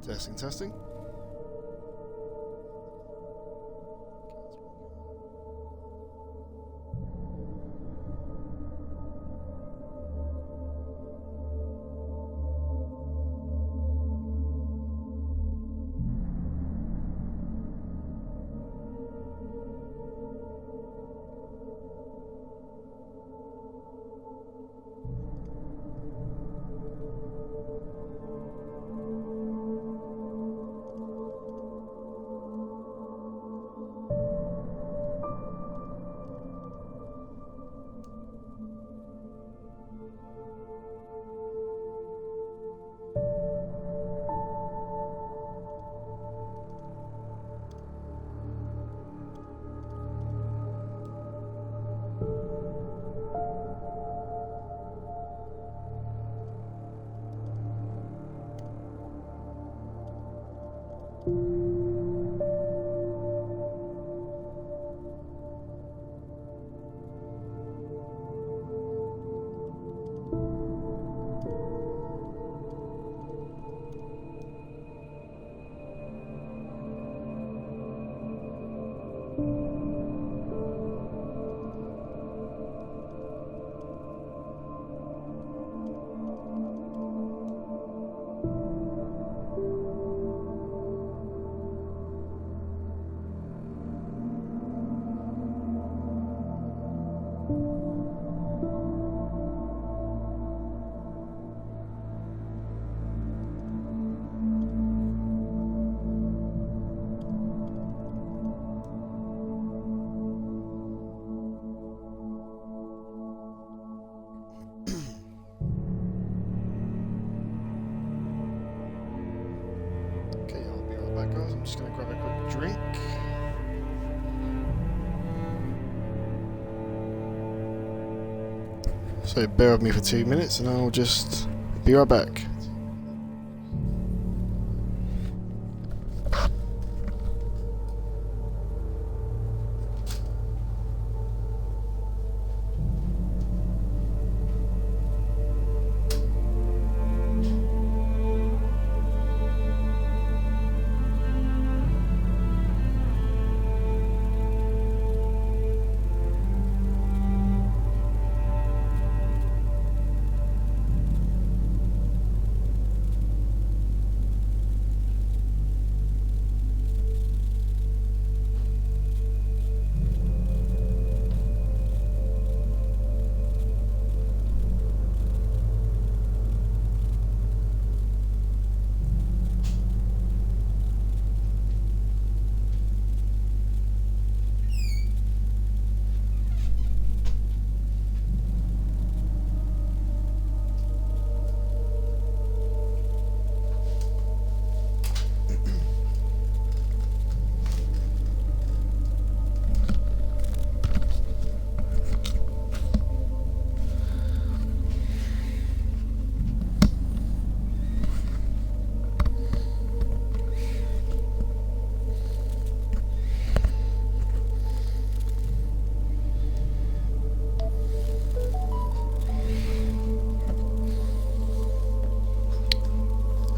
Testing, testing. I'm just going to grab a quick drink. So bear with me for 2 minutes and I'll just be right back.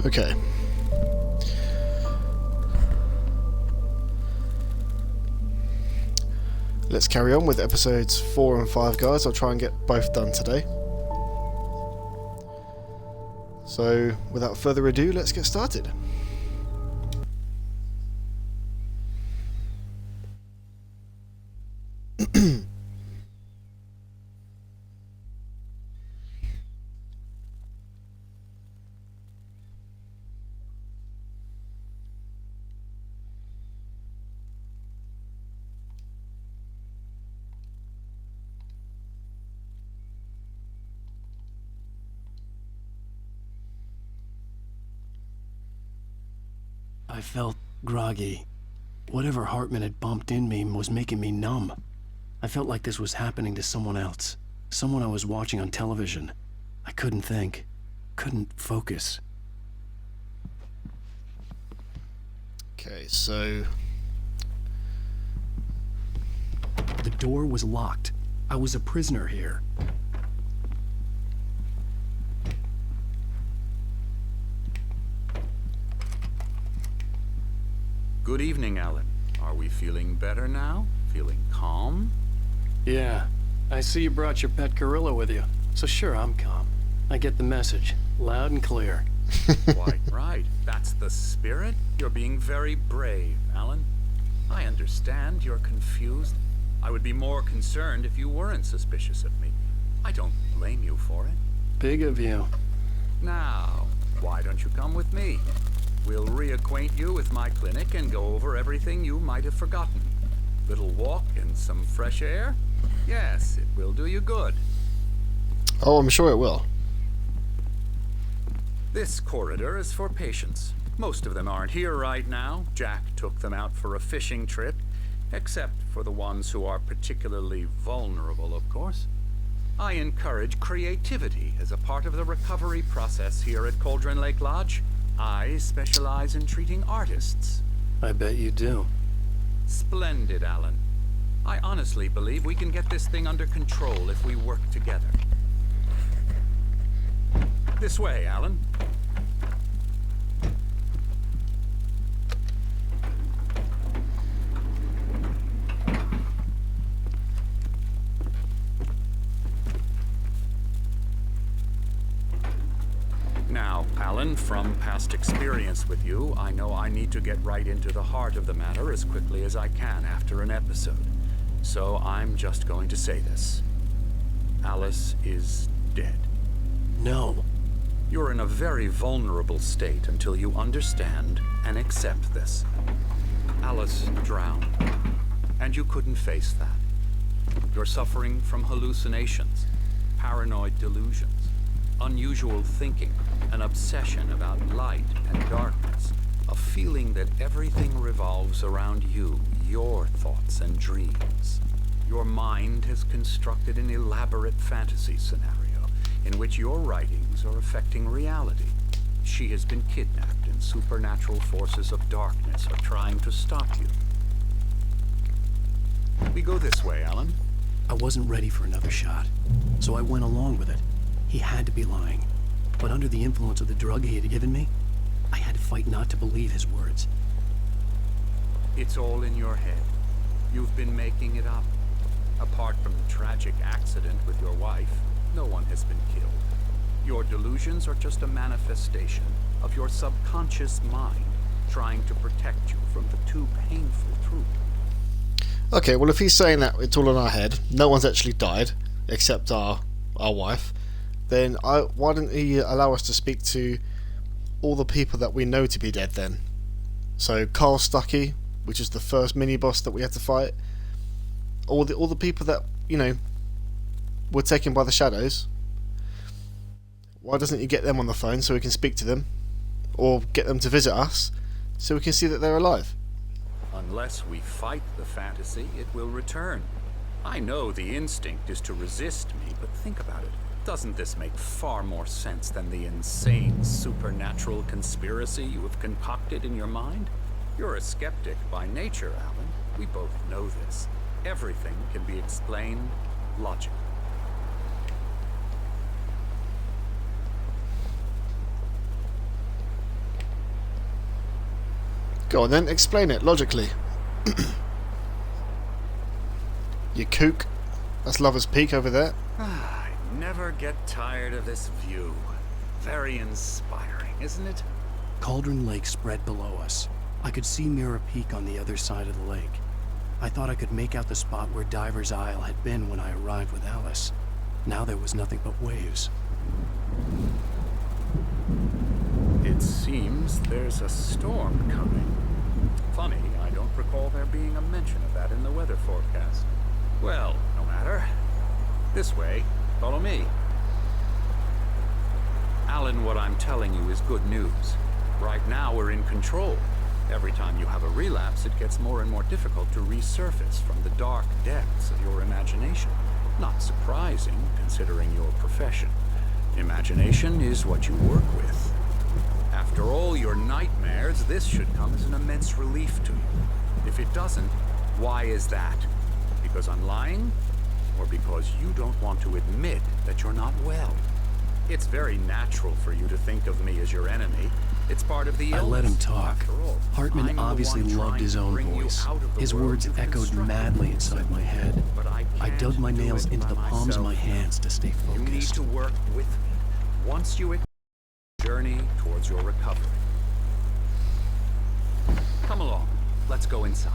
Okay. Let's carry on with episodes 4 and 5, guys. I'll try and get both done today. So, without further ado, let's get started. I felt groggy. Whatever Hartman had bumped in me was making me numb. I felt like this was happening to someone else. Someone I was watching on television. I couldn't think. Couldn't focus. Okay, so... The door was locked. I was a prisoner here. Good evening, Alan. Are we feeling better now? Feeling calm? Yeah, I see you brought your pet gorilla with you. So sure, I'm calm. I get the message, loud and clear. Quite right. That's the spirit. You're being very brave, Alan. I understand you're confused. I would be more concerned if you weren't suspicious of me. I don't blame you for it. Big of you. Now, why don't you come with me? We'll reacquaint you with my clinic and go over everything you might have forgotten. Little walk and some fresh air? Yes, it will do you good. Oh, I'm sure it will. This corridor is for patients. Most of them aren't here right now. Jack took them out for a fishing trip, except for the ones who are particularly vulnerable, of course. I encourage creativity as a part of the recovery process here at Cauldron Lake Lodge. I specialize in treating artists. I bet you do. Splendid, Alan. I honestly believe we can get this thing under control if we work together. This way, Alan. Now, Alan, from past experience with you, I know I need to get right into the heart of the matter as quickly as I can after an episode. So I'm just going to say this. Alice is dead. No. You're in a very vulnerable state until you understand and accept this. Alice drowned, and you couldn't face that. You're suffering from hallucinations, paranoid delusions, unusual thinking, an obsession about light and darkness, a feeling that everything revolves around you, your thoughts and dreams. Your mind has constructed an elaborate fantasy scenario in which your writings are affecting reality. She has been kidnapped and supernatural forces of darkness are trying to stop you. We go this way, Alan. I wasn't ready for another shot, so I went along with it. He had to be lying. But under the influence of the drug he had given me, I had to fight not to believe his words. It's all in your head. You've been making it up. Apart from the tragic accident with your wife, no one has been killed. Your delusions are just a manifestation of your subconscious mind trying to protect you from the too painful truth. Okay, well if he's saying that it's all in our head, no one's actually died, except our wife, then why didn't he allow us to speak to all the people that we know to be dead then? So Carl Stuckey, which is the first mini-boss that we had to fight, all the people that, you know, were taken by the shadows. Why doesn't he get them on the phone so we can speak to them? Or get them to visit us so we can see that they're alive? Unless we fight the fantasy, it will return. I know the instinct is to resist me, but think about it. Doesn't this make far more sense than the insane supernatural conspiracy you have concocted in your mind? You're a skeptic by nature, Alan. We both know this. Everything can be explained logically. Go on then, explain it logically. You kook. That's Lover's Peak over there. I never get tired of this view. Very inspiring, isn't it? Cauldron Lake spread below us. I could see Mirror Peak on the other side of the lake. I thought I could make out the spot where Diver's Isle had been when I arrived with Alice. Now there was nothing but waves. It seems there's a storm coming. Funny, I don't recall there being a mention of that in the weather forecast. Well, no matter. This way. Follow me. Alan, what I'm telling you is good news. Right now we're in control. Every time you have a relapse, it gets more and more difficult to resurface from the dark depths of your imagination. Not surprising, considering your profession. Imagination is what you work with. After all your nightmares, this should come as an immense relief to you. If it doesn't, why is that? Because I'm lying? Or because you don't want to admit that you're not well? It's very natural for you to think of me as your enemy. It's part of the I illness. let him talk. After all, Hartman I'm the obviously one loved trying his to own bring you voice. out of the His world words you've echoed constructed. madly inside my head. But I I dug can't my do nails it into by the palms of my myself. hands to stay You need focused. to work with me once you journey towards your recovery. Come along. Let's go inside.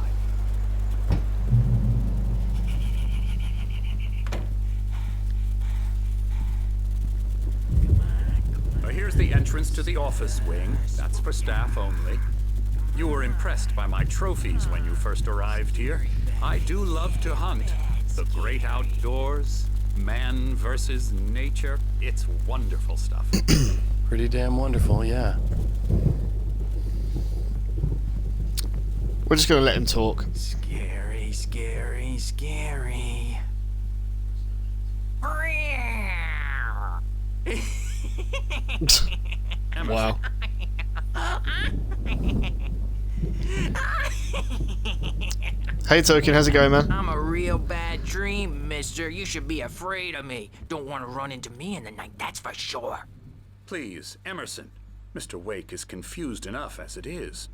Here's the entrance to the office wing. That's for staff only. You were impressed by my trophies when you first arrived here. I do love to hunt. The great outdoors, man versus nature. It's wonderful stuff. Pretty damn wonderful, yeah. We're just gonna let him talk. Scary, scary, scary. Wow. Hey Token, how's it going, man? I'm a real bad dream, mister. You should be afraid of me. Don't want to run into me in the night, that's for sure. Please, Emerson. Mr. Wake is confused enough as it is.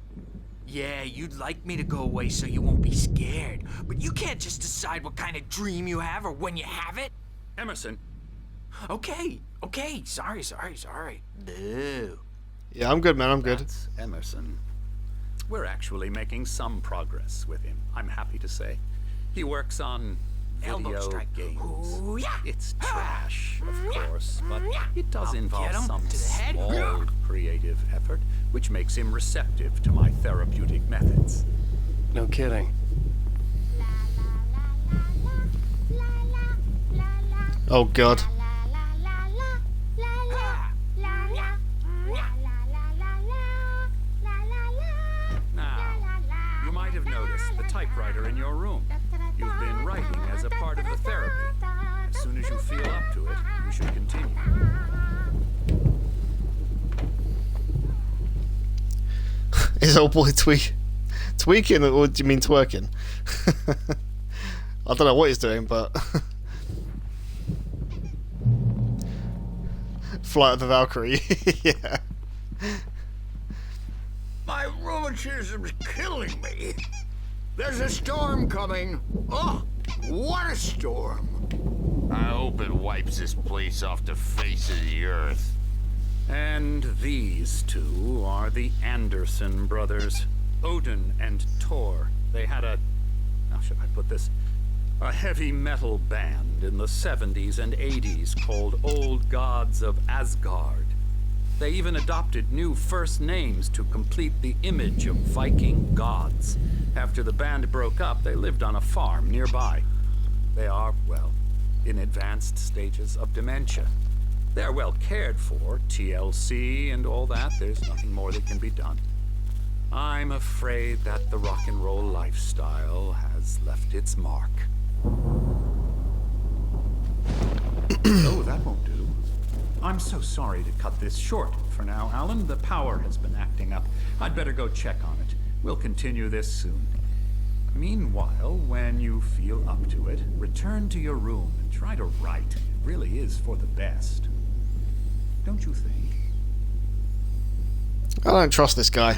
Yeah, you'd like me to go away so you won't be scared. But you can't just decide what kind of dream you have or when you have it. Emerson, Okay, sorry. Boo. Yeah, I'm good, man. I'm good. that's Emerson. We're actually making some progress with him, I'm happy to say. He works on Elbow video strike. games. Ooh, yeah. It's trash, of course, but it does I'll involve get him some to the head. small creative effort, which makes him receptive to my therapeutic methods. No kidding. Oh god. Now, you might have noticed the typewriter in your room. You've been writing as a part of the therapy. As soon as you feel up to it, you should continue. Is old boy tweaking, or do you mean twerking? I don't know what he's doing, but Flight of the Valkyrie. Yeah. My rheumatism's killing me. There's a storm coming. Oh, what a storm. I hope it wipes this place off the face of the earth. And these two are the Anderson brothers, Odin and Thor. They had a, how should I put this, a heavy metal band in the 70s and 80s called Old Gods of Asgard. They even adopted new first names to complete the image of Viking gods. After the band broke up, they lived on a farm nearby. They are, well, in advanced stages of dementia. They're well cared for, TLC and all that. There's nothing more that can be done. I'm afraid that the rock and roll lifestyle has left its mark. Oh, that won't do. I'm so sorry to cut this short for now, Alan. The power has been acting up. I'd better go check on it. We'll continue this soon. Meanwhile, when you feel up to it, return to your room and try to write. It really is for the best. Don't you think? I don't trust this guy.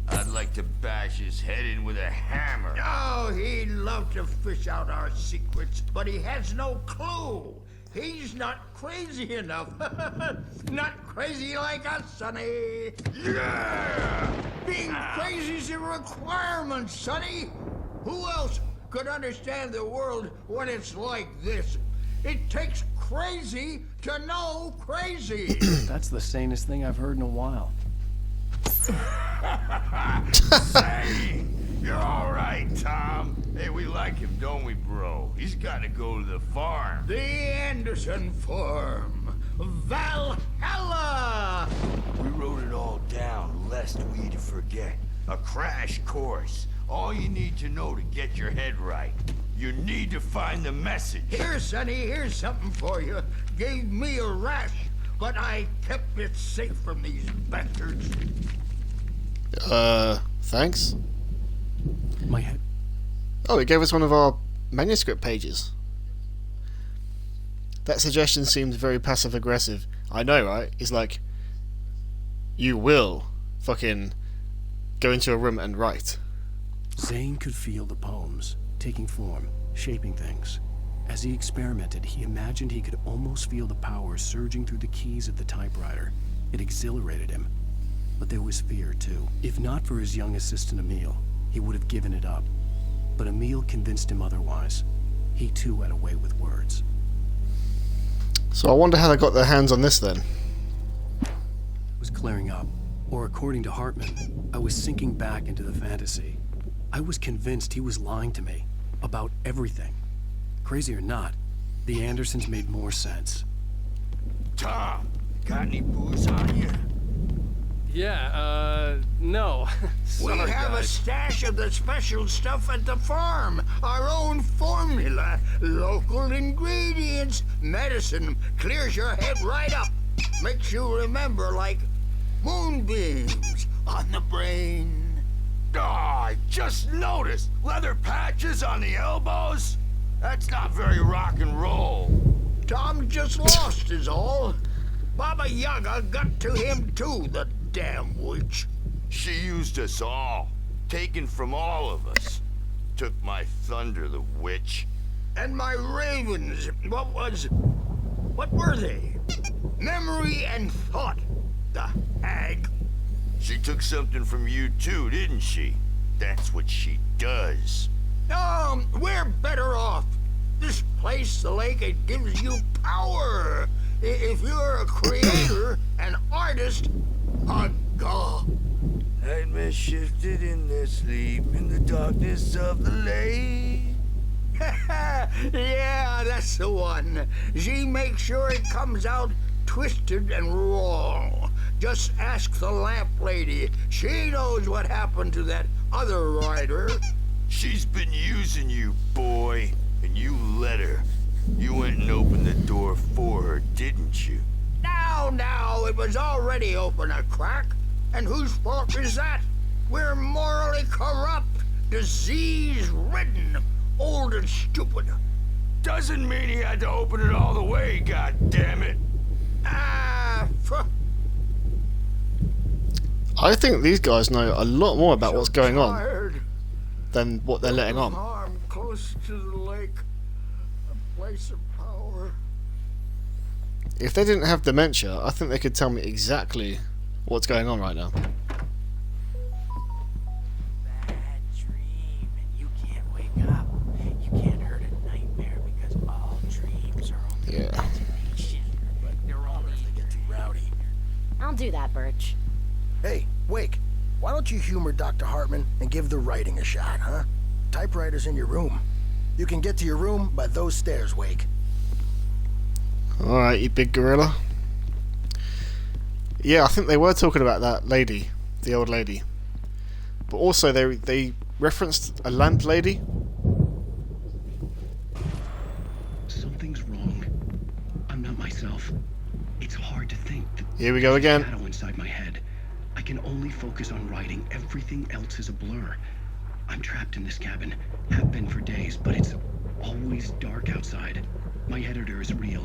I'd like to bash his head in with a hammer. Oh, he'd love to fish out our secrets, but he has no clue. He's not crazy enough. Not crazy like us, Sonny. Yeah! Being crazy's a requirement, Sonny. Who else could understand the world when it's like this? It takes crazy to know crazy. That's the sanest thing I've heard in a while. Hey, you're all right, Tom. Hey, we like him, don't we, bro? He's got to go to the farm. The Anderson Farm. Valhalla! We wrote it all down, lest we forget. A crash course. All you need to know to get your head right. You need to find the message. Here, Sonny, here's something for you. Gave me a rash, but I kept it safe from these bastards. Thanks. My head. Oh, he gave us one of our manuscript pages. That suggestion seemed very passive-aggressive. I know, right? He's like, you will fucking go into a room and write. Zane could feel the poems, taking form, shaping things. As he experimented, he imagined he could almost feel the power surging through the keys of the typewriter. It exhilarated him. But there was fear, too. If not for his young assistant Emil, he would have given it up. But Emil convinced him otherwise. He too had a way with words. So I wonder how they got their hands on this then. It was clearing up. Or according to Hartman, I was sinking back into the fantasy. I was convinced he was lying to me. About everything. Crazy or not, the Andersons made more sense. Tom, got any booze on you? Yeah, no. We Sorry, have a guys. stash of the special stuff at the farm. Our own formula. Local ingredients. Medicine clears your head right up. Makes you remember like moonbeams on the brain. Oh, I just noticed. Leather patches on the elbows? That's not very rock and roll. Tom just lost is all. Baba Yaga got to him too, the damn witch. She used us all. Taken from all of us. Took my thunder, the witch. And my ravens, what were they? Memory and thought, the hag. She took something from you too, didn't she? That's what she does. We're better off. This place, the lake, it gives you power. If you're a creator, an artist, a god. Nightmare shifted in their sleep in the darkness of the lake. Yeah, that's the one. She makes sure it comes out twisted and wrong. Just ask the lamp lady. She knows what happened to that other rider. She's been using you, boy, and you let her. You went and opened the door for her, didn't you? Now, it was already open a crack. And whose fault is that? We're morally corrupt, disease-ridden, old and stupid. Doesn't mean he had to open it all the way, goddammit. I think these guys know a lot more about what's going on Tired. than what they're letting on. Farm close to the lake, a place of power. If they didn't have dementia, I think they could tell me exactly what's going on right now. Bad dream, and you can't wake up. You can't hurt a nightmare because all dreams are only Yeah. imagination. But they're only They get too rowdy. I'll do that, Birch. Hey, Wake, why don't you humor Dr. Hartman and give the writing a shot, huh? Typewriter's in your room. You can get to your room by those stairs, Wake. Alright, you big gorilla. Yeah, I think they were talking about that lady, the old lady. But also they referenced a lamp lady. Something's wrong. I'm not myself. It's hard to think. Here we go again. Shadow inside my head. I can only focus on writing. Everything else is a blur. I'm trapped in this cabin. Have been for days, but it's always dark outside. My editor is real.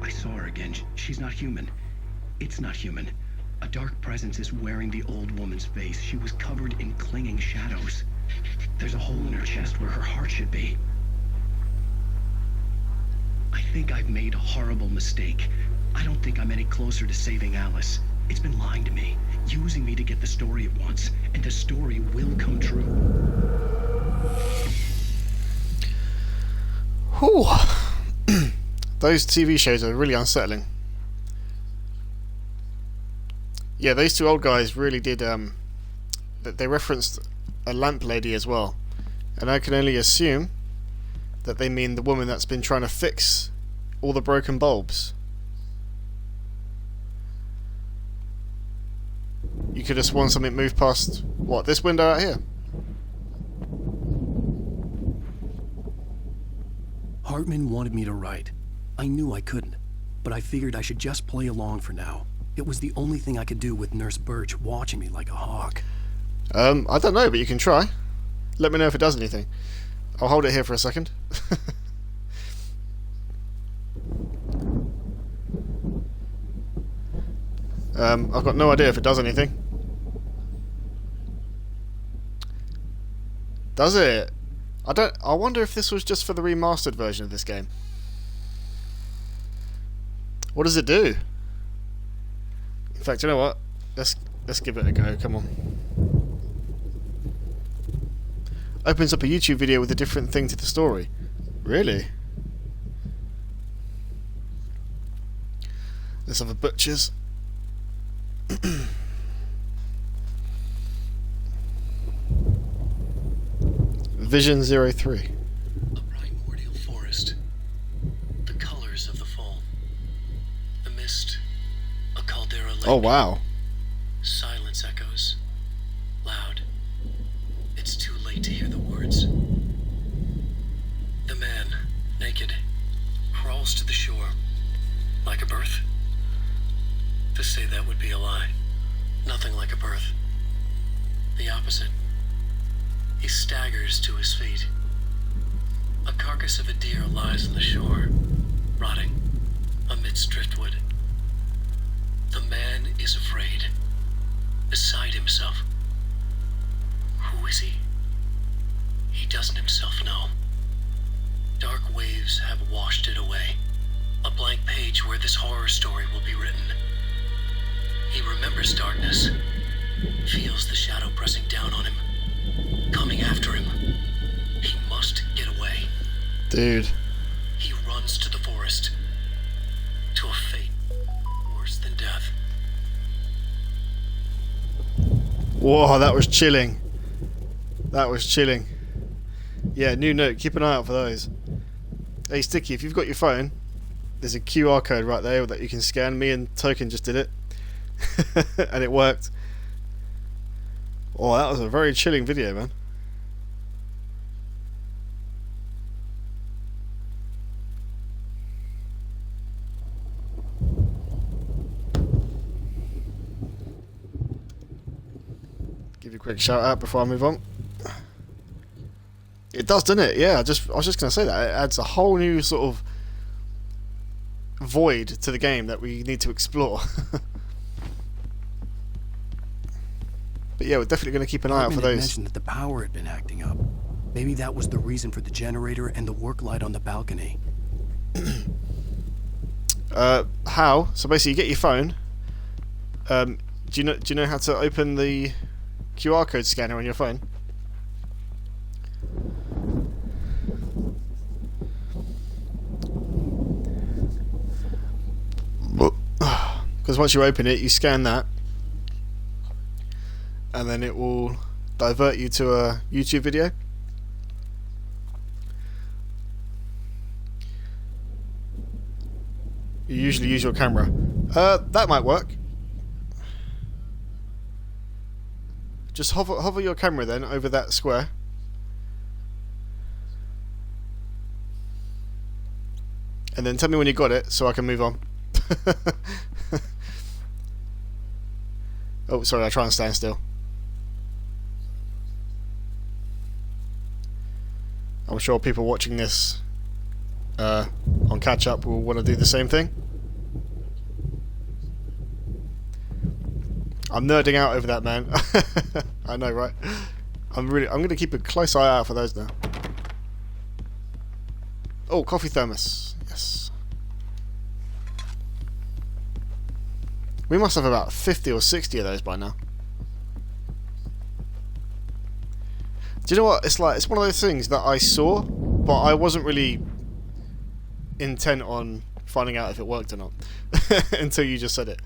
I saw her again. She's not human. It's not human. A dark presence is wearing the old woman's face. She was covered in clinging shadows. There's a hole in her chest where her heart should be. I think I've made a horrible mistake. I don't think I'm any closer to saving Alice. It's been lying to me, using me to get the story it wants, and the story will come true. Whew. Those TV shows are really unsettling. Yeah, those two old guys really did, they referenced a lamp lady as well. And I can only assume that they mean the woman that's been trying to fix all the broken bulbs. You could have sworn something moved past, what, this window out here? Hartman wanted me to write. I knew I couldn't, but I figured I should just play along for now. It was the only thing I could do with Nurse Birch watching me like a hawk. I don't know, but you can try. Let me know if it does anything. I'll hold it here for a second. I've got no idea if it does anything. Does it? I wonder if this was just for the remastered version of this game. What does it do? In fact, you know what? Let's give it a go. Come on. Opens up a YouTube video with a different thing to the story. Really? Let's have a butcher's. Vision 03. A primordial forest. The colors of the fall. The mist. A caldera lake. Oh wow. Silence echoes. Loud. It's too late to hear the words. The man, naked, crawls to the shore. Like a birth? To say that would be a lie. Nothing like a birth. The opposite. He staggers to his feet. A carcass of a deer lies on the shore, rotting amidst driftwood. The man is afraid, beside himself. Who is he? He doesn't himself know. Dark waves have washed it away. A blank page where this horror story will be written. He remembers darkness, feels the shadow pressing down on him, coming after him. He must get away. Dude. He runs to the forest, to a fate worse than death. Whoa, that was chilling. That was chilling. Yeah, new note, keep an eye out for those. Hey Sticky, if you've got your phone, there's a QR code right there that you can scan. Me and Token just did it. And it worked. Oh, that was a very chilling video, man. Give you a quick shout out before I move on. It does, doesn't it? Yeah, I was just gonna say that it adds a whole new sort of void to the game that we need to explore. But yeah, we're definitely going to keep an eye out for those. Mentioned that the power had been acting up. Maybe that was the reason for the generator and the work light on the balcony. How? So basically, you get your phone. Do you know how to open the QR code scanner on your phone? Because once you open it, you scan that, and then it will divert you to a YouTube video. You usually use your camera. That might work. Just hover your camera then over that square. And then tell me when you got it so I can move on. Oh, sorry, I try and stand still. I'm sure people watching this on catch up will want to do the same thing. I'm nerding out over that, man. I know, right? I'm going to keep a close eye out for those now. Oh, coffee thermos. Yes. We must have about 50 or 60 of those by now. Do you know what? It's like, it's one of those things that I saw, but I wasn't really intent on finding out if it worked or not until you just said it.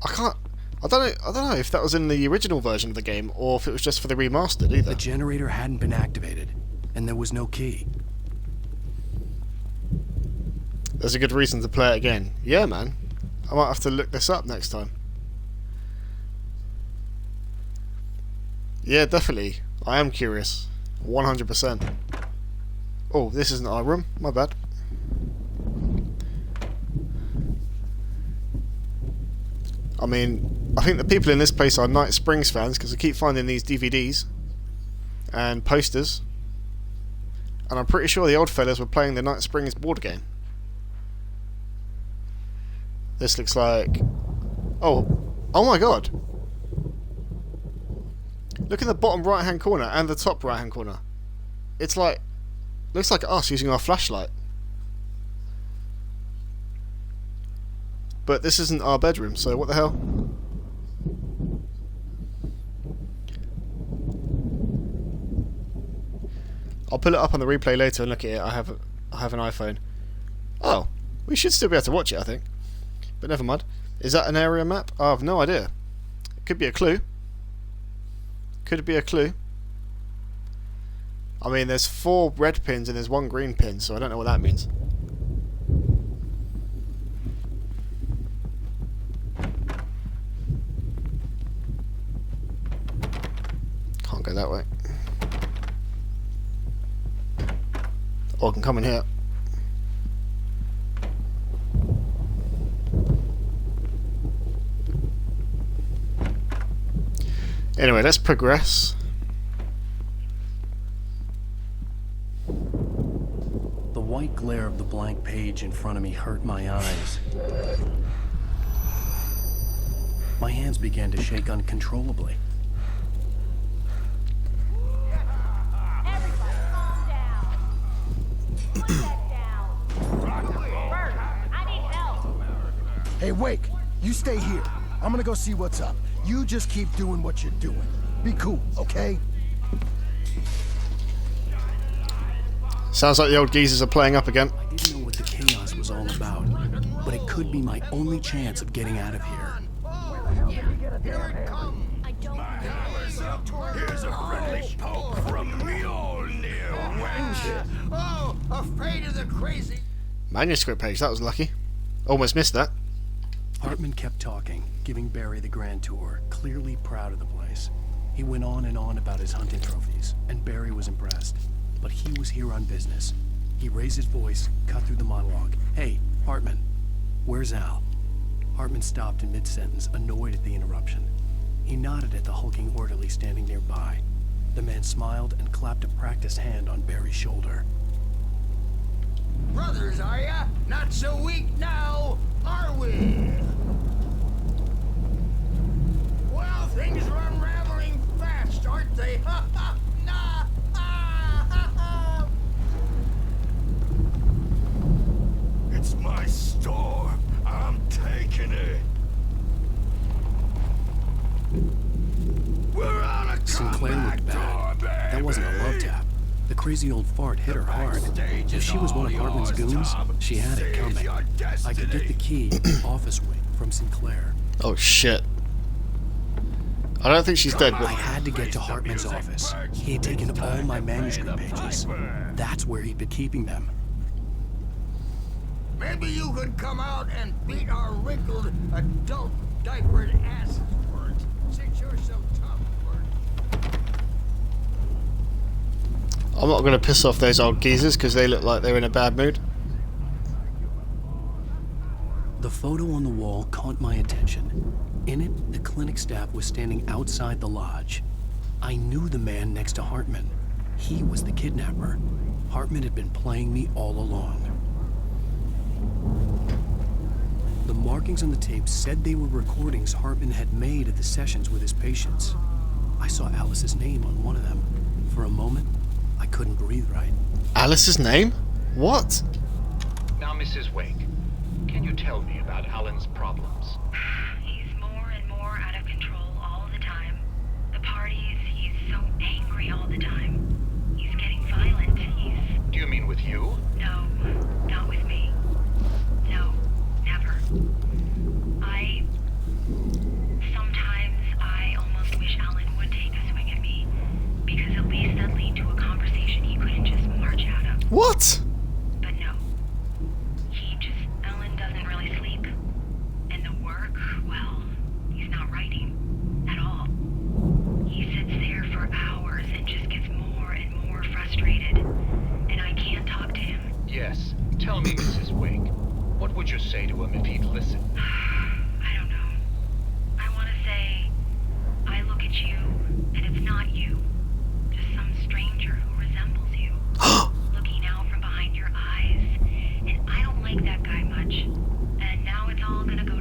I don't know if that was in the original version of the game or if it was just for the remastered either. The generator hadn't been activated, and there was no key. There's a good reason to play it again. Yeah, man. I might have to look this up next time. Yeah, definitely. I am curious. 100%. Oh, this isn't our room. My bad. I mean, I think the people in this place are Night Springs fans because I keep finding these DVDs and posters. And I'm pretty sure the old fellas were playing the Night Springs board game. This looks like... Oh my god! Look in the bottom right hand corner and the top right hand corner. It's like... looks like us using our flashlight. But this isn't our bedroom, so what the hell? I'll pull it up on the replay later and look at it. I have an iPhone. Oh, we should still be able to watch it, I think. But never mind. Is that an area map? I have no idea. It could be a clue. Could it be a clue? I mean, there's 4 red pins and there's 1 green pin, so I don't know what that means. Can't go that way. Or I can come in here. Anyway, let's progress. The white glare of the blank page in front of me hurt my eyes. My hands began to shake uncontrollably. Everybody calm down. Put that down. Bert, I need help. Hey, Wake, you stay here. I'm gonna go see what's up. You just keep doing what you're doing. Be cool, okay? Sounds like the old geezers are playing up again. I didn't know what the chaos was all about, but it could be my only chance of getting out of here. I don't Here's a friendly poke from Mjolnir, wench. Oh, afraid of the crazy. Manuscript page, that was lucky. Almost missed that. Hartman kept talking, giving Barry the grand tour, clearly proud of the place. He went on and on about his hunting trophies, and Barry was impressed. But he was here on business. He raised his voice, cut through the monologue. Hey, Hartman, where's Al? Hartman stopped in mid-sentence, annoyed at the interruption. He nodded at the hulking orderly standing nearby. The man smiled and clapped a practiced hand on Barry's shoulder. Brothers, are ya? Not so weak now, are we? Well, things are unraveling fast, aren't they? Ha ha! Nah! Ah, ha, ha. It's my store. I'm taking it. We're on a Sinclair looked bad. That wasn't a love tap. The crazy old fart hit her hard. If she was one of Hartman's goons, she had it coming. I could get the key to the office wing from Sinclair. Oh shit. I don't think she's dead, I but had to get to Hartman's office. He had taken all my manuscript pages. That's where he'd been keeping them. Maybe you could come out and beat our wrinkled adult diapered asses for it, since you're so tough for it. I'm not going to piss off those old geezers because they look like they're in a bad mood. The photo on the wall caught my attention. In it, the clinic staff was standing outside the lodge. I knew the man next to Hartman. He was the kidnapper. Hartman had been playing me all along. The markings on the tape said they were recordings Hartman had made at the sessions with his patients. I saw Alice's name on one of them. For a moment, I couldn't breathe right. Alice's name? What? Now, Mrs. Wake, can you tell me about Alan's problems? He's more and more out of control all the time. The parties, he's so angry all the time. He's getting violent. Do you mean with you? No, not with me. No, never. Sometimes I almost wish Alan would take a swing at me, because at least that'd lead to a conversation he couldn't just march out of. What? But no. Alan doesn't really sleep. And the work, well, he's not writing at all. He sits there for hours and just gets more and more frustrated. And I can't talk to him. Yes. Tell me, Mrs. Wake, what would you say to him if he'd listen? I don't know. I want to say, I look at you, and it's not you. Just some stranger who resembles you. Looking out from behind your eyes. And I don't like that guy much. And now it's all gonna go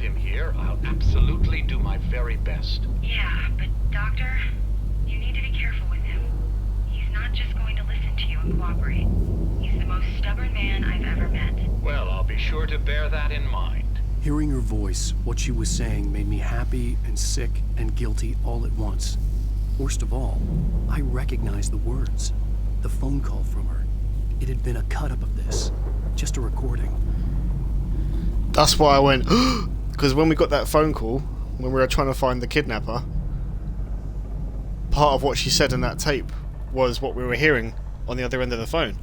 him here, I'll absolutely do my very best. Yeah, but Doctor, you need to be careful with him. He's not just going to listen to you and cooperate. He's the most stubborn man I've ever met. Well, I'll be sure to bear that in mind. Hearing her voice, what she was saying made me happy and sick and guilty all at once. Worst of all, I recognized the words. The phone call from her. It had been a cut-up of this. Just a recording. That's why I went, because when we got that phone call, when we were trying to find the kidnapper, part of what she said in that tape was what we were hearing on the other end of the phone.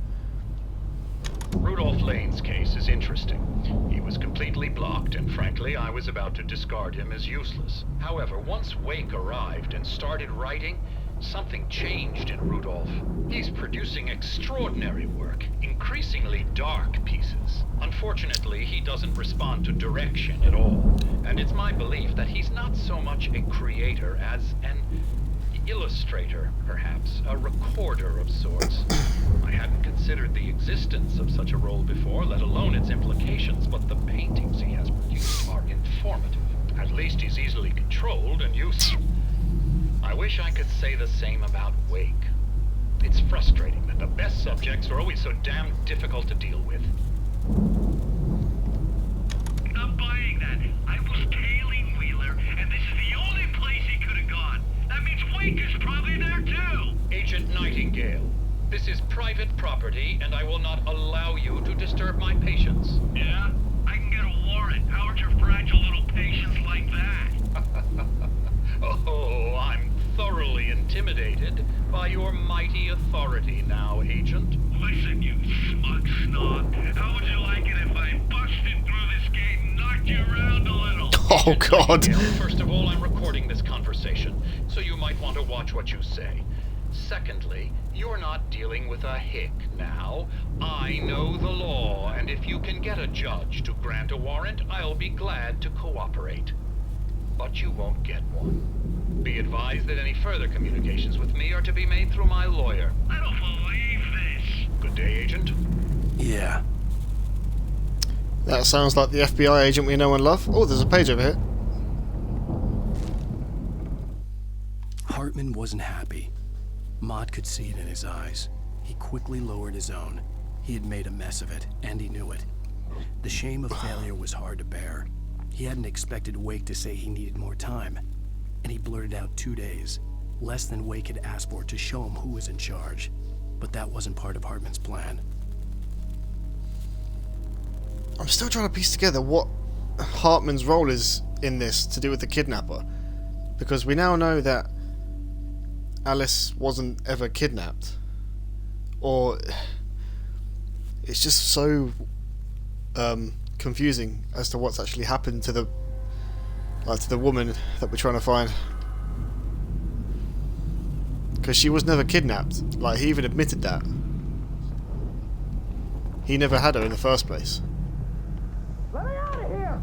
Rudolph Lane's case is interesting. He was completely blocked, and frankly, I was about to discard him as useless. However, once Wake arrived and started writing, something changed in Rudolph. He's producing extraordinary work, increasingly dark pieces. Unfortunately, he doesn't respond to direction at all, and it's my belief that he's not so much a creator as an illustrator, perhaps, a recorder of sorts. I hadn't considered the existence of such a role before, let alone its implications, but the paintings he has produced are informative. At least he's easily controlled and useful. I wish I could say the same about Wake. It's frustrating that the best subjects are always so damn difficult to deal with. Not buying that. I was tailing Wheeler, and this is the only place he could have gone. That means Wake is probably there too. Agent Nightingale, this is private property, and I will not allow you to disturb my patients. Yeah? I can get a warrant. How are your fragile little patients like that? Oh, I'm thoroughly intimidated by your mighty authority now, Agent. Listen, you smug snob. How would you like it if I busted through this gate and knocked you around a little? Oh, God. Nightingale, first of all, I'm recording this conversation, so you might want to watch what you say. Secondly, you're not dealing with a hick now. I know the law, and if you can get a judge to grant a warrant, I'll be glad to cooperate. But you won't get one. Be advised that any further communications with me are to be made through my lawyer. I don't believe this. Good day, Agent. Yeah. That sounds like the FBI agent we know and love. Oh, there's a page over here. Hartman wasn't happy. Mott could see it in his eyes. He quickly lowered his own. He had made a mess of it, and he knew it. The shame of failure was hard to bear. He hadn't expected Wake to say he needed more time, and he blurted out 2 days, less than Wake had asked for to show him who was in charge. But that wasn't part of Hartman's plan. I'm still trying to piece together what Hartman's role is in this to do with the kidnapper. Because we now know that Alice wasn't ever kidnapped. Or it's just so confusing as to what's actually happened to the woman that we're trying to find. Because she was never kidnapped. Like, he even admitted that. He never had her in the first place. Let me out of here!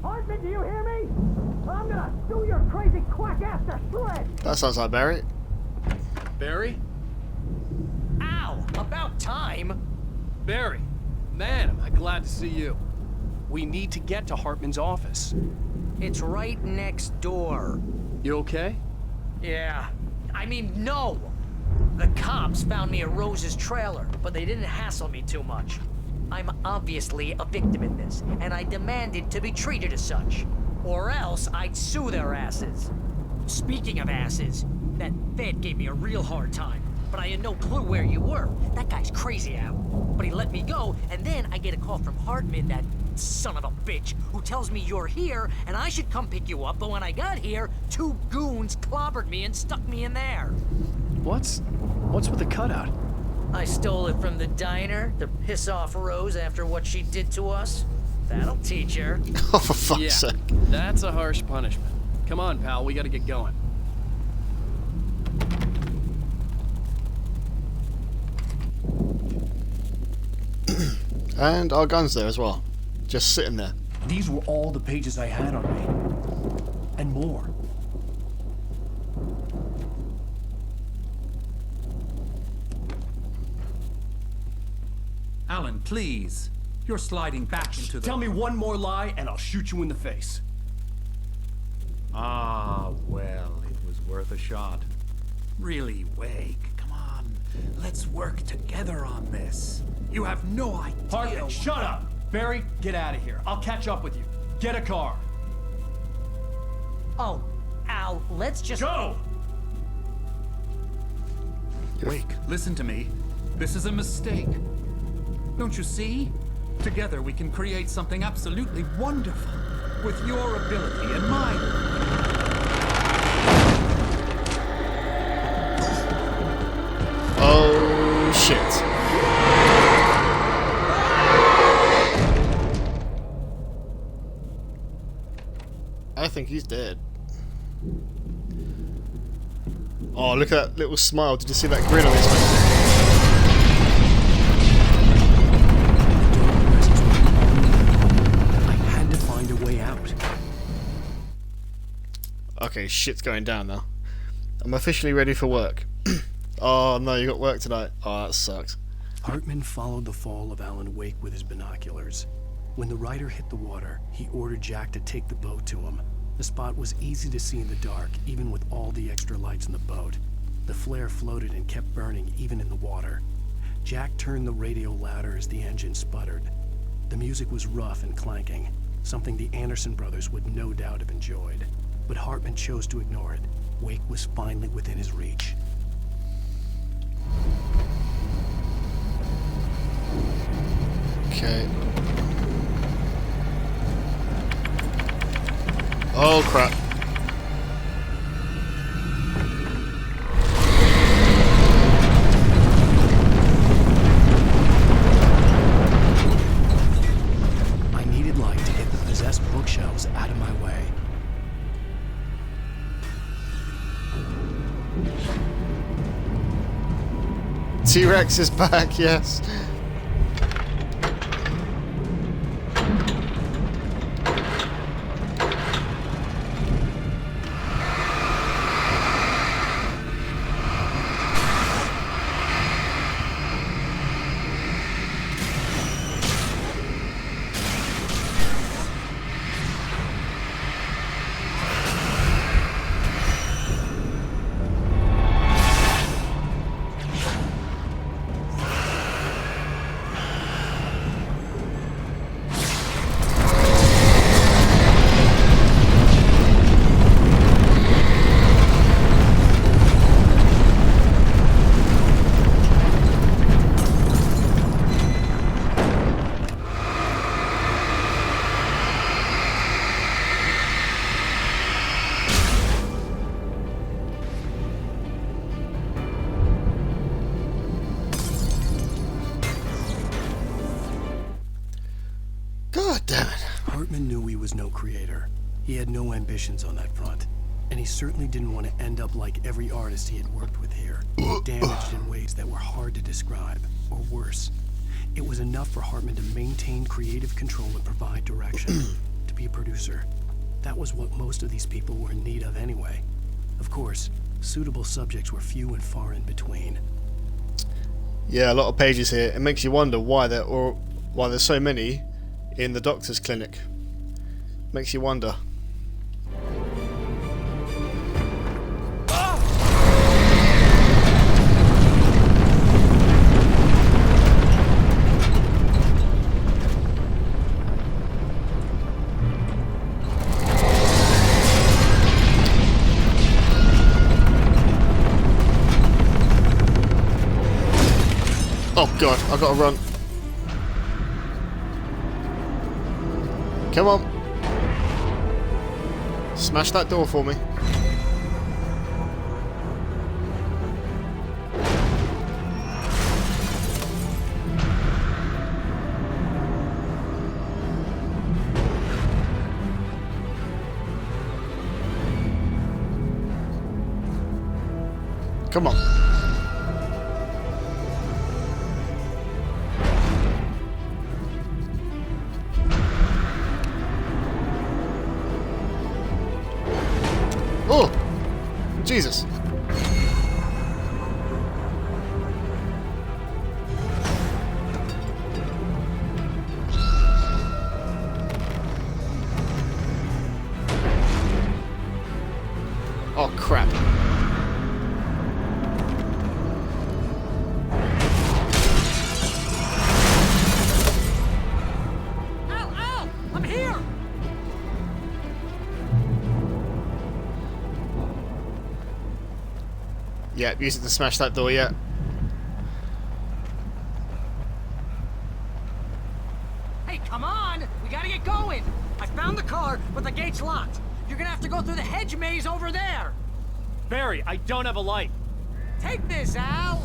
Hartman, do you hear me? I'm gonna do your crazy quack ass to shreds! That sounds like Barry. Barry? Ow! About time! Barry! Man, am I glad to see you. We need to get to Hartman's office. It's right next door. You okay? Yeah. I mean, no! The cops found me at Rose's trailer, but they didn't hassle me too much. I'm obviously a victim in this, and I demanded to be treated as such. Or else I'd sue their asses. Speaking of asses, that Fed gave me a real hard time, but I had no clue where you were. That guy's crazy out. But he let me go, and then I get a call from Hartman, that son of a bitch, who tells me you're here, and I should come pick you up, but when I got here, 2 goons clobbered me and stuck me in there. What's with the cutout? I stole it from the diner to piss off Rose after what she did to us. That'll teach her. Oh, for fuck's sake. That's a harsh punishment. Come on, pal, we gotta get going. And our gun's there as well. Just sitting there. These were all the pages I had on me. And more. Alan, please. You're sliding back into the... Tell me one more lie and I'll shoot you in the face. Ah, well, it was worth a shot. Really, Wake, come on. Let's work together on this. You have no idea... Hartman, shut up! Barry, get out of here. I'll catch up with you. Get a car. Oh, Al, let's just... Go! Wake, listen to me. This is a mistake. Don't you see? Together we can create something absolutely wonderful. With your ability and mine. Oh, shit. I think he's dead. Oh, look at that little smile. Did you see that grin on his face? I had to find a way out. Okay, shit's going down now. I'm officially ready for work. Oh no, you got work tonight. Oh, that sucks. Hartman followed the fall of Alan Wake with his binoculars. When the rider hit the water, he ordered Jack to take the boat to him. The spot was easy to see in the dark, even with all the extra lights in the boat. The flare floated and kept burning even in the water. Jack turned the radio louder as the engine sputtered. The music was rough and clanking, something the Anderson brothers would no doubt have enjoyed. But Hartman chose to ignore it. Wake was finally within his reach. Okay. Oh crap. I needed light to get the possessed bookshelves out of my way. T-Rex is back, yes. God damn it. Hartman knew he was no creator. He had no ambitions on that front. And he certainly didn't want to end up like every artist he had worked with here, damaged in ways that were hard to describe, or worse. It was enough for Hartman to maintain creative control and provide direction, to be a producer. That was what most of these people were in need of anyway. Of course, suitable subjects were few and far in between. Yeah, a lot of pages here. It makes you wonder why there's so many in the doctor's clinic. Makes you wonder. Oh god, I've got to run. Come on. Smash that door for me. Come on. Oh! Jesus. Yeah, use it to smash that door, yeah. Hey, come on! We gotta get going! I found the car, but the gate's locked. You're gonna have to go through the hedge maze over there! Barry, I don't have a light. Take this, Al!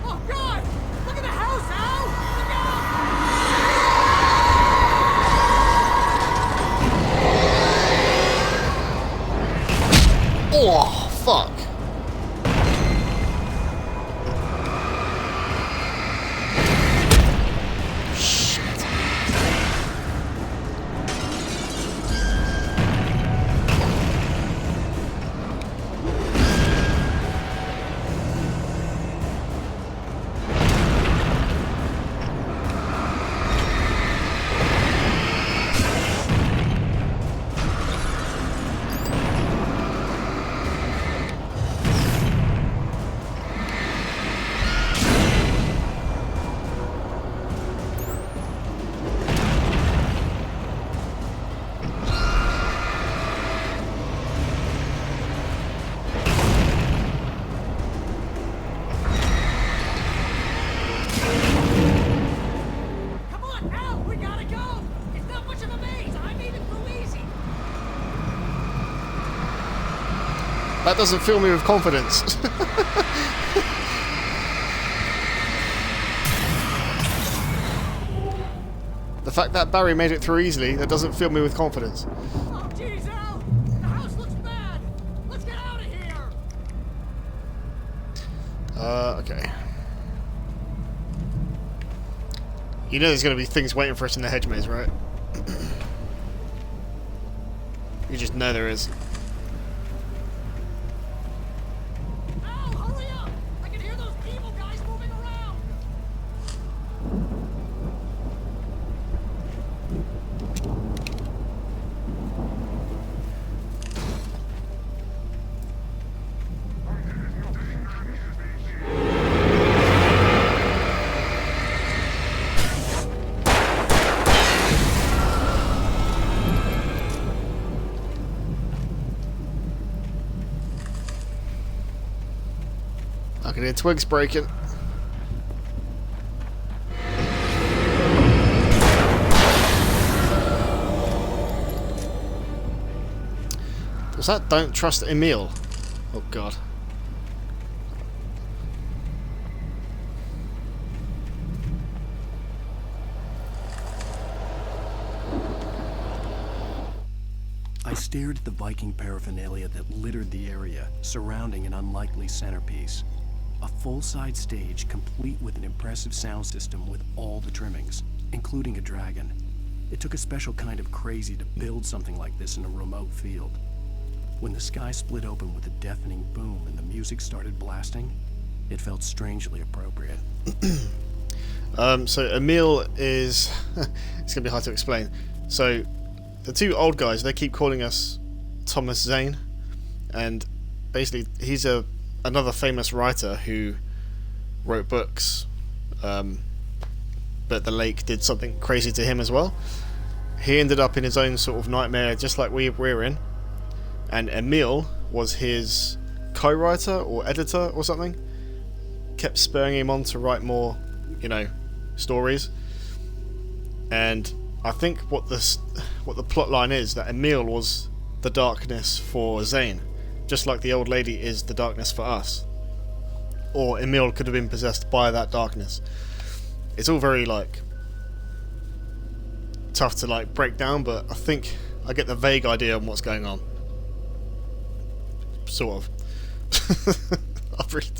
Oh, God! Look at the house, Al! Look out! Oh, fuck. Come on, Al! We gotta go! It's not much of a maze! I made it through easy! That doesn't fill me with confidence. The fact that Barry made it through easily, that doesn't fill me with confidence. Oh, jeez, Al! The house looks bad! Let's get out of here! Okay. You know there's going to be things waiting for us in the hedge maze, right? You just know there is. Al, hurry up! I can hear those evil guys moving around! I can hear twigs breaking. Was that "Don't trust Emil"? Oh god. I stared at the Viking paraphernalia that littered the area, surrounding an unlikely centerpiece. A full-size stage complete with an impressive sound system with all the trimmings, including a dragon. It took a special kind of crazy to build something like this in a remote field. When the sky split open with a deafening boom and the music started blasting, it felt strangely appropriate. So Emil is... it's going to be hard to explain. So the two old guys, they keep calling us Thomas Zane, and basically he's another famous writer who wrote books, but the lake did something crazy to him as well. He ended up in his own sort of nightmare, just like we're in, and Emil was his co-writer or editor or something, kept spurring him on to write more, stories. And I think what the plot line is, that Emil was the darkness for Zane, just like the old lady is the darkness for us. Or Emil could have been possessed by that darkness. It's all very tough to break down, but I think I get the vague idea on what's going on. Sort of. I've really...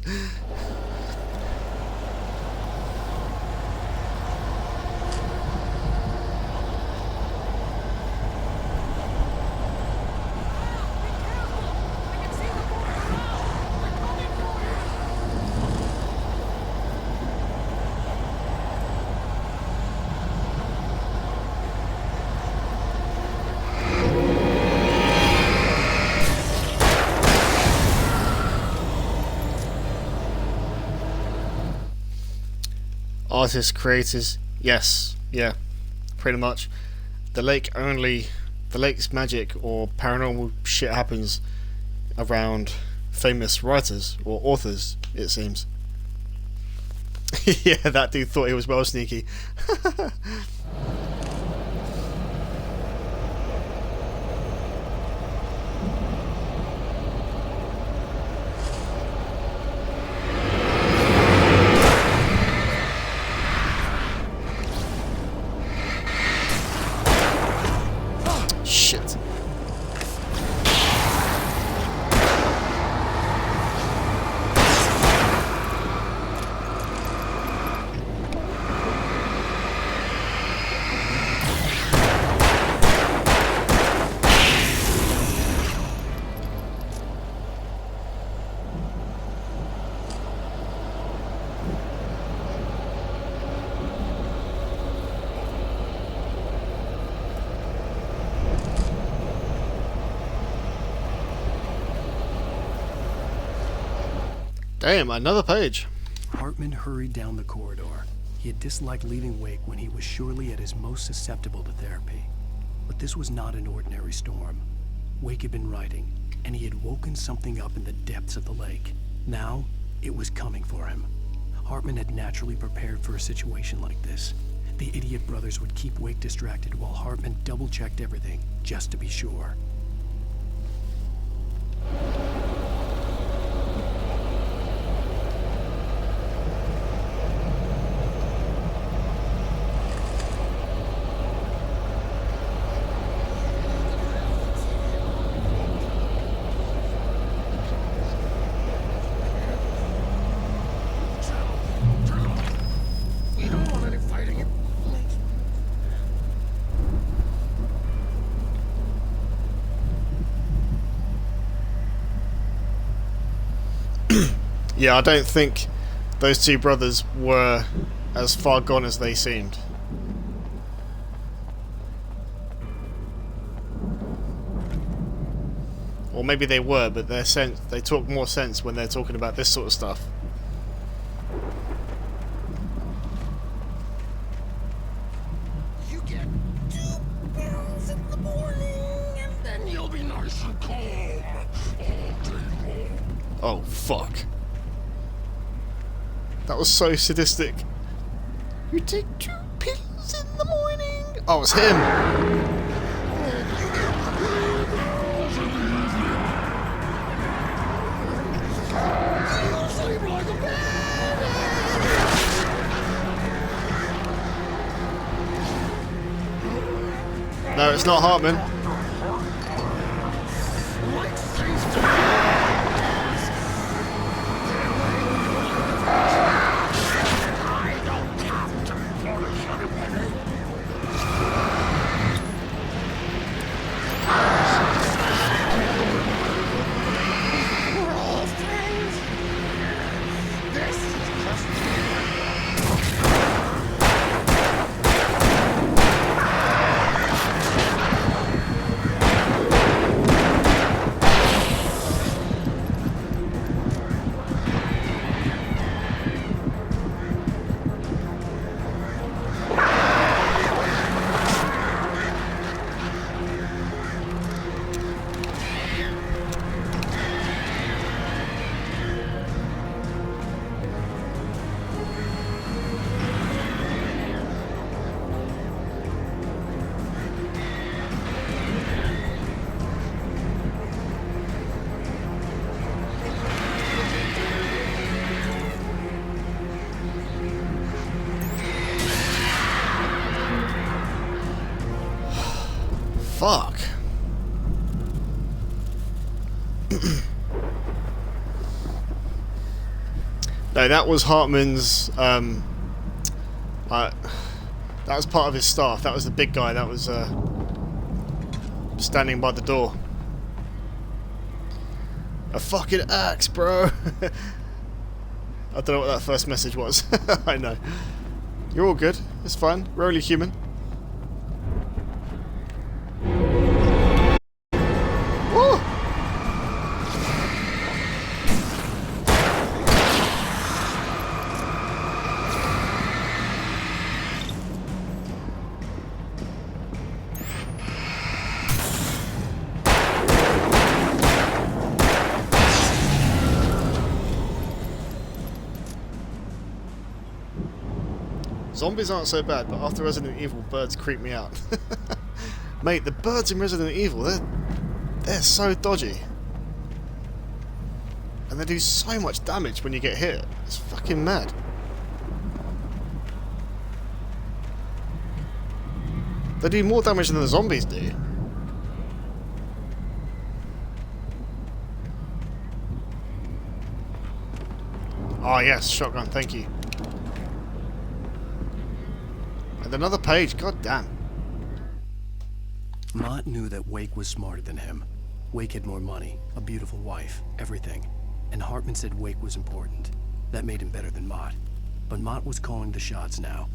Artists, creators, yes, yeah, pretty much. The lake's magic or paranormal shit happens around famous writers or authors, it seems. Yeah, that dude thought he was well sneaky. Shit. Damn, another page. Hartman hurried down the corridor. He had disliked leaving Wake when he was surely at his most susceptible to therapy. But this was not an ordinary storm. Wake had been writing, and he had woken something up in the depths of the lake. Now, it was coming for him. Hartman had naturally prepared for a situation like this. The idiot brothers would keep Wake distracted while Hartman double-checked everything, just to be sure. Yeah, I don't think those two brothers were as far gone as they seemed. Or maybe they were, but they talk more sense when they're talking about this sort of stuff. You get 2 pills in the morning, and then you'll be nice and calm all day long. Oh, fuck. That was so sadistic. You take 2 pills in the morning. Oh, it's him. No, it's not Hartman. Fuck. No, that was Hartman's, that was part of his staff. That was the big guy that was, standing by the door. A fucking axe, bro! I don't know what that first message was. I know. You're all good. It's fine. We're only human. Zombies aren't so bad, but after Resident Evil, birds creep me out. Mate, the birds in Resident Evil, they're so dodgy. And they do so much damage when you get hit. It's fucking mad. They do more damage than the zombies do. Oh yes, shotgun, thank you. And another page, god damn. Mott knew that Wake was smarter than him. Wake had more money, a beautiful wife, everything. And Hartman said Wake was important. That made him better than Mott. But Mott was calling the shots now.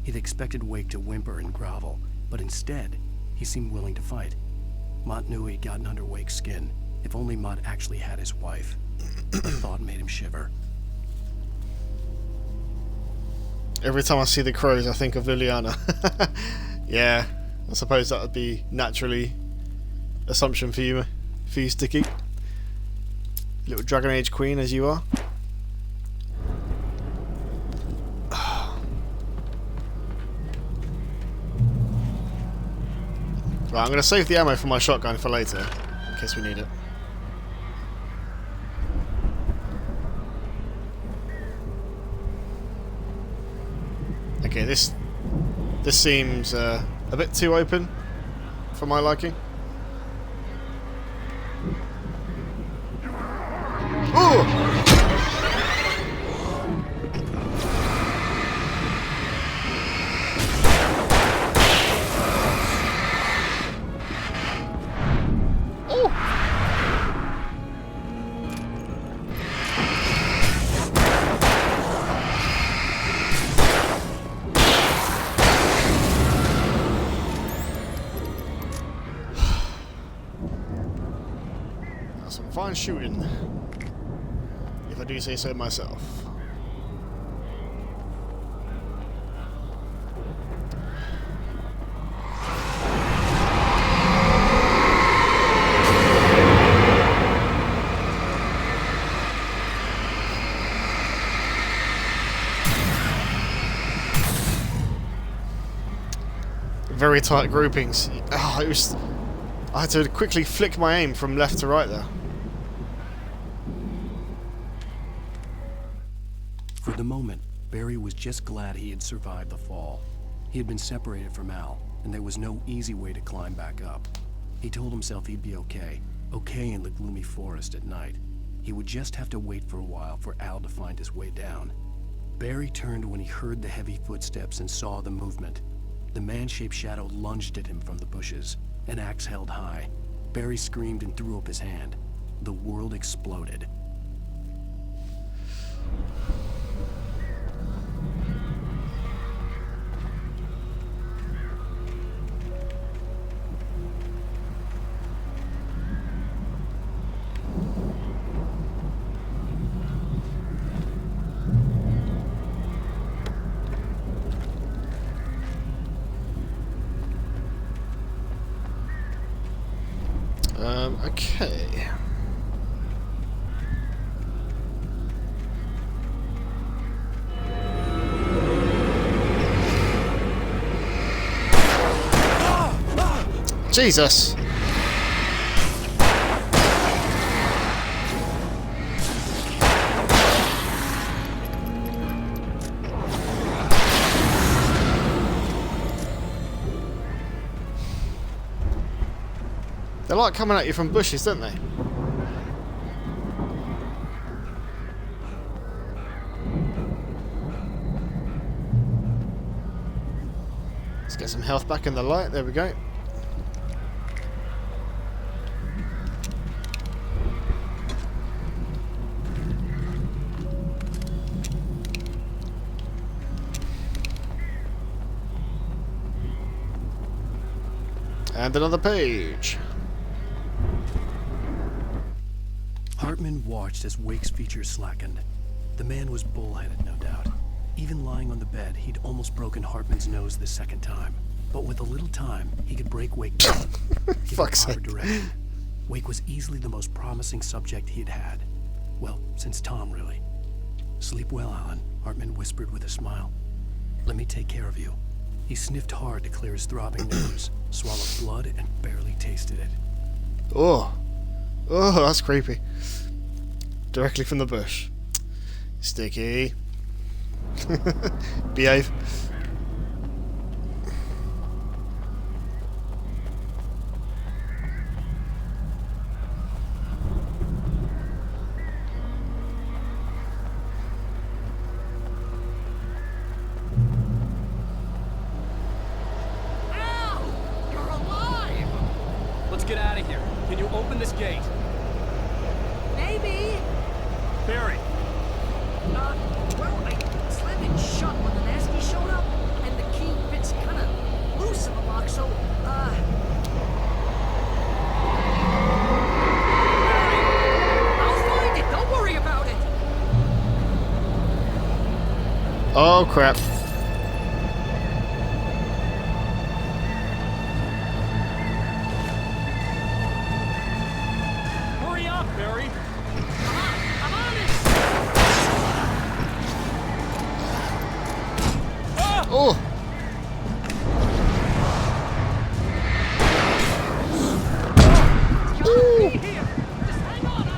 He'd expected Wake to whimper and grovel, but instead, he seemed willing to fight. Mott knew he'd gotten under Wake's skin. If only Mott actually had his wife. The thought made him shiver. Every time I see the crows, I think of Liliana. Yeah, I suppose that would be naturally assumption for you, Sticky. Little Dragon Age queen as you are. Right, I'm going to save the ammo for my shotgun for later, in case we need it. Okay, this seems a bit too open for my liking. Ooh! Some fine shooting, if I do say so myself. Very tight groupings. Oh, I had to quickly flick my aim from left to right there. For the moment, Barry was just glad he had survived the fall. He had been separated from Al, and there was no easy way to climb back up. He told himself he'd be okay in the gloomy forest at night. He would just have to wait for a while for Al to find his way down. Barry turned when he heard the heavy footsteps and saw the movement. The man-shaped shadow lunged at him from the bushes, an axe held high. Barry screamed and threw up his hand. The world exploded. Okay. Jesus! They like coming at you from bushes, don't they? Let's get some health back in the light. There we go. And another page. Hartman watched as Wake's features slackened. The man was bullheaded, no doubt. Even lying on the bed, he'd almost broken Hartman's nose the second time. But with a little time, he could break Wake down. Give him proper direction. Wake was easily the most promising subject he'd had. Well, since Tom, really. Sleep well, Alan, Hartman whispered with a smile. Let me take care of you. He sniffed hard to clear his throbbing nose, swallowed blood, and barely tasted it. Oh, that's creepy. Directly from the bush. Sticky. Behave. Let's get out of here. Can you open this gate? Maybe. Barry! Well, I slammed it shut when the Nasty showed up, and the key fits kind of loose in the lock, so, I'll find it. Don't worry about it. Oh crap. Hurry up, Barry! I'm on it. Oh. Be here. Just hang on, Al.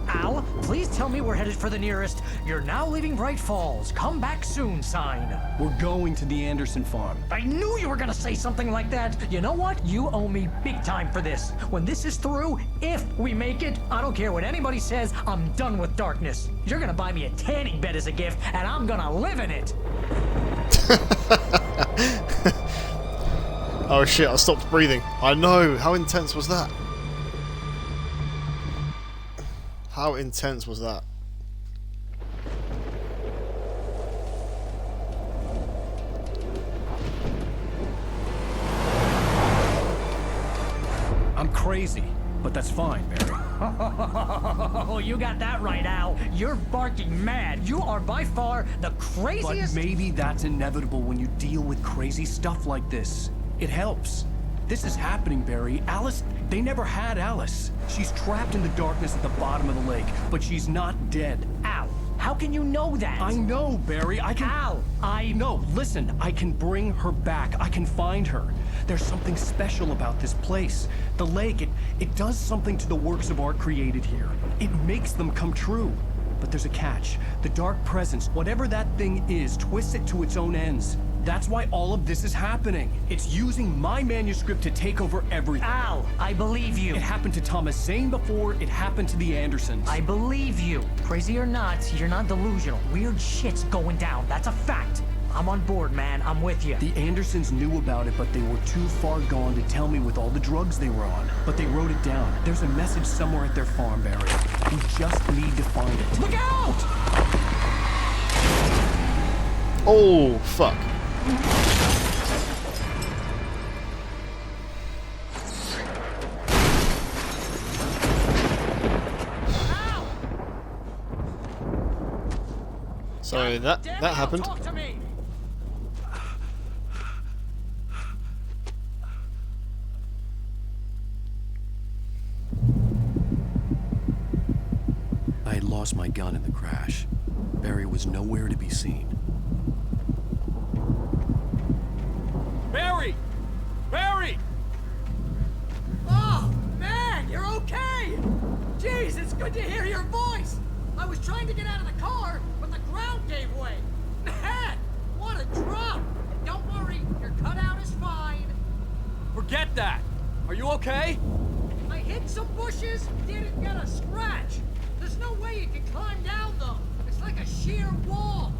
Al, please tell me we're headed for the nearest "You're now leaving Bright Falls. Come back soon" sign. We're going to the Anderson farm. I knew you were gonna say something like that. You know what? You owe me big time for this. When this is through, if we make it, I don't care what anybody says, I'm done with darkness. You're gonna buy me a tanning bed as a gift, and I'm gonna live in it. Oh shit, I stopped breathing. I know, how intense was that? How intense was that? I'm crazy, but that's fine, Barry. Oh, you got that right, Al. You're barking mad. You are by far the But craziest. maybe that's inevitable when you deal with crazy stuff like this. It helps. This is happening, Barry. Alice, they never had Alice. She's trapped in the darkness at the bottom of the lake, but she's not dead. Al, how can you know that? I know, Barry. I can... Al, No, listen. I can bring her back. I can find her. There's something special about this place. The lake, it does something to the works of art created here. It makes them come true. But there's a catch. The dark presence, whatever that thing is, twists it to its own ends. That's why all of this is happening. It's using my manuscript to take over everything. Al, I believe you. It happened to Thomas Zane before, it happened to the Andersons. I believe you. Crazy or not, you're not delusional. Weird shit's going down. That's a fact. I'm on board, man. I'm with you. The Andersons knew about it, but they were too far gone to tell me with all the drugs they were on. But they wrote it down. There's a message somewhere at their farm, Barry. We just need to find it. Look out! Oh, fuck. So that happened. Talk to me. I had lost my gun in the crash. Barry was nowhere to be seen. Barry! Barry! Oh, man, you're okay! Jeez, it's good to hear your voice! I was trying to get out of the car, but the ground gave way. Man, what a drop! And don't worry, your cutout is fine. Forget that. Are you okay? I hit some bushes, didn't get a scratch. There's no way you can climb down, though. It's like a sheer wall.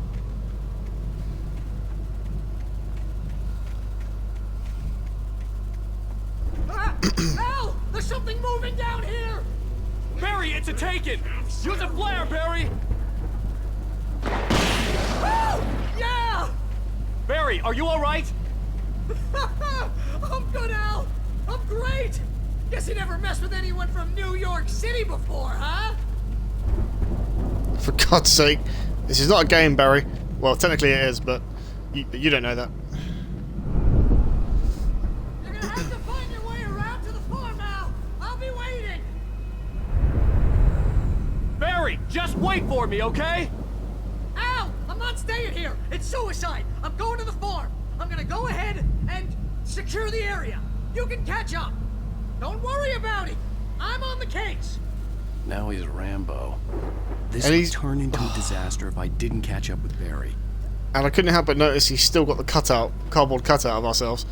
Ah! Al! There's something moving down here! Barry, it's a Taken! Use a flare, Barry! Oh! Yeah! Barry, are you alright? I'm good, Al! I'm great! Guess you never messed with anyone from New York City before, huh? For God's sake, this is not a game, Barry. Well, technically it is, but you don't know that. You're gonna have to find your way around to the farm, Al. I'll be waiting. Barry, just wait for me, okay? Al, I'm not staying here. It's suicide. I'm going to the farm. I'm gonna go ahead and secure the area. You can catch up. Don't worry about it. I'm on the case. Now he's Rambo. This And would he's- turn into a disaster if I didn't catch up with Barry. And I couldn't help but notice he's still got the cardboard cutout of ourselves.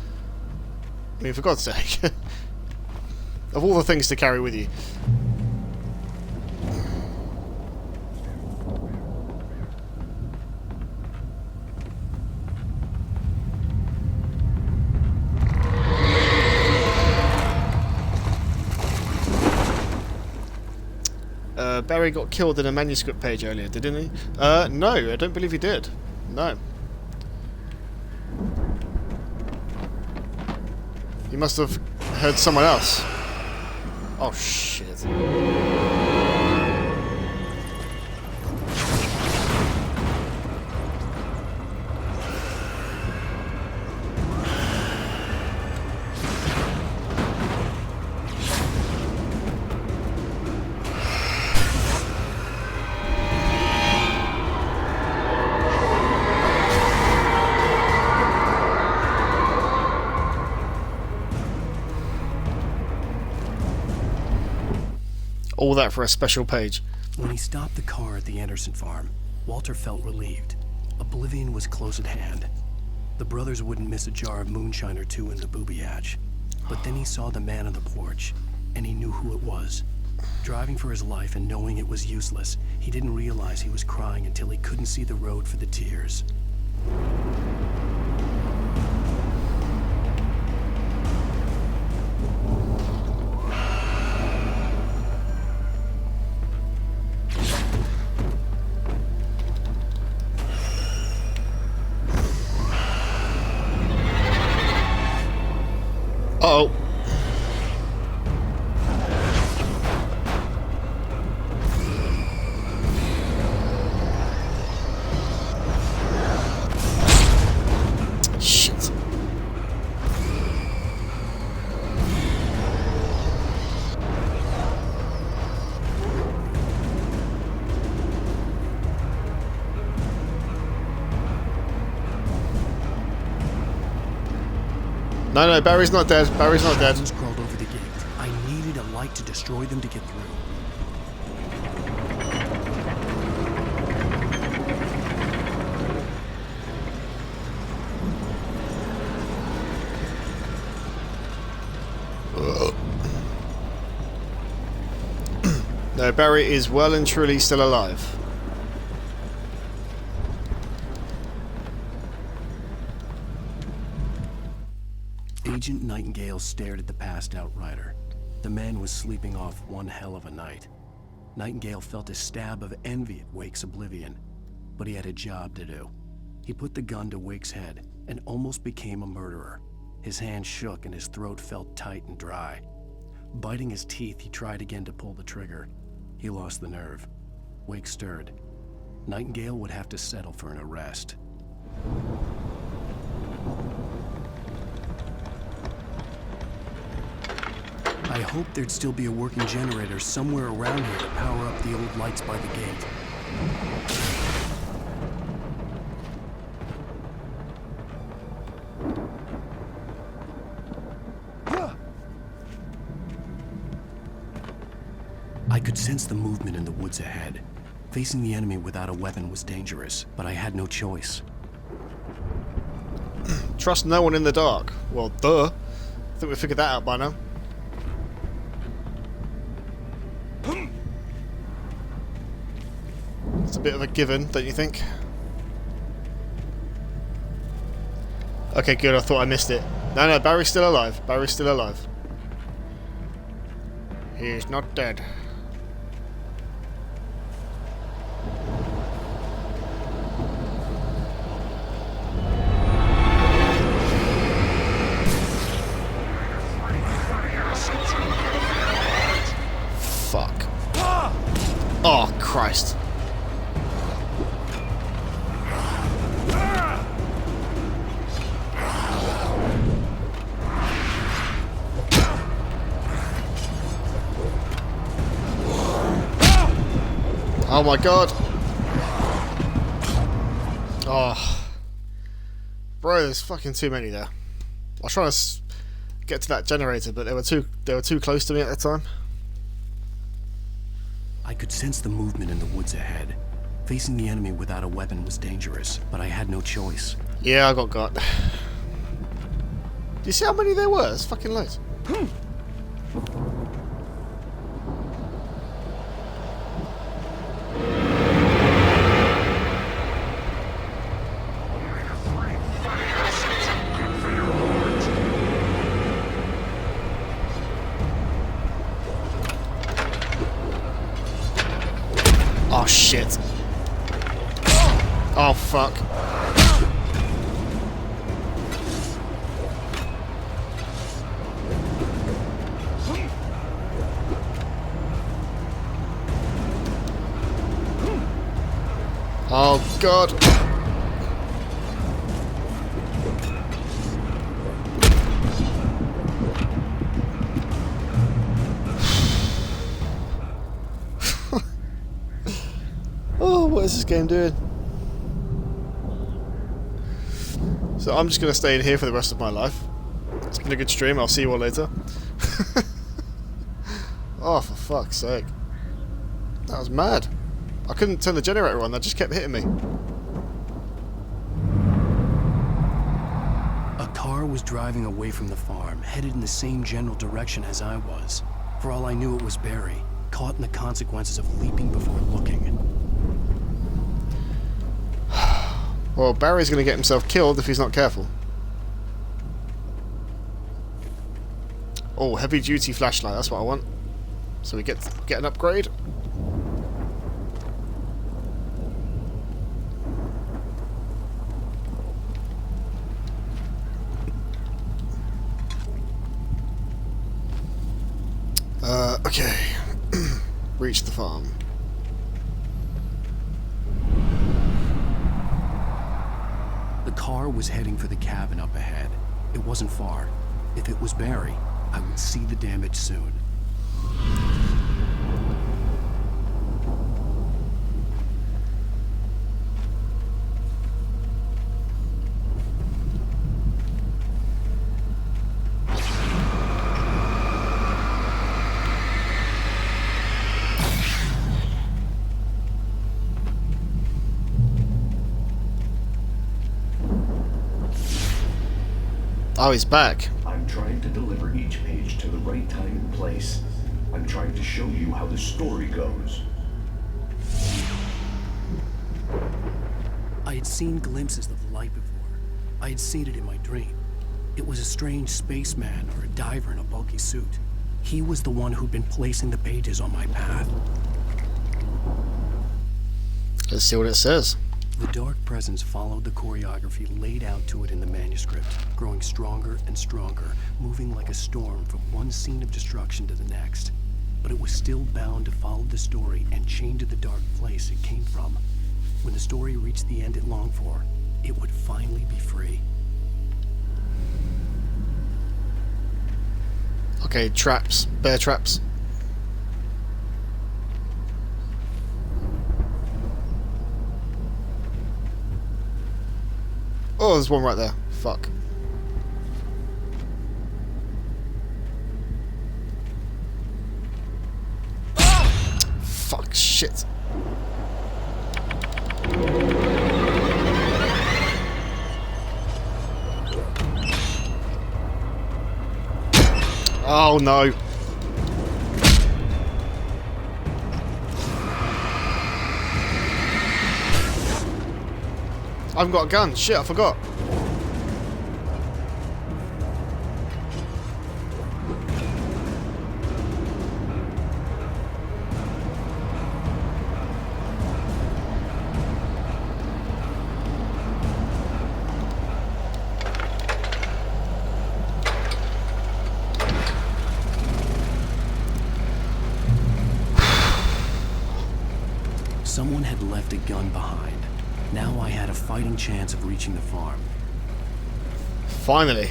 I mean, for God's sake. Of all the things to carry with you. Barry got killed in a manuscript page earlier, didn't he? No, I don't believe he did. No. He must have heard someone else. Oh, shit. All that for a special page. When he stopped the car at the Anderson farm, Walter felt relieved. Oblivion was close at hand. The brothers wouldn't miss a jar of moonshine or two in the booby hatch. But then he saw the man on the porch, and he knew who it was. Driving for his life and knowing it was useless, he didn't realize he was crying until he couldn't see the road for the tears. Uh-oh. Shit. No, Barry's not dead. Barry's not dead. Things crawled over the gate. I needed a light to destroy them to get through. No, Barry is well and truly still alive. Agent Nightingale stared at the passed out rider. The man was sleeping off one hell of a night. Nightingale felt a stab of envy at Wake's oblivion, but he had a job to do. He put the gun to Wake's head and almost became a murderer. His hand shook and his throat felt tight and dry. Biting his teeth, he tried again to pull the trigger. He lost the nerve. Wake stirred. Nightingale would have to settle for an arrest. I hoped there'd still be a working generator somewhere around here to power up the old lights by the gate. I could sense the movement in the woods ahead. Facing the enemy without a weapon was dangerous, but I had no choice. Trust no one in the dark. Well, duh. I think we figured that out by now. It's a bit of a given, don't you think? Okay, good. I thought I missed it. No, Barry's still alive. Barry's still alive. He's not dead. Fuck. Oh, Christ. Oh my god. Oh. Bro, there's fucking too many there. I was trying to get to that generator, but they were too close to me at the time. I could sense the movement in the woods ahead. Facing the enemy without a weapon was dangerous, but I had no choice. Yeah, I got. Do you see how many there were? It's fucking loads. Oh shit. Oh fuck. Oh god. Oh, what is this game doing? So I'm just going to stay in here for the rest of my life. It's been a good stream, I'll see you all later. Oh, for fuck's sake. That was mad. I couldn't turn the generator on, that just kept hitting me. A car was driving away from the farm, headed in the same general direction as I was. For all I knew, it was Barry, caught in the consequences of leaping before looking. Well, Barry's going to get himself killed if he's not careful. Oh, heavy duty flashlight, that's what I want. So we get an upgrade. Okay. Reach the farm. The car was heading for the cabin up ahead. It wasn't far. If it was Barry, I would see the damage soon. Oh, he's back. I'm trying to deliver each page to the right time and place. I'm trying to show you how the story goes. I had seen glimpses of the light before. I had seen it in my dream. It was a strange spaceman or a diver in a bulky suit. He was the one who'd been placing the pages on my path. Let's see what it says. The dark presence followed the choreography laid out to it in the manuscript, growing stronger and stronger, moving like a storm from one scene of destruction to the next. But it was still bound to follow the story and chained to the dark place it came from. When the story reached the end it longed for, it would finally be free. Okay, traps. Bear traps. Oh, there's one right there. Fuck. Fuck, shit. Oh no. I haven't got a gun. Shit, I forgot. Someone had left a gun behind. Now I had a fighting chance of reaching the farm. Finally.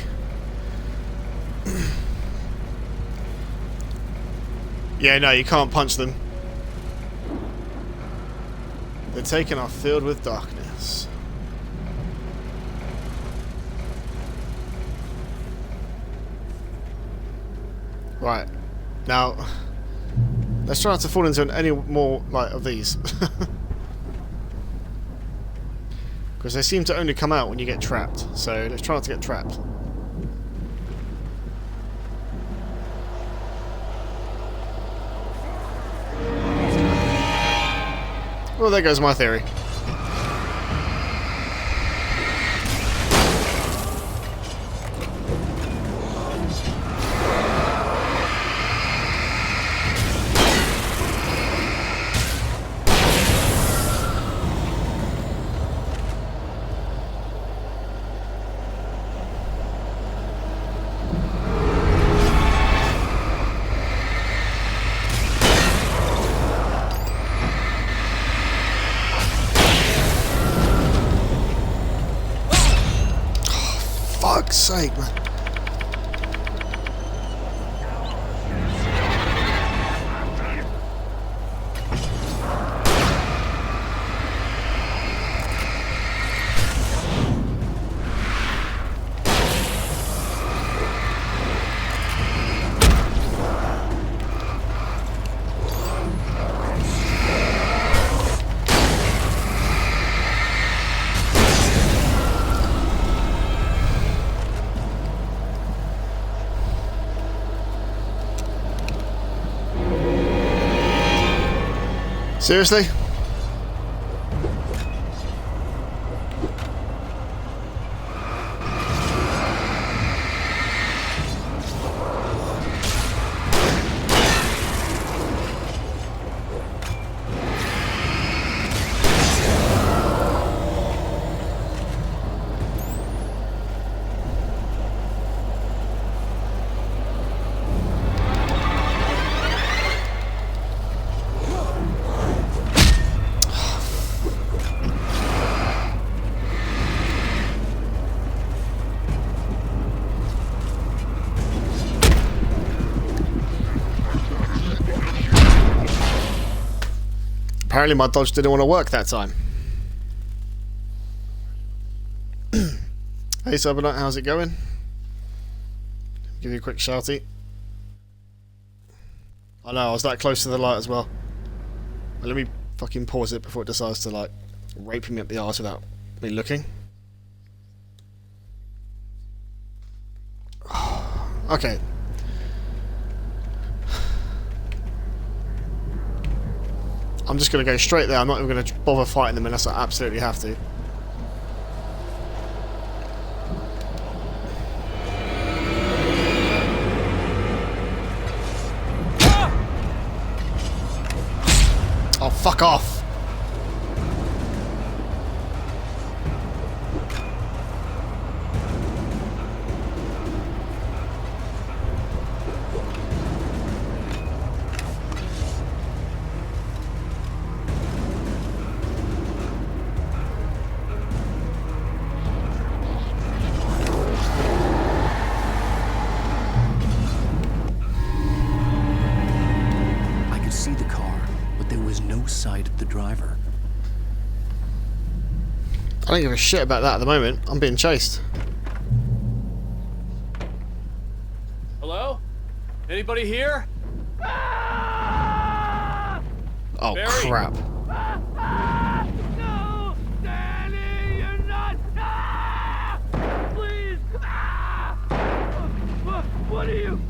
Yeah, no, you can't punch them. The Taken are filled with darkness. Right. Now, let's try not to fall into any more like of these. Because they seem to only come out when you get trapped. So let's try not to get trapped. Well, there goes my theory. Fuck's sake, man. Seriously? Apparently my dodge didn't want to work that time. Hey Cyberknight, how's it going? Give you a quick shouty. I know, I was that close to the light as well. Well, let me fucking pause it before it decides to like rape me up the arse without me looking. Okay. I'm just going to go straight there. I'm not even going to bother fighting them unless I absolutely have to. Oh, fuck off. Sight of the driver. I don't give a shit about that at the moment. I'm being chased. Hello? Anybody here? Oh, Barry? crap. What are you?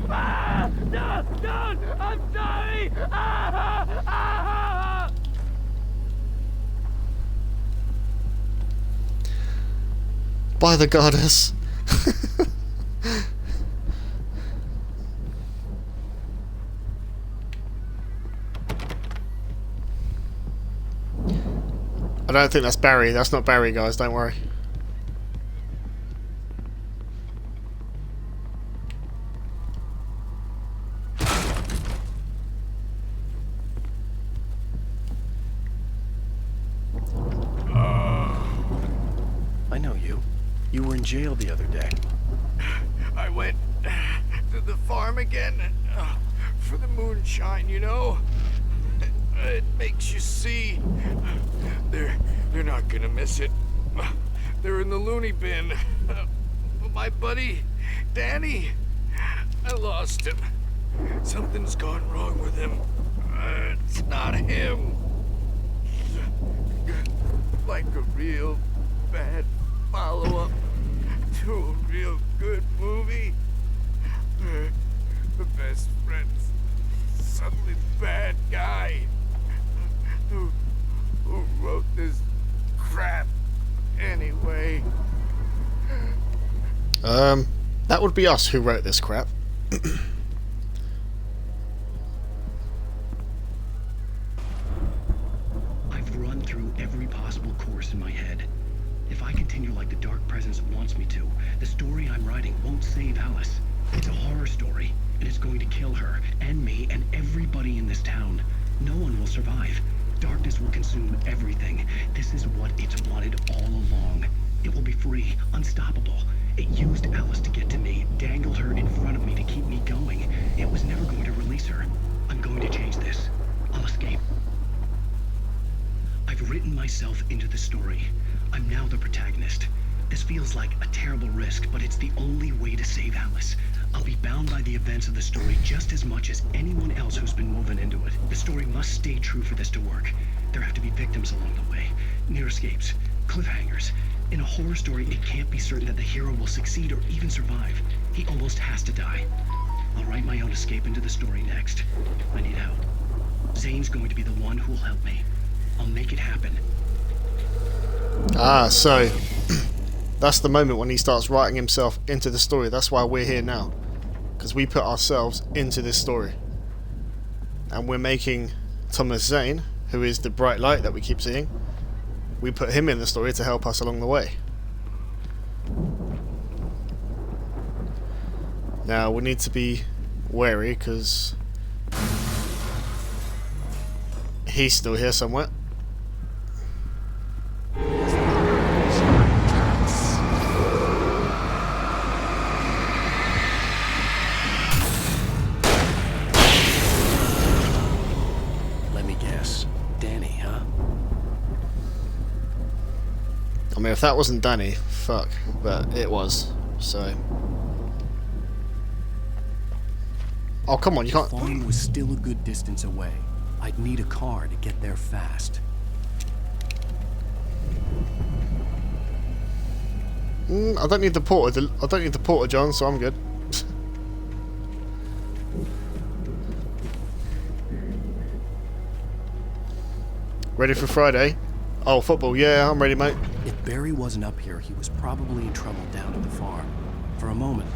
Ah! No! No! I'm sorry! Ah! Ah! By the goddess. I don't think that's Barry. That's not Barry, guys. Don't worry. I know you. You were in jail the other day. I went to the farm again for the moonshine, you know? It makes you see. They're not gonna miss it. They're in the loony bin. My buddy, Danny, I lost him. Something's gone wrong with him. It's not him. Like a real bad follow-up to a real good movie. The best friend's suddenly the bad guy. Who wrote this crap anyway? That would be us who wrote this crap. I've run through every possible course in my head. If I continue like the Dark Presence wants me to, the story I'm writing won't save Alice. It's a horror story, and it's going to kill her, and me, and everybody in this town. No one will survive. Darkness will consume everything. This is what it's wanted all along. It will be free, unstoppable. It used Alice to get to me, dangled her in front of me to keep me going. It was never going to release her. I'm going to change this. I'll escape. I've written myself into the story. I'm now the protagonist. This feels like a terrible risk, but it's the only way to save Alice. I'll be bound by the events of the story just as much as anyone else who's been woven into it. The story must stay true for this to work. There have to be victims along the way, near escapes, cliffhangers. In a horror story, it can't be certain that the hero will succeed or even survive. He almost has to die. I'll write my own escape into the story next. I need help. Zane's going to be the one who will help me. I'll make it happen. Ah, so that's the moment when he starts writing himself into the story. That's why we're here now, because we put ourselves into this story, and we're making Thomas Zane, who is the bright light that we keep seeing, we put him in the story to help us along the way. Now we need to be wary because he's still here somewhere. Let me guess. Danny, huh? I mean, if that wasn't Danny, fuck, but it was, so... Oh, come on, you can't... The farm was still a good distance away. I'd need a car to get there fast. I don't need the porter. I don't need the porter, John, so I'm good. Ready for Friday? Oh, football. Yeah, I'm ready, mate. If Barry wasn't up here, he was probably in trouble down at the farm. For a moment,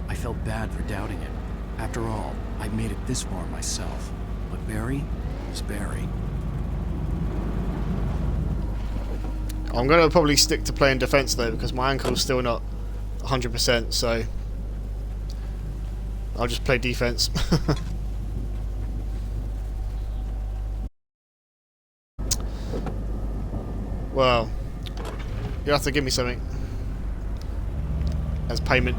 I felt bad for doubting it. After all, I'd made it this far myself. But Barry is Barry. I'm going to probably stick to playing defense though, because my ankle's still not 100%, so I'll just play defense. Well, you have to give me something as payment.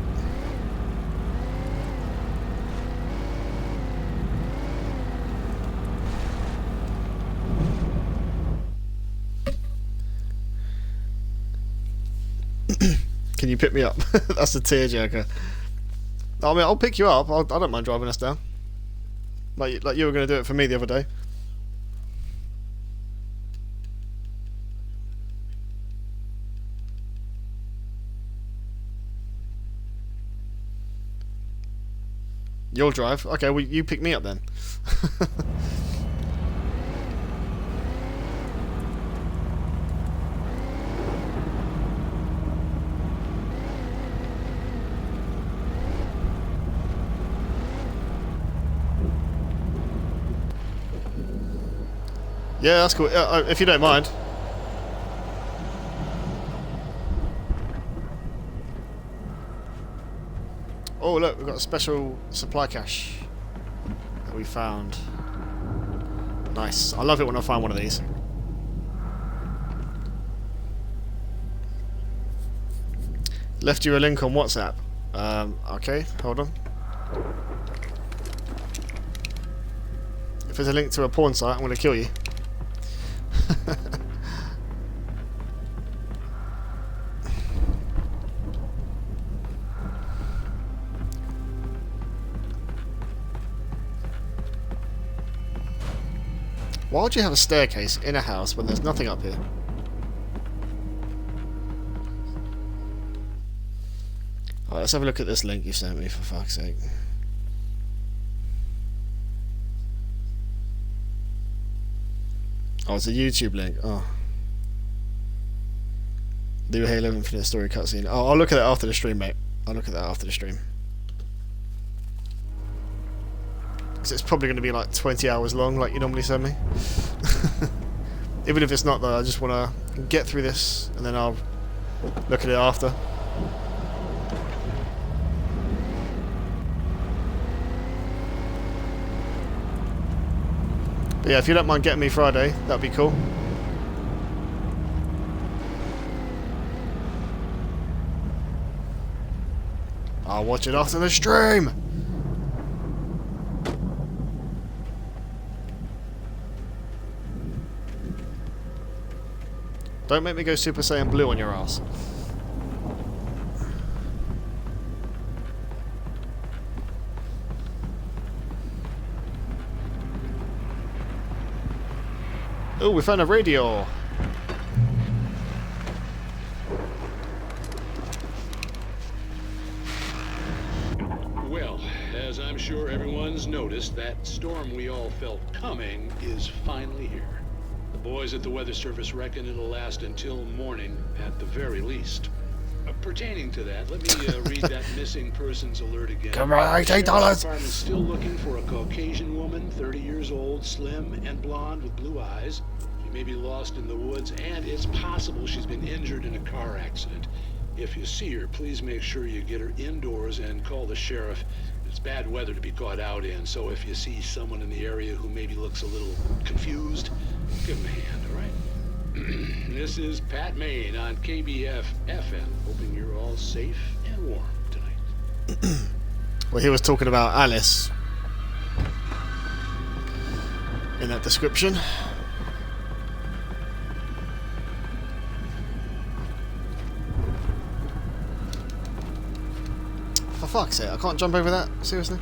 Can you pick me up? That's a tearjerker. I mean, I'll pick you up. I don't mind driving us down. Like you were going to do it for me the other day. You'll drive? Okay, well, you pick me up then. Yeah, that's cool. If you don't mind. Oh look, we've got a special supply cache that we found. Nice. I love it when I find one of these. Left you a link on WhatsApp. Okay, hold on. If there's a link to a porn site, I'm going to kill you. Why would you have a staircase in a house when there's nothing up here? Alright, let's have a look at this link you sent me, for fuck's sake. Oh, it's a YouTube link. Oh. Do Halo Infinite story cutscene. Oh, I'll look at that after the stream, mate. I'll look at that after the stream. Because it's probably going to be like 20 hours long, like you normally send me. Even if it's not, though, I just want to get through this, and then I'll look at it after. But yeah, if you don't mind getting me Friday, that'd be cool. I'll watch it after the stream. Don't make me go Super Saiyan Blue on your ass. Oh, we found a radio. Well, as I'm sure everyone's noticed, that storm we all felt coming is finally here. The boys at the Weather Service reckon it'll last until morning at the very least. Pertaining to that, let me read that missing persons alert again. Come on, $8. Department's still looking for a Caucasian woman, 30 years old, slim and blonde with blue eyes. She may be lost in the woods, and it's possible she's been injured in a car accident. If you see her, please make sure you get her indoors and call the sheriff. It's bad weather to be caught out in, so if you see someone in the area who maybe looks a little confused, give them a hand, all right? This is Pat Main on KBF FM, hoping you're all safe and warm tonight. Well, he was talking about Alice in that description. For fuck's sake, I can't jump over that? Seriously?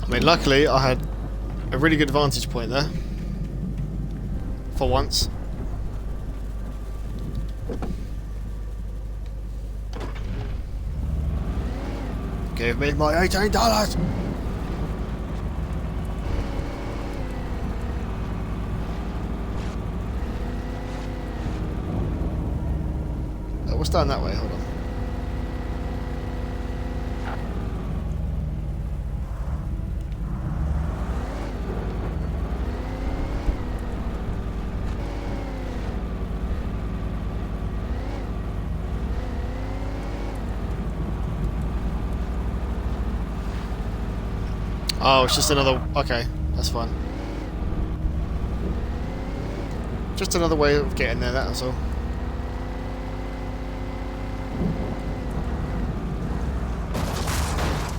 I mean, luckily I had a really good vantage point there. For once. Give me my $18! What's down that way? Hold on. Oh, it's just another... Okay, that's fine. Just another way of getting there, that was all.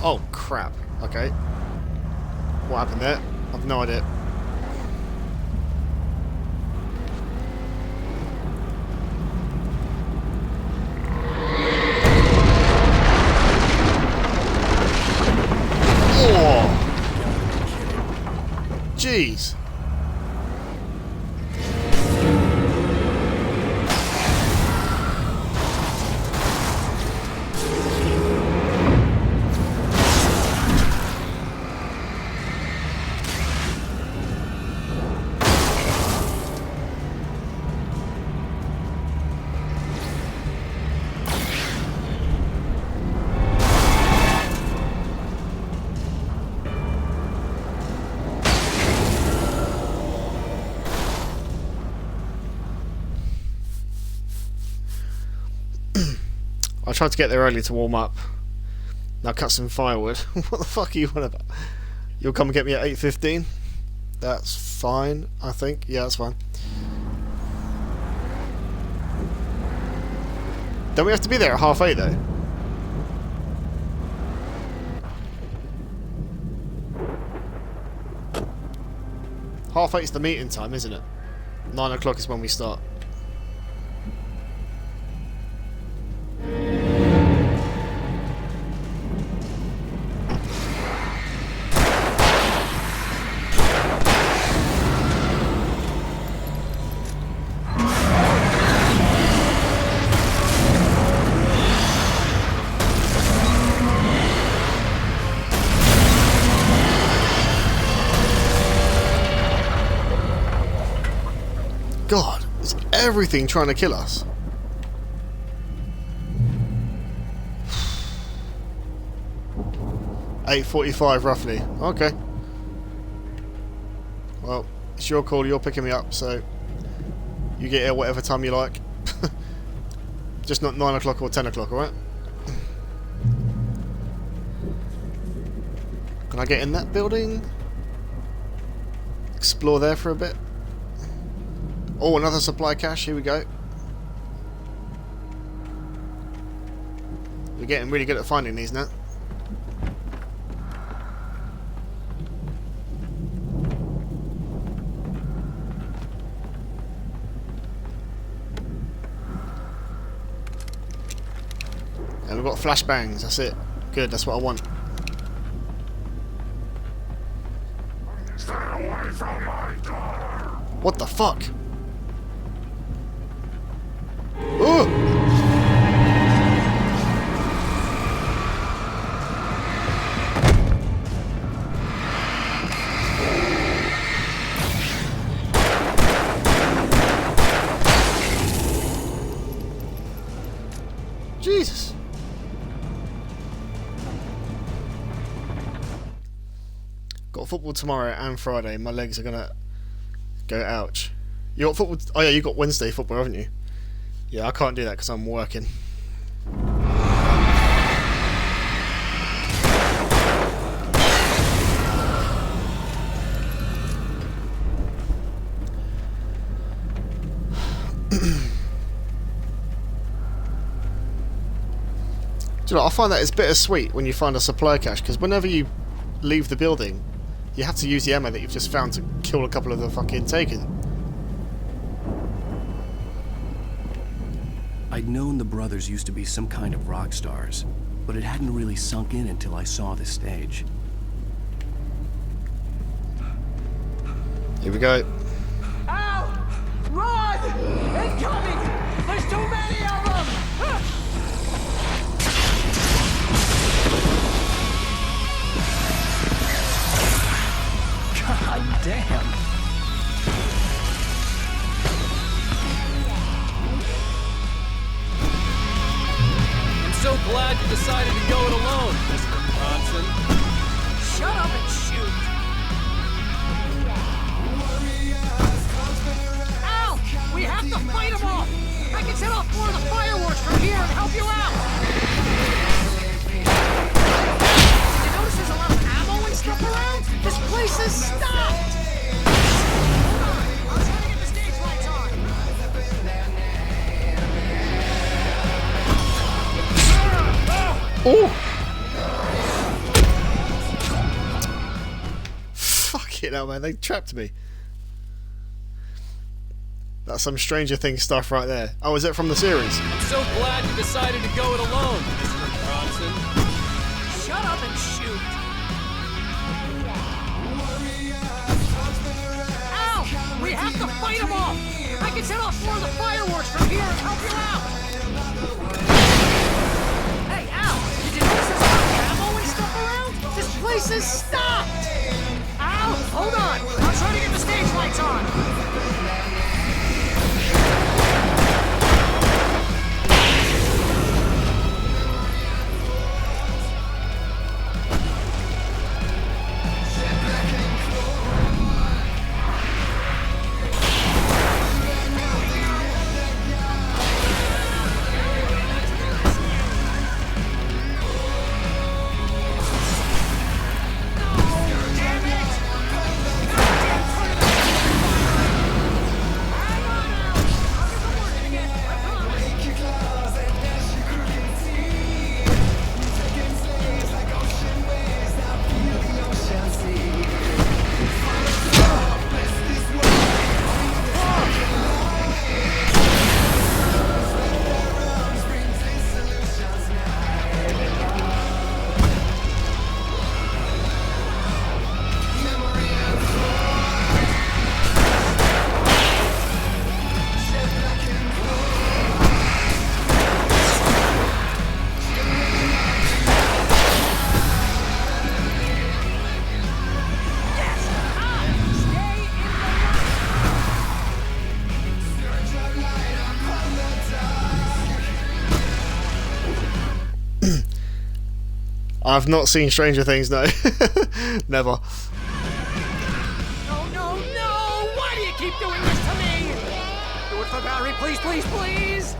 Oh, crap. Okay. What happened there? I've no idea. Oh! Jeez. I tried to get there early to warm up. Now cut some firewood. What the fuck are you on about? You'll come and get me at 8:15? That's fine, I think. Yeah, that's fine. Don't we have to be there at 8:30 though? Half 8 is the meeting time, isn't it? 9 o'clock is when we start. God, is everything trying to kill us? $8:45 roughly. Okay. Well, it's your call. You're picking me up, so you get here whatever time you like. Just not 9 o'clock or 10 o'clock, alright? Can I get in that building? Explore there for a bit? Oh, another supply cache. Here we go. We're getting really good at finding these now. And we've got flashbangs. That's it. Good. That's what I want. Stay away from my daughter. What the fuck? Oh! Jesus. Got football tomorrow and Friday. My legs are gonna go ouch. You got football? Oh yeah, you got Wednesday football, haven't you? Yeah, I can't do that because I'm working. Do you know, I find that it's bittersweet when you find a supply cache, because whenever you leave the building, you have to use the ammo that you've just found to kill a couple of the fucking Taken. I'd known the brothers used to be some kind of rock stars, but it hadn't really sunk in until I saw the stage. Here we go. Ow! Run! Incoming! There's too many of them! God damn! So glad you decided to go it alone, Mr. Bronson. Shut up and shoot! Ow! We have to fight them off! I can set off more of the fireworks from here and help you out! You notice there's a lot of ammo and stuff around? This place is stocked! Hold on, I was trying to get the stage lights on. Oh! Fucking hell, man, they trapped me. That's some Stranger Things stuff right there. Oh, is it from the series? I'm so glad you decided to go it alone, Mr. Bronson. Shut up and shoot! Ow! We have to fight them off! I can set off more of the fireworks from here and help you out! Hey, Al! Did you notice there's a lot of ammo and stuff around? This place is stopped! Al, hold on! I'm trying to get the stage lights on! I've not seen Stranger Things, no. Never. No, no, no! Why do you keep doing this to me? Do it for Barry, please, please, please!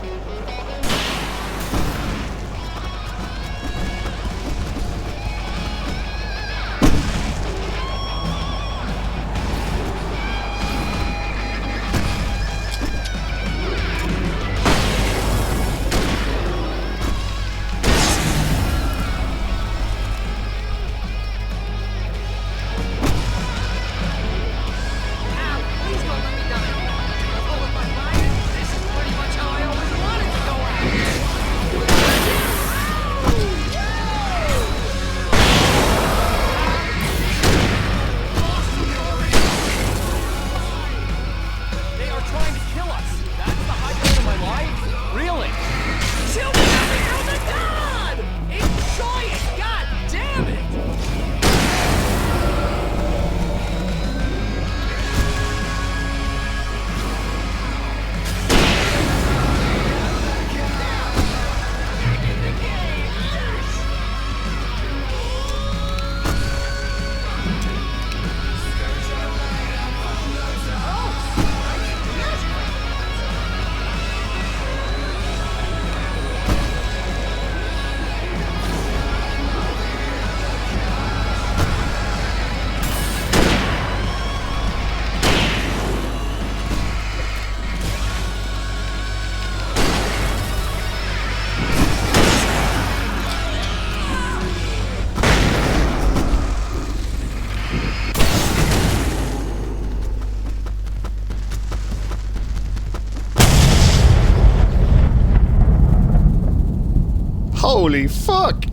Holy fuck!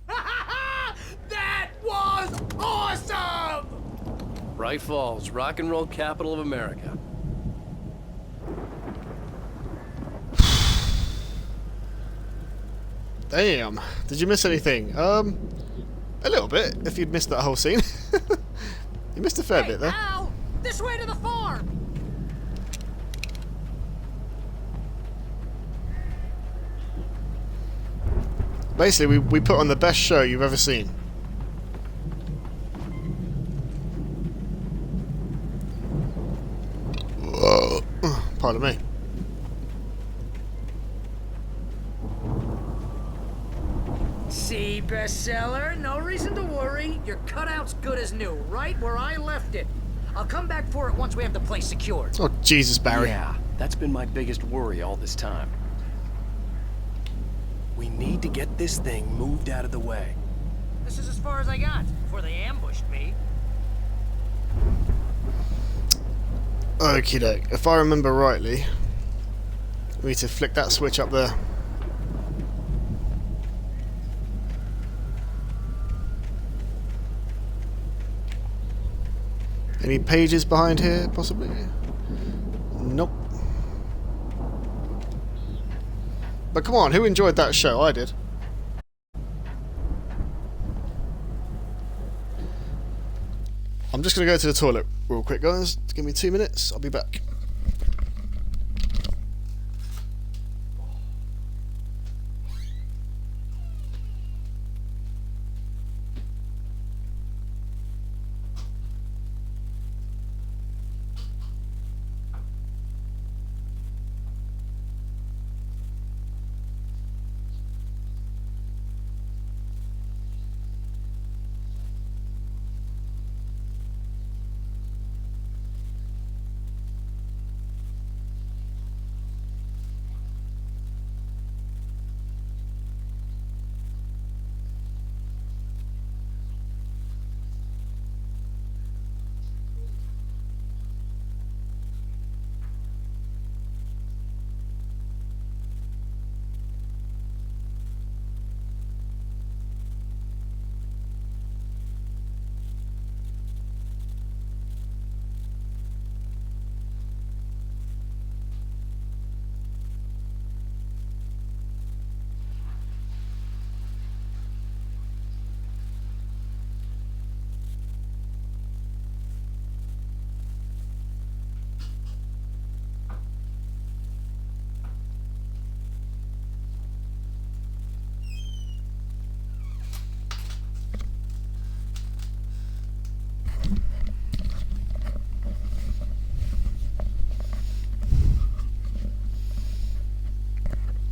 That was awesome! Bright Falls, rock and roll capital of America. Damn. Did you miss anything? A little bit, if you'd missed that whole scene. You missed a fair bit there. Al! This way to the farm! Basically, we put on the best show you've ever seen. Whoa. Pardon me. See, bestseller? No reason to worry. Your cutout's good as new, right where I left it. I'll come back for it once we have the place secured. Oh, Jesus, Barry. Yeah, that's been my biggest worry all this time. need to get this thing moved out of the way. This is as far as I got before they ambushed me. Okie doke. If I remember rightly, we need to flick that switch up there. Any pages behind here, possibly? Nope. But come on, who enjoyed that show? I did. I'm just going to go to the toilet real quick, guys. Give me 2 minutes. I'll be back.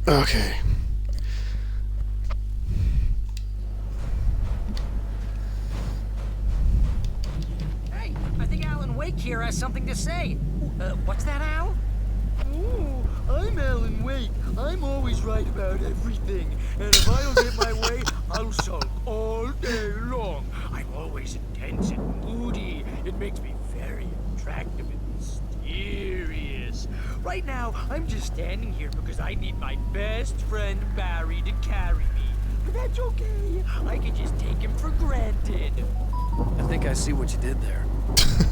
Okay. Hey, I think Alan Wake here has something to say. What's that, Al? Ooh, I'm Alan Wake. I'm always right about everything. And if I don't get my way, I'll sulk all day long. I'm always intense and moody. It makes me very attractive and mysterious. Right now, I'm just standing here because I need my best friend Barry to carry me. But that's okay. I can just take him for granted. I think I see what you did there.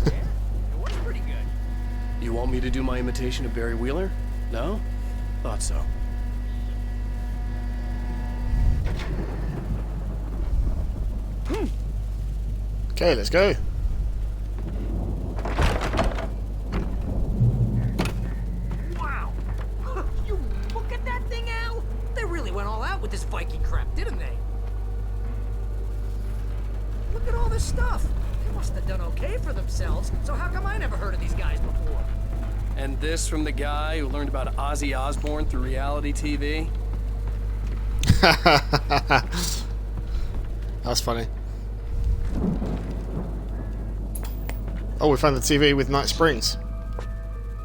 Yeah, it was pretty good. You want me to do my imitation of Barry Wheeler? No? Thought so. Okay, let's go. Wow! You look at that thing, Al! They really went all out with this Viking crap, didn't they? Look at all this stuff. They must have done okay for themselves, so how come I never heard of these guys before? And this from the guy who learned about Ozzy Osbourne through reality TV? That's funny. Oh, we found the TV with Night Springs.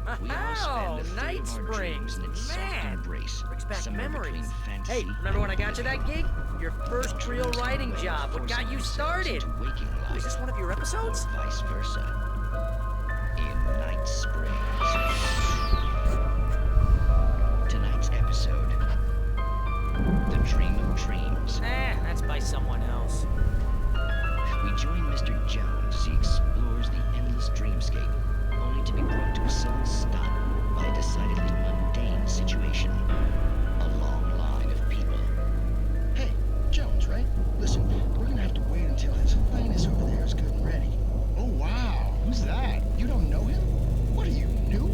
Oh, Night Springs, man! Brings back memories. Hey, remember when I got you that gig? Your first real writing job. What got you started? Was this one of your episodes? Vice versa. In Night Springs. Tonight's episode. The Dream of Dreams. That's by someone else. We join Mr. Jones as he explores the endless dreamscape, only to be brought to a sudden stop by a decidedly mundane situation. A long line of people. Hey, Jones, right? Listen, we're gonna have to wait until his finest over there is good and ready. Oh, wow. Who's that? You don't know him? What are you, new?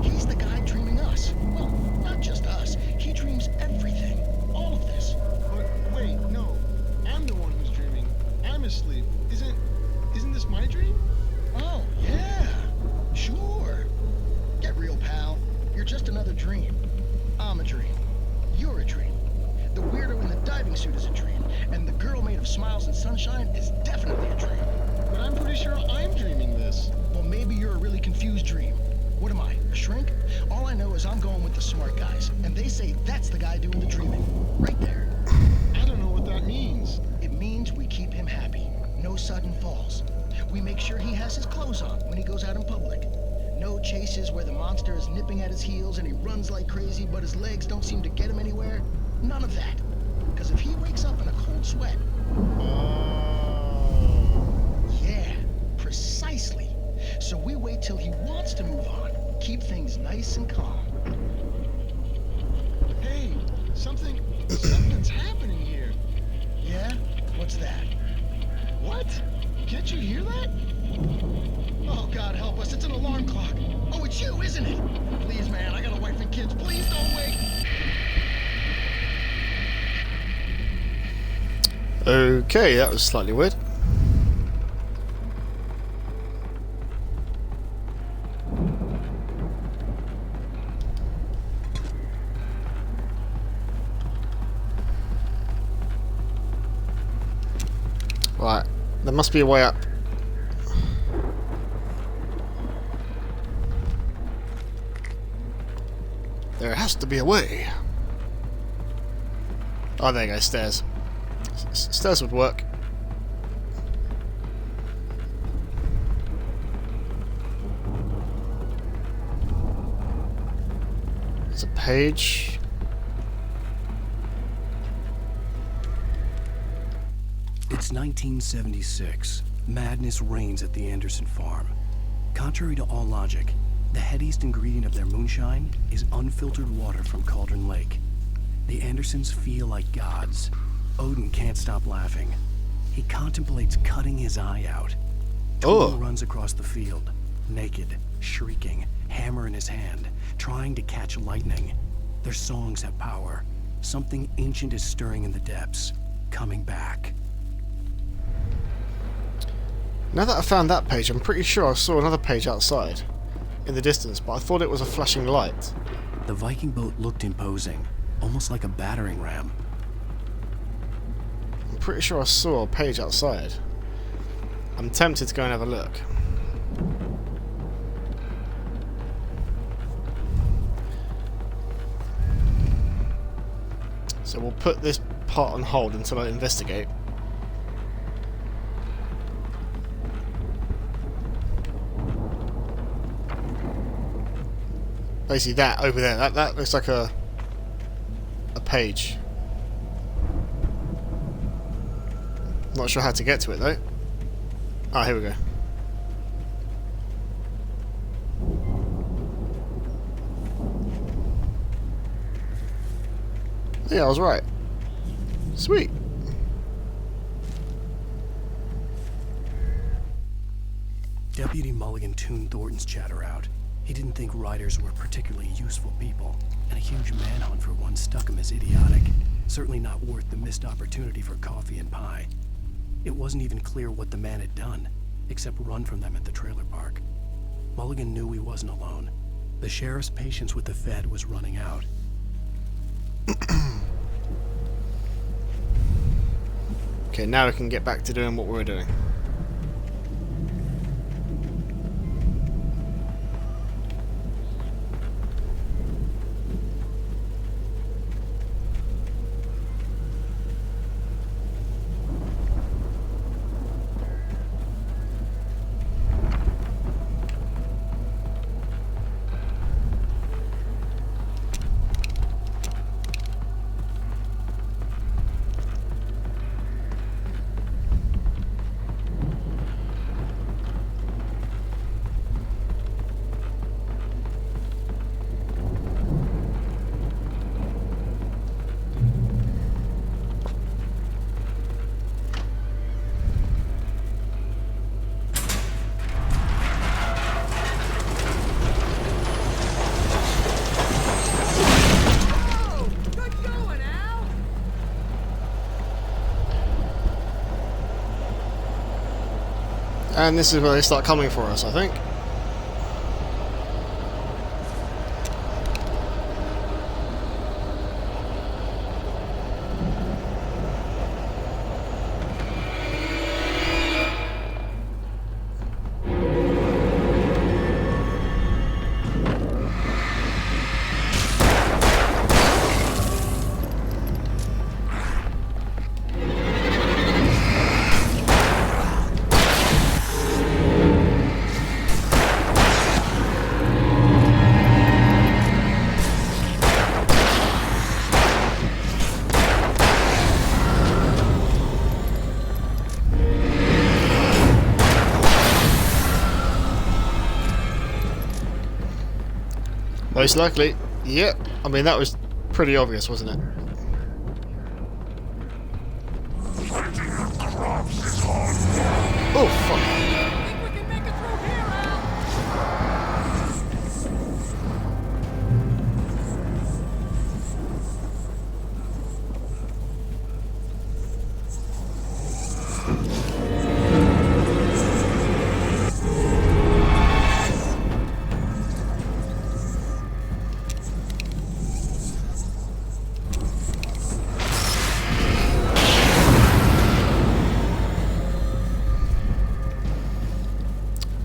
He's the guy dreaming us. Well, not just us. He dreams everything. All of this. But wait, no. I'm the one who's dreaming. I'm asleep. Isn't this my dream? Oh, yeah. Sure. Get real, pal. You're just another dream. I'm a dream. You're a dream. The weirdo in the diving suit is a dream. And the girl made of smiles and sunshine is definitely a dream. But I'm pretty sure I'm dreaming this. Well, maybe you're a really confused dream. What am I, a shrink? All I know is I'm going with the smart guys. And they say that's the guy doing the dreaming. Right there. sudden falls. We make sure he has his clothes on when he goes out in public. No chases where the monster is nipping at his heels and he runs like crazy, but his legs don't seem to get him anywhere. None of that. Because if he wakes up in a cold sweat... Yeah, precisely. So we wait till he wants to move on. Keep things nice and calm. Hey, something's happening here. Yeah? What's that? What? Can't you hear that? Oh, God help us, it's an alarm clock. Oh, it's you, isn't it? Please, man, I got a wife and kids. Please don't wait. Okay, that was slightly weird. Right, there must be a way up. There has to be a way. Oh, there you go, stairs. Stairs would work. There's a page. It's 1976. Madness reigns at the Anderson farm. Contrary to all logic, the headiest ingredient of their moonshine is unfiltered water from Cauldron Lake. The Andersons feel like gods. Odin can't stop laughing. He contemplates cutting his eye out. Toro runs across the field, naked, shrieking, hammer in his hand, trying to catch lightning. Their songs have power. Something ancient is stirring in the depths, coming back. Now that I found that page, I'm pretty sure I saw another page outside, in the distance, but I thought it was a flashing light. The Viking boat looked imposing, almost like a battering ram. I'm pretty sure I saw a page outside. I'm tempted to go and have a look. So we'll put this part on hold until I investigate. Basically that over there, that looks like a page. Not sure how to get to it though. Ah, here we go. Yeah, I was right. Sweet. Deputy Mulligan tuned Thornton's chatter out. He didn't think riders were particularly useful people, and a huge manhunt for one stuck him as idiotic. Certainly not worth the missed opportunity for coffee and pie. It wasn't even clear what the man had done, except run from them at the trailer park. Mulligan knew he wasn't alone. The sheriff's patience with the Fed was running out. Okay, now we can get back to doing what we were doing. And this is where they start coming for us, I think. Most likely. Yep. I mean, that was pretty obvious, wasn't it? Oh, fuck.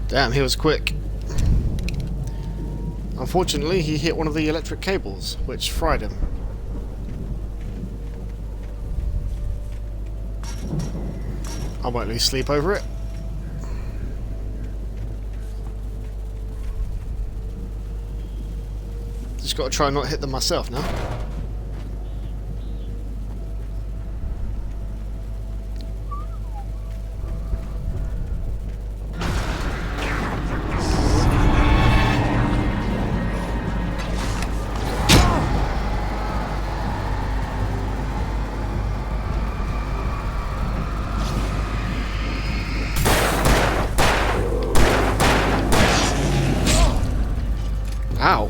Damn, he was quick. Unfortunately, he hit one of the electric cables, which fried him. I won't lose sleep over it. Just gotta try and not hit them myself now. Ow.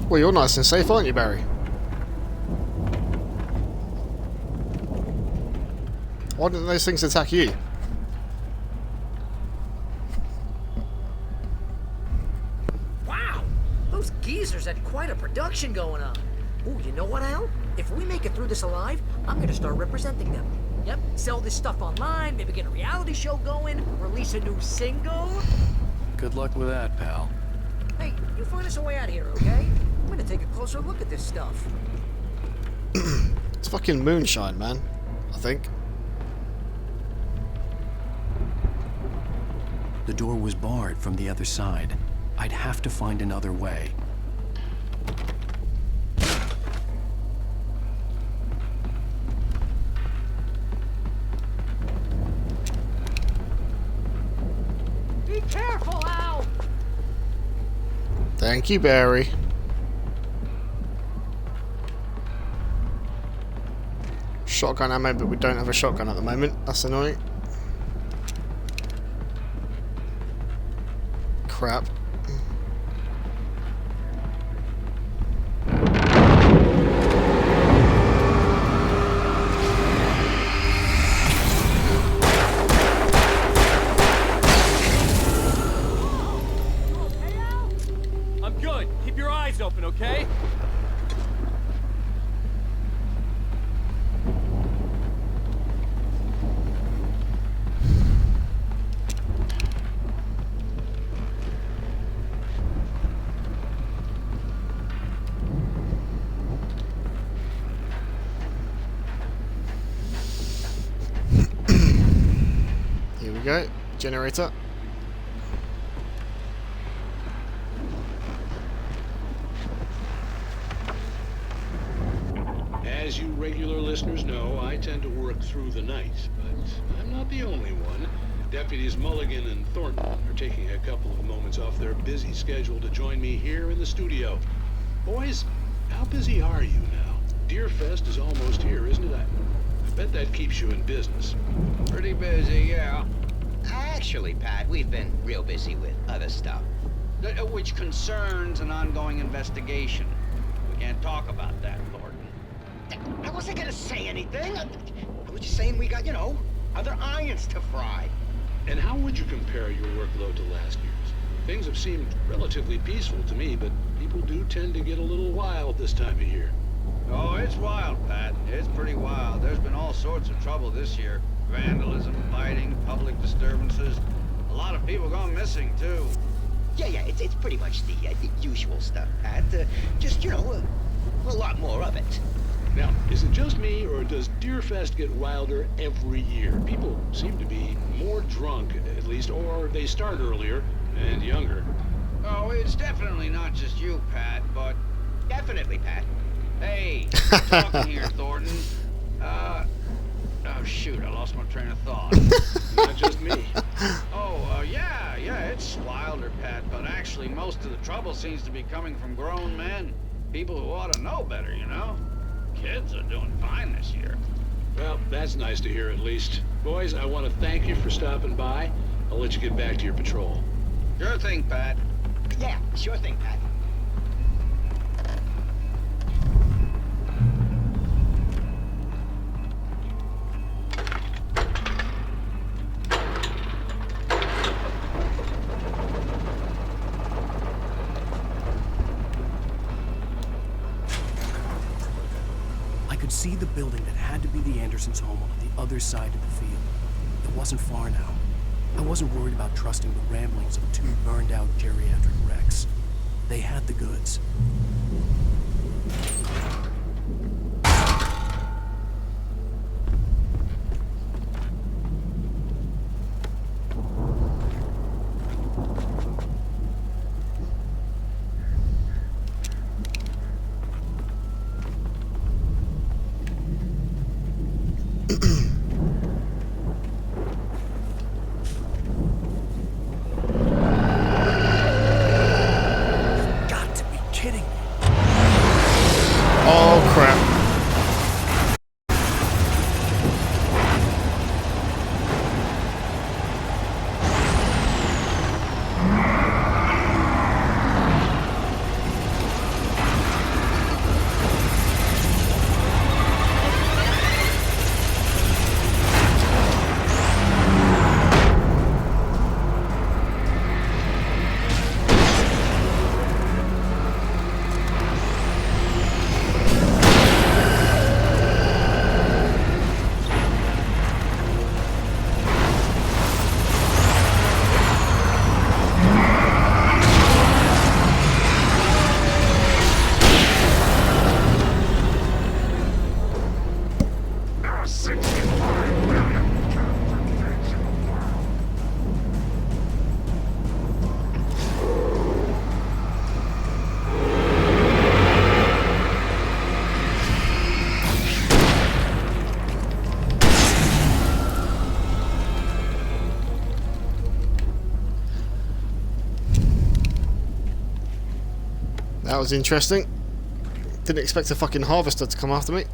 Well, you're nice and safe, aren't you, Barry? Why didn't those things attack you? Wow! Those geezers had quite a production going on. Ooh, you know what, Al? If we make it through this alive, I'm gonna start representing them. Yep, sell this stuff online, maybe get a reality show going, release a new single. Good luck with that, pal. Hey, you find us a way out of here, okay? I'm gonna take a closer look at this stuff. It's fucking moonshine, man. I think. The door was barred from the other side. I'd have to find another way. Be careful, Al! Thank you, Barry. Shotgun ammo, but we don't have a shotgun at the moment. That's annoying. Crap. I'm good. Keep your eyes open, okay? Go, generator. As you regular listeners know, I tend to work through the night, but I'm not the only one. Deputies Mulligan and Thornton are taking a couple of moments off their busy schedule to join me here in the studio. Boys, how busy are you now? Deerfest is almost here, isn't it? I bet that keeps you in business. Pretty busy, yeah. Actually, Pat, we've been real busy with other stuff, which concerns an ongoing investigation. We can't talk about that, Thornton. I wasn't gonna say anything. I was just saying we got, other irons to fry. And how would you compare your workload to last year's? Things have seemed relatively peaceful to me, but people do tend to get a little wild this time of year. Oh, it's wild, Pat. It's pretty wild. There's been all sorts of trouble this year. Vandalism, fighting, public disturbances. A lot of people gone missing, too. Yeah, it's pretty much the usual stuff, Pat. Just, you know, a lot more of it. Now, is it just me, or does Deerfest get wilder every year? People seem to be more drunk, at least, or they start earlier and younger. Oh, it's definitely not just you, Pat, but... Definitely, Pat. Hey, talking here, Thornton. Oh, shoot, I lost my train of thought. Not just me. Yeah, it's wilder, Pat, but actually most of the trouble seems to be coming from grown men. People who ought to know better, you know? Kids are doing fine this year. Well, that's nice to hear at least. Boys, I want to thank you for stopping by. I'll let you get back to your patrol. Sure thing, Pat. Yeah, sure thing, Pat. I could see the building that had to be the Andersons' home on the other side of the field. It wasn't far now. I wasn't worried about trusting the ramblings of two burned-out geriatric wrecks. They had the goods. That was interesting. Didn't expect a fucking harvester to come after me.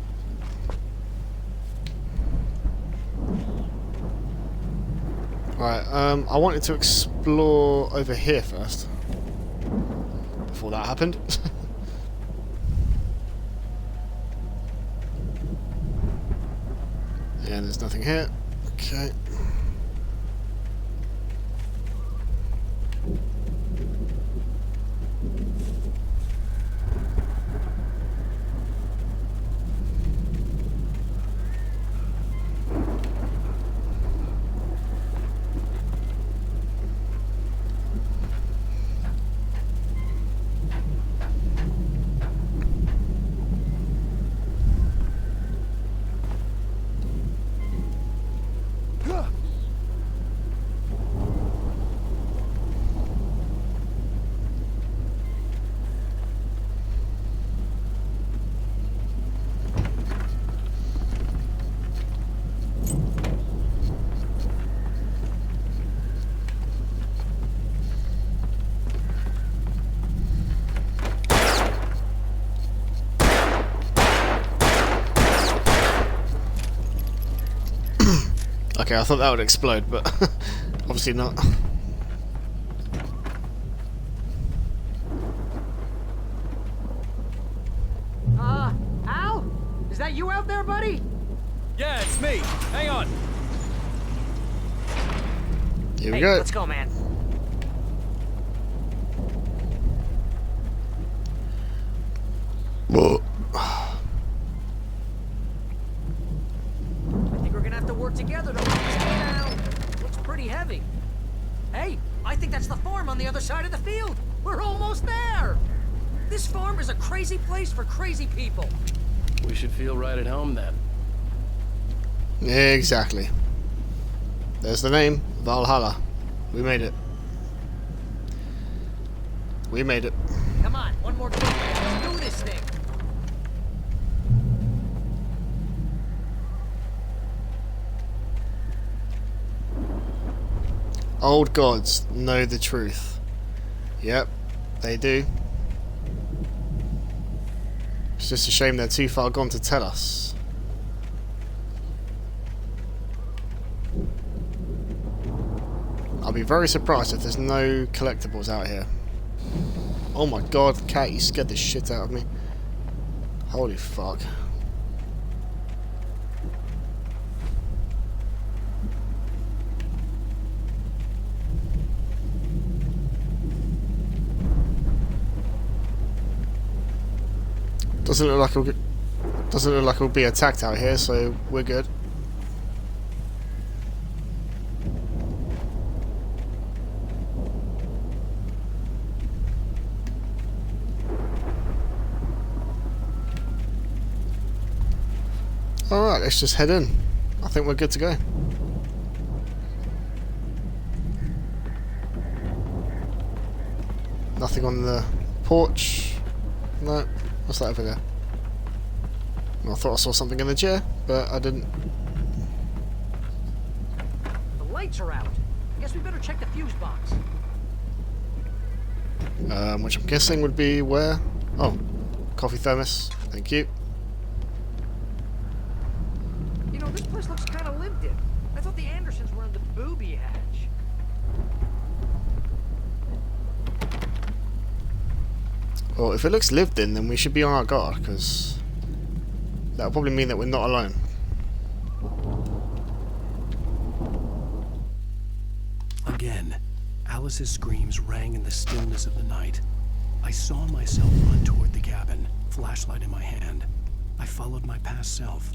Right, I wanted to explore over here first. Before that happened. Yeah, there's nothing here. Okay. Okay, I thought that would explode, but obviously not. Al? Is that you out there, buddy? Yeah, it's me. Hang on. Here we Hey, go. let's go, man. Whoa. I think we're gonna have to work together to hold this down. Looks pretty heavy. Hey, I think that's the farm on the other side of the field. We're almost there. This farm is a crazy place for crazy people. We should feel right at home then. Exactly. There's the name, Valhalla. We made it. We made it. Come on, one more game. Let's do this thing. Old gods know the truth. Yep, they do. It's just a shame they're too far gone to tell us. I'll be very surprised if there's no collectibles out here. Oh my god, cat, you scared the shit out of me. Holy fuck. Doesn't look like we'll be attacked out here, so we're good. Alright, let's just head in. I think we're good to go. Nothing on the porch. No. What's that over there? Well, I thought I saw something in the chair, but I didn't. The lights are out. I guess we better check the fuse box. Which I'm guessing would be where? Oh, coffee thermos. Thank you. You know, this place looks kind of lived in. I thought the Andersons were in the booby hatch. Well, if it looks lived in, then we should be on our guard, because that'll probably mean that we're not alone. Again, Alice's screams rang in the stillness of the night. I saw myself run toward the cabin, flashlight in my hand. I followed my past self.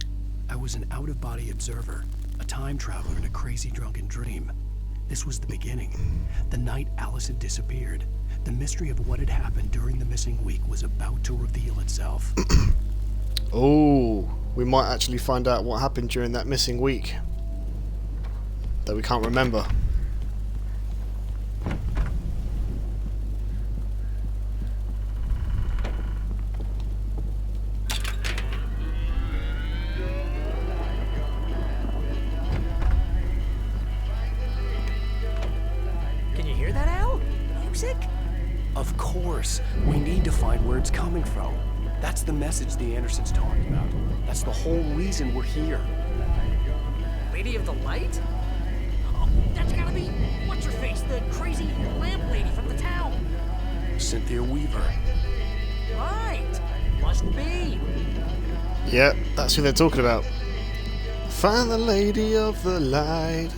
I was an out-of-body observer, a time traveler in a crazy drunken dream. This was the beginning. The night Alice had disappeared. The mystery of what had happened during the missing week was about to reveal itself. Oh, we might actually find out what happened during that missing week that we can't remember. Can you hear that, Al? Music? Of course. We need to find where it's coming from. That's the message the Andersons talked about. That's the whole reason we're here. Lady of the Light? Oh, that's gotta be... What's her face? The crazy lamp lady from the town. Cynthia Weaver. Right. Must be. Yep, that's who they're talking about. Find the Lady of the Light.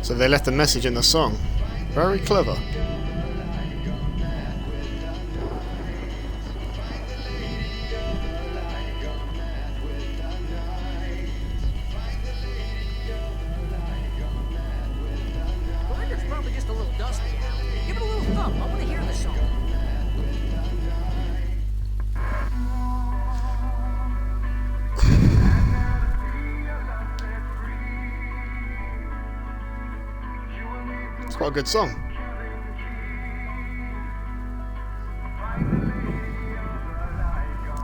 So they left a message in the song. Very clever. The record's probably just a little dusty, Al. Give it a little thump. I want to hear the song. It's quite a good song.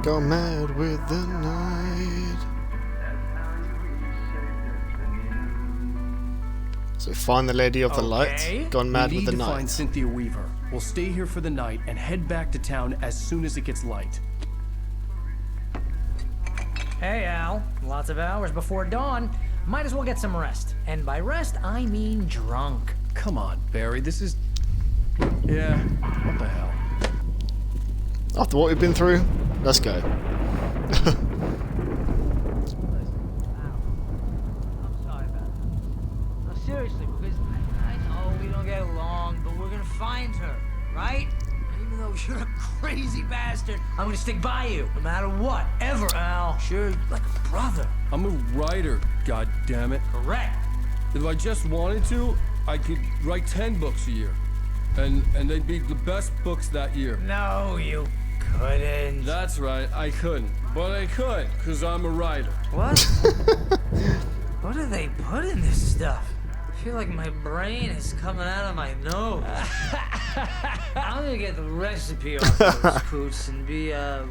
Go mad with the night. So find the Lady of the Light. Gone mad with the We need to night. find Cynthia Weaver. We'll stay here for the night and head back to town as soon as it gets light. Hey, Al. Lots of hours before dawn. Might as well get some rest. And by rest, I mean drunk. Come on, Barry, this is... Yeah, what the hell? After what we've been through, let's go. Seriously, because I know we don't get along, but we're gonna find her, right? Even though you're a crazy bastard, I'm gonna stick by you, no matter what, ever, Al. Sure, like a brother. I'm a writer, goddammit. Correct. If I just wanted to, I could write 10 books a year. And they'd be the best books that year. No, you couldn't. That's right, I couldn't. But I could, because I'm a writer. What? What do they put in this stuff? I feel like my brain is coming out of my nose. I'm gonna get the recipe off those coots and be a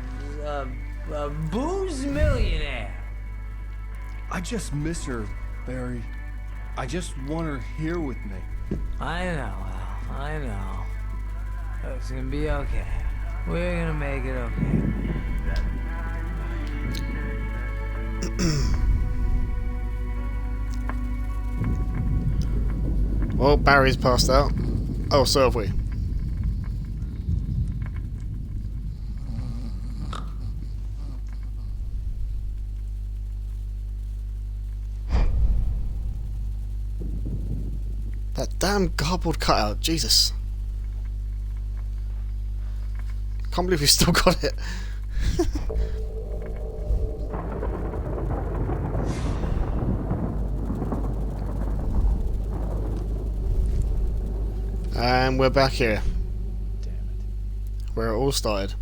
booze millionaire. I just miss her, Barry. I just want her here with me. I know, Al. I know. It's gonna be okay. We're gonna make it okay. Well, Barry's passed out. Oh, so have we. That damn cardboard cutout, Jesus. Can't believe we've still got it. And we're back here. Damn it. Where it all started.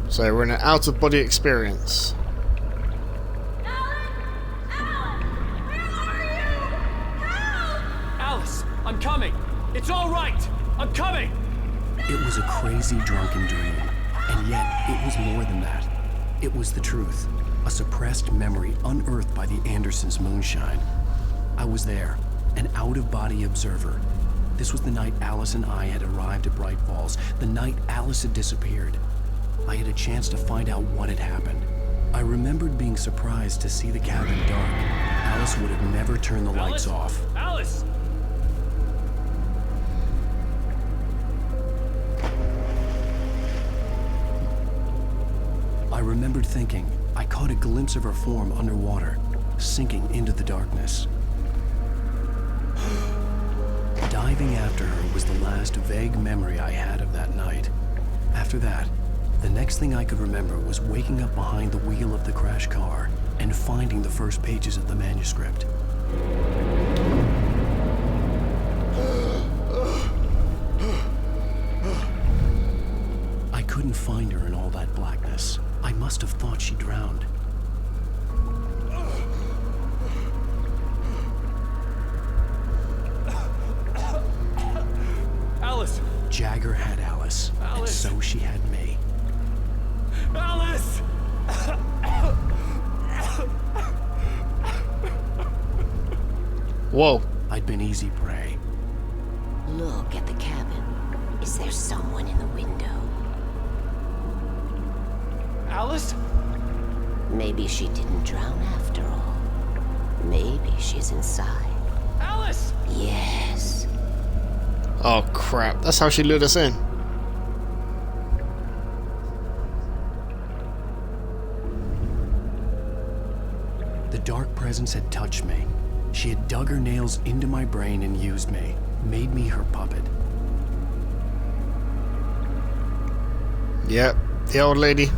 So we're in an out-of-body experience. Alice, I'm coming. It's all right. I'm coming. It was a crazy, drunken dream. And yet, it was more than that. It was the truth. A suppressed memory unearthed by the Andersons' moonshine. I was there, an out-of-body observer. This was the night Alice and I had arrived at Bright Falls, the night Alice had disappeared. I had a chance to find out what had happened. I remembered being surprised to see the cabin dark. Alice would have never turned the lights off. Alice! I remembered thinking, I caught a glimpse of her form underwater, sinking into the darkness. Diving after her was the last vague memory I had of that night. After that, the next thing I could remember was waking up behind the wheel of the crash car and finding the first pages of the manuscript. I couldn't find her in all that blackness. I must have thought she drowned. Alice! Jagger had Alice, and so she had me. Alice! Whoa. I'd been easy prey. Look at the cabin. Is there someone in the window? Alice? Maybe she didn't drown after all. Maybe she's inside. Alice! Yes. Oh crap, that's how she lured us in. The dark presence had touched me. She had dug her nails into my brain and used me, made me her puppet. Yep, the old lady.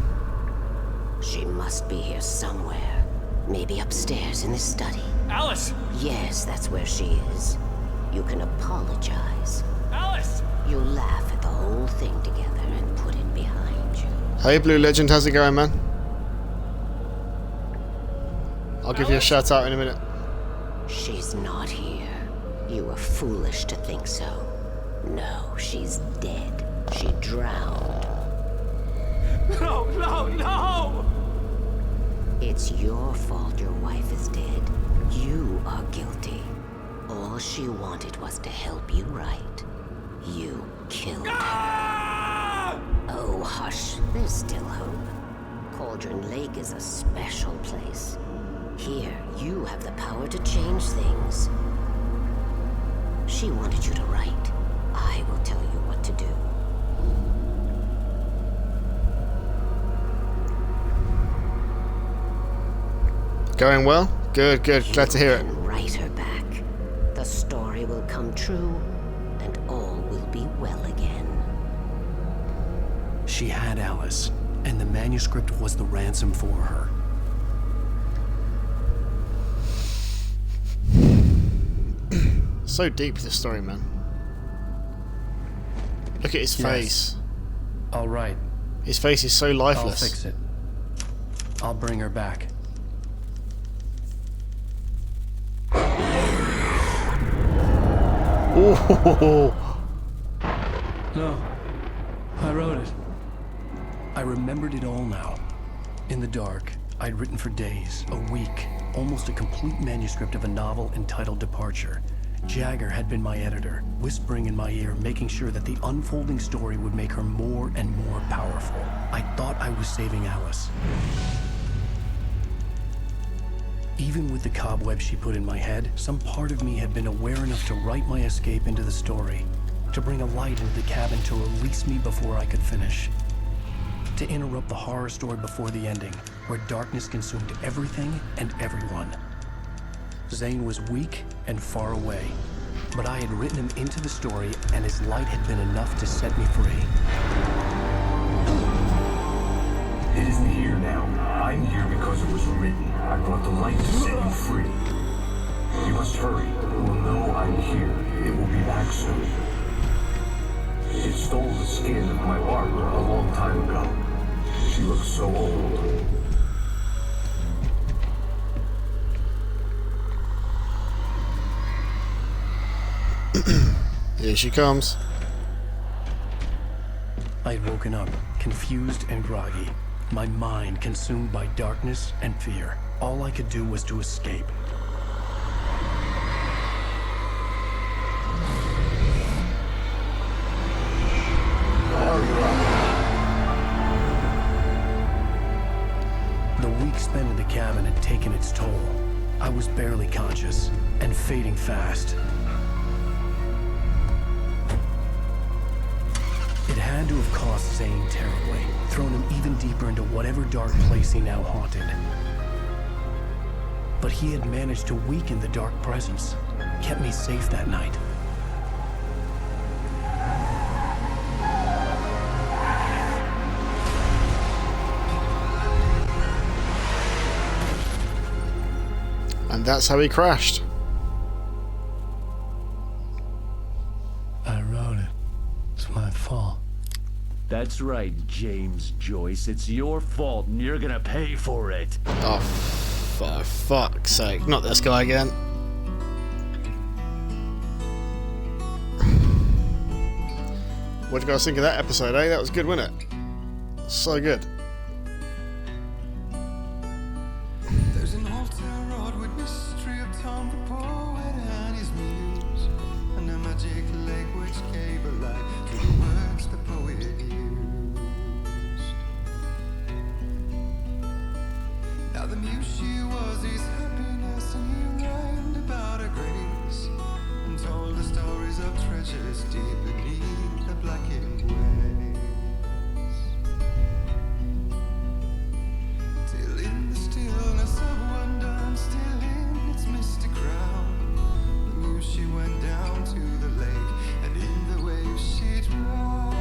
She must be here somewhere. Maybe upstairs in this study. Alice! Yes, that's where she is. You can apologize. Alice! You'll laugh at the whole thing together and put it behind you. Hey Blue Legend, how's it going, man? I'll give you a shout out in a minute. She's not here. You were foolish to think so. No, she's dead. She drowned. No, no, no! It's your fault your wife is dead. You are guilty. All she wanted was to help you right. You killed her. Oh, hush. There's still hope. Cauldron Lake is a special place. Here, you have the power to change things. She wanted you to write. I will tell you what to do. Going well? Good, good. Glad to hear it. Write her back. The story will come true, and all will be well again. She had Alice, and the manuscript was the ransom for her. So deep, this story, man. Look at his face. All right. His face is so lifeless. I'll fix it. I'll bring her back. Oh. No. I wrote it. I remembered it all now. In the dark, I'd written for days, a week, almost a complete manuscript of a novel entitled Departure. Jagger had been my editor, whispering in my ear, making sure that the unfolding story would make her more and more powerful. I thought I was saving Alice. Even with the cobweb she put in my head, some part of me had been aware enough to write my escape into the story, to bring a light into the cabin to release me before I could finish, to interrupt the horror story before the ending, where darkness consumed everything and everyone. Zane was weak and far away, but I had written him into the story, and his light had been enough to set me free. It isn't here now. I'm here because it was written. I brought the light to set you free. You must hurry. It will know I'm here. It will be back soon. It stole the skin of my Barbara a long time ago. She looks so old. Here she comes. I had woken up, confused and groggy, my mind consumed by darkness and fear. All I could do was to escape. The week spent in the cabin had taken its toll. I was barely conscious, and fading fast. It had to have cost Zane terribly, thrown him even deeper into whatever dark place he now haunted. But he had managed to weaken the dark presence, kept me safe that night. And that's how he crashed. I wrote it. It's my fault. That's right, James Joyce. It's your fault, and you're gonna pay for it. Oh, for fuck's sake. Not this guy again. What did you guys think of that episode, eh? That was good, wasn't it? So good. There's an altar wrought with mystery of Tom the poet and his muse, and a magic lake which gave a light to the words the poet used. Now the muse she was his happiness, and he rhymed about her grace, and told the stories of treasures deep beneath the blackened waves. Till in the stillness of wonder, and still in its misty crown, the muse she went down to the lake, and in the waves she drowned.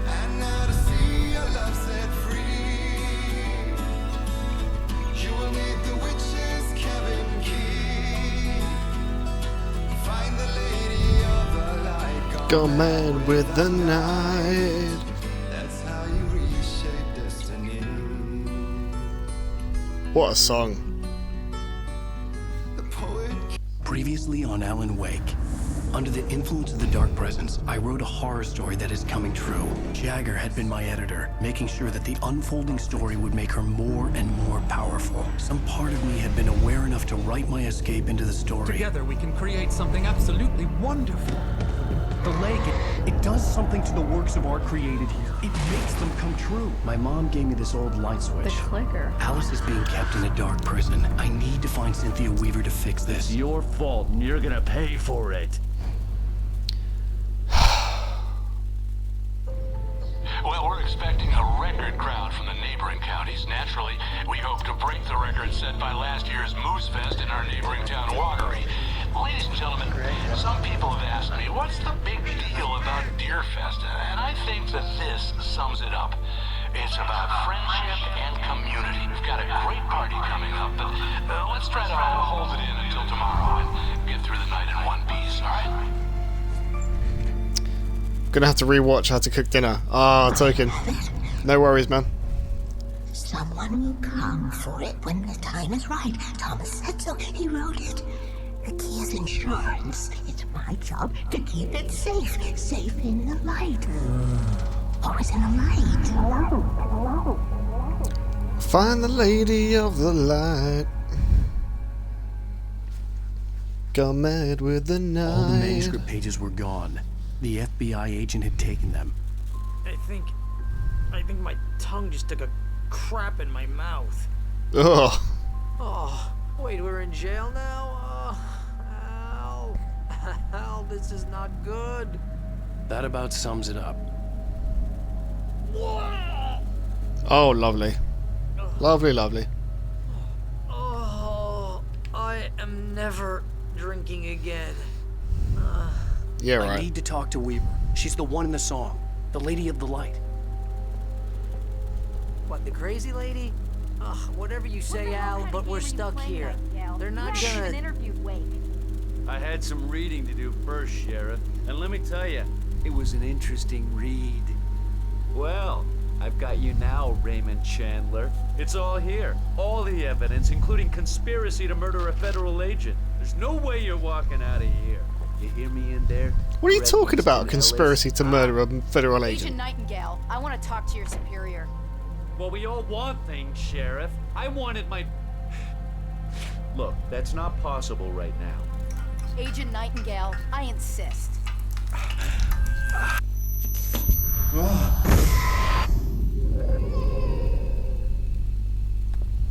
And now to see your love set free, you will need the witch's cabin key. Find the lady of the light, Go man with the night. that's how you reshape destiny. What a song. Previously on Alan Wake. Under the influence of the dark presence, I wrote a horror story that is coming true. Jagger had been my editor, making sure that the unfolding story would make her more and more powerful. Some part of me had been aware enough to write my escape into the story. Together we can create something absolutely wonderful. The lake, it does something to the works of art created here. It makes them come true. My mom gave me this old light switch. The clicker. Alice is being kept in a dark prison. I need to find Cynthia Weaver to fix this. It's your fault, and you're gonna pay for it. Well, we're expecting a record crowd from the neighboring counties. Naturally, we hope to break the record set by last year's Moose Fest in our neighboring town, Watery. Ladies and gentlemen, some people have asked me, what's the big deal about Deer Fest? And I think that this sums it up. It's about friendship and community. We've got a great party coming up, but let's try to hold it in until tomorrow and get through the night in one piece, all right? Gonna have to rewatch How to Cook Dinner. Ah, Token. No worries, man. Someone will come for it when the time is right. Thomas said so. He wrote it. The key is insurance. It's my job to keep it safe. Safe in the light. Always in the light. Find the lady of the light. Go mad with the night. All the manuscript pages were gone. The FBI agent had taken them. I think my tongue just took a crap in my mouth. Ugh. Oh, wait, we're in jail now? Oh, Al, this is not good. That about sums it up. Oh, lovely. Lovely, lovely. Oh, I am never drinking again. Yeah, right. I need to talk to Weaver. She's the one in the song. The Lady of the Light. What, the crazy lady? Ugh, whatever you say, Al, but we're stuck here. They're not gonna... interviewed Wake. I had some reading to do first, Sheriff. And let me tell you, it was an interesting read. Well, I've got you now, Raymond Chandler. It's all here. All the evidence, including conspiracy to murder a federal agent. There's no way you're walking out of here. You hear me in there? What are you talking about? Conspiracy to murder a federal agent? Agent Nightingale, I want to talk to your superior. Well, we all want things, Sheriff. I wanted my... Look, that's not possible right now. Agent Nightingale, I insist.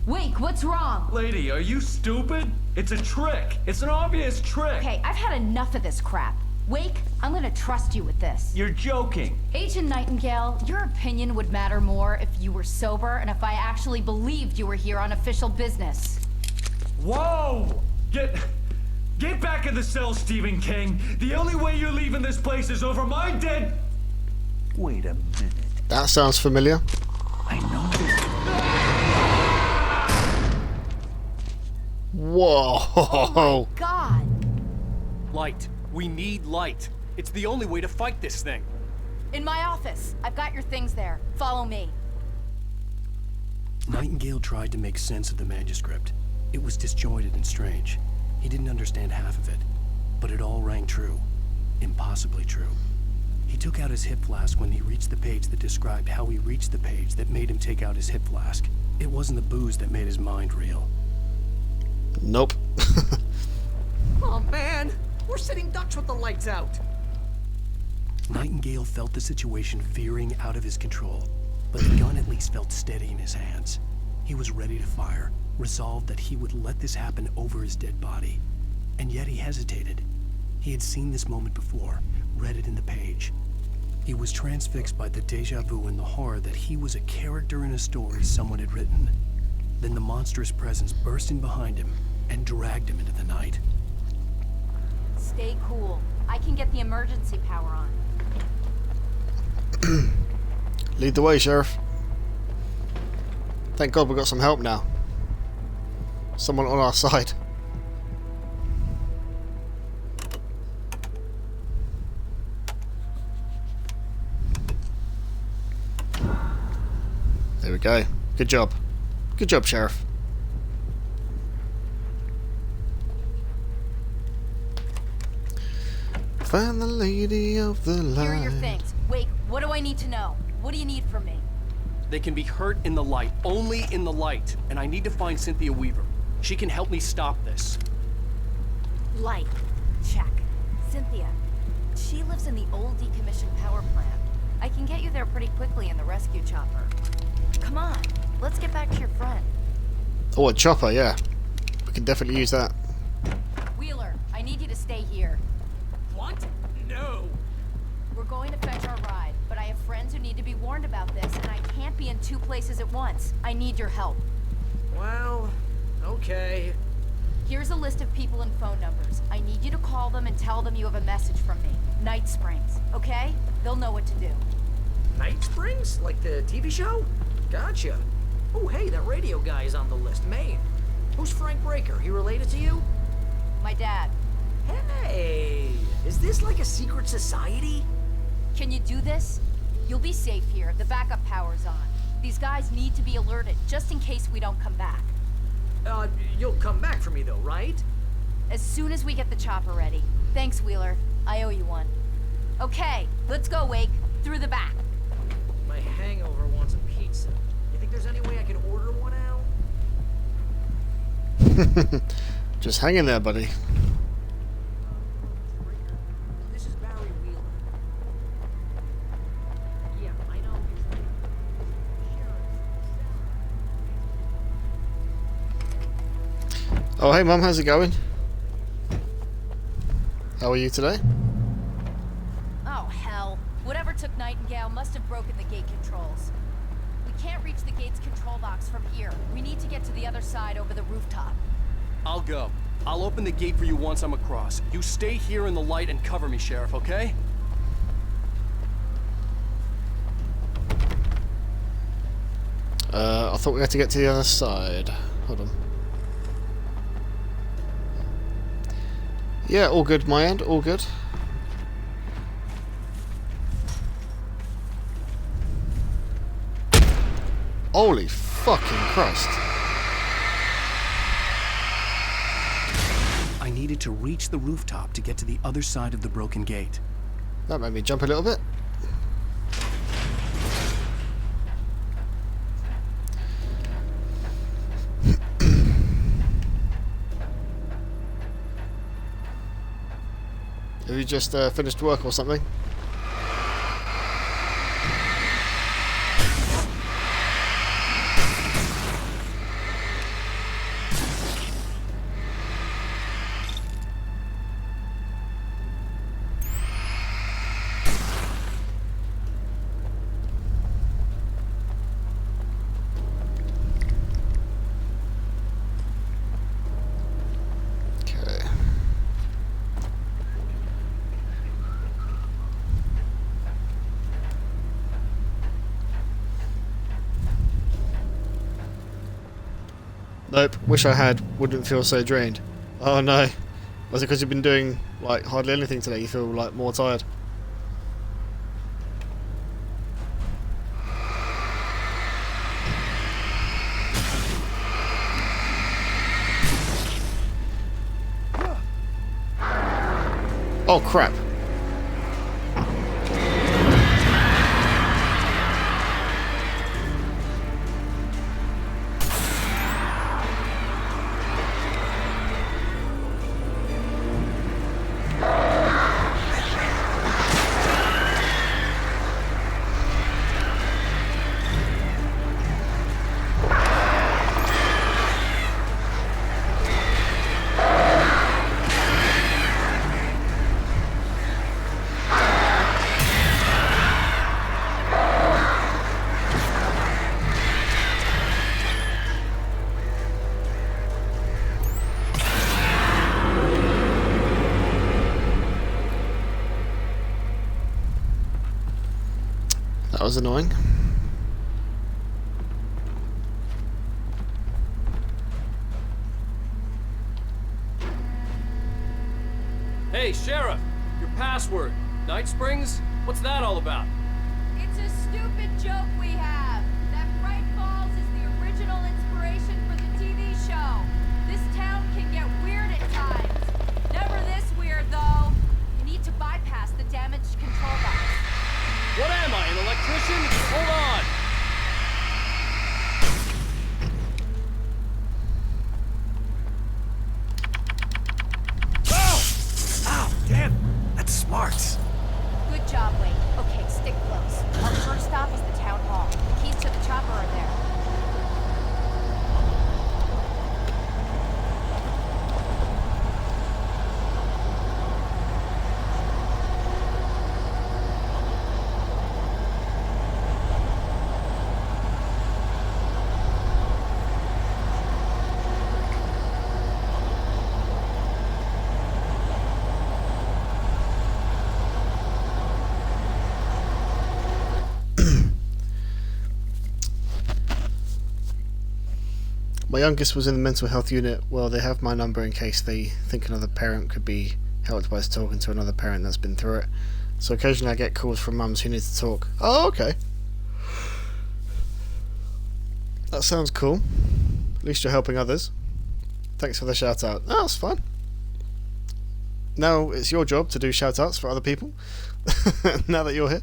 Wake, what's wrong? Lady, are you stupid? It's a trick. It's an obvious trick. Okay, I've had enough of this crap. Wake, I'm gonna trust you with this. You're joking. Agent Nightingale, your opinion would matter more if you were sober and if I actually believed you were here on official business. Whoa! Get back in the cell, Stephen King. The only way you're leaving this place is over my dead... Wait a minute. That sounds familiar. I know Whoa! Oh my God! Light. We need light. It's the only way to fight this thing. In my office. I've got your things there. Follow me. Nightingale tried to make sense of the manuscript. It was disjointed and strange. He didn't understand half of it, but it all rang true. Impossibly true. He took out his hip flask when he reached the page that described how he reached the page that made him take out his hip flask. It wasn't the booze that made his mind reel. Nope. Oh, man! We're sitting ducks with the lights out! Nightingale felt the situation veering out of his control, but the gun at least felt steady in his hands. He was ready to fire, resolved that he would let this happen over his dead body. And yet he hesitated. He had seen this moment before, read it in the page. He was transfixed by the déjà vu and the horror that he was a character in a story someone had written. Then the monstrous presence burst in behind him and dragged him into the night. Stay cool. I can get the emergency power on. Lead the way, Sheriff. Thank God we got some help now. Someone on our side. There we go. Good job. Good job, Sheriff. Find the lady of the light. Here are your things. Wait, what do I need to know? What do you need from me? They can be hurt in the light, only in the light. And I need to find Cynthia Weaver. She can help me stop this. Light. Check. Cynthia. She lives in the old decommissioned power plant. I can get you there pretty quickly in the rescue chopper. Come on, let's get back to your friend. Oh, a chopper, yeah. We can definitely use that. Wheeler, I need you to stay here. What? No. We're going to fetch our ride, but I have friends who need to be warned about this, and I can't be in 2 places at once. I need your help. Well, okay. Here's a list of people and phone numbers. I need you to call them and tell them you have a message from me. Night Springs, okay? They'll know what to do. Night Springs? Like the TV show? Gotcha. Oh, hey, that radio guy is on the list. Maine. Who's Frank Breaker? He related to you? My dad. Hey, is this like a secret society? Can you do this? You'll be safe here. The backup power's on. These guys need to be alerted, just in case we don't come back. You'll come back for me though, right? As soon as we get the chopper ready. Thanks, Wheeler. I owe you one. Okay, let's go, Wake. Through the back. My hangover wants a pizza. You think there's any way I can order one out? Just hang in there, buddy. This is Barry Wheeler. Yeah, I know. Oh, hey, Mum, how's it going? How are you today? Oh, hell. Whatever took Nightingale must have broken the gate controls. We can't reach the gate's control box from here. We need to get to the other side over the rooftop. I'll go. I'll open the gate for you once I'm across. You stay here in the light and cover me, Sheriff, okay? I thought we had to get to the other side. Hold on. Yeah, all good my end, all good. Holy fucking Christ. I needed to reach the rooftop to get to the other side of the broken gate. That made me jump a little bit. Have you just finished work or something? Nope, wish I had, wouldn't feel so drained. Oh no. Was it because you've been doing like hardly anything today, you feel like more tired? Oh crap. That was annoying. Hey, Sheriff! Your password. Night Springs? What's that all about? It's a stupid joke we have. That Bright Falls is the original inspiration for the TV show. This town can get weird at times. Never this weird, though. You need to bypass the damaged control box. What am I, an electrician? Hold on! Oh! Ow, damn! That's smart. My youngest was in the mental health unit. Well, they have my number in case they think another parent could be helped by talking to another parent that's been through it. So occasionally I get calls from mums who need to talk. Oh, okay. That sounds cool. At least you're helping others. Thanks for the shout out. Oh, that's fun. Now it's your job to do shout outs for other people. Now that you're here.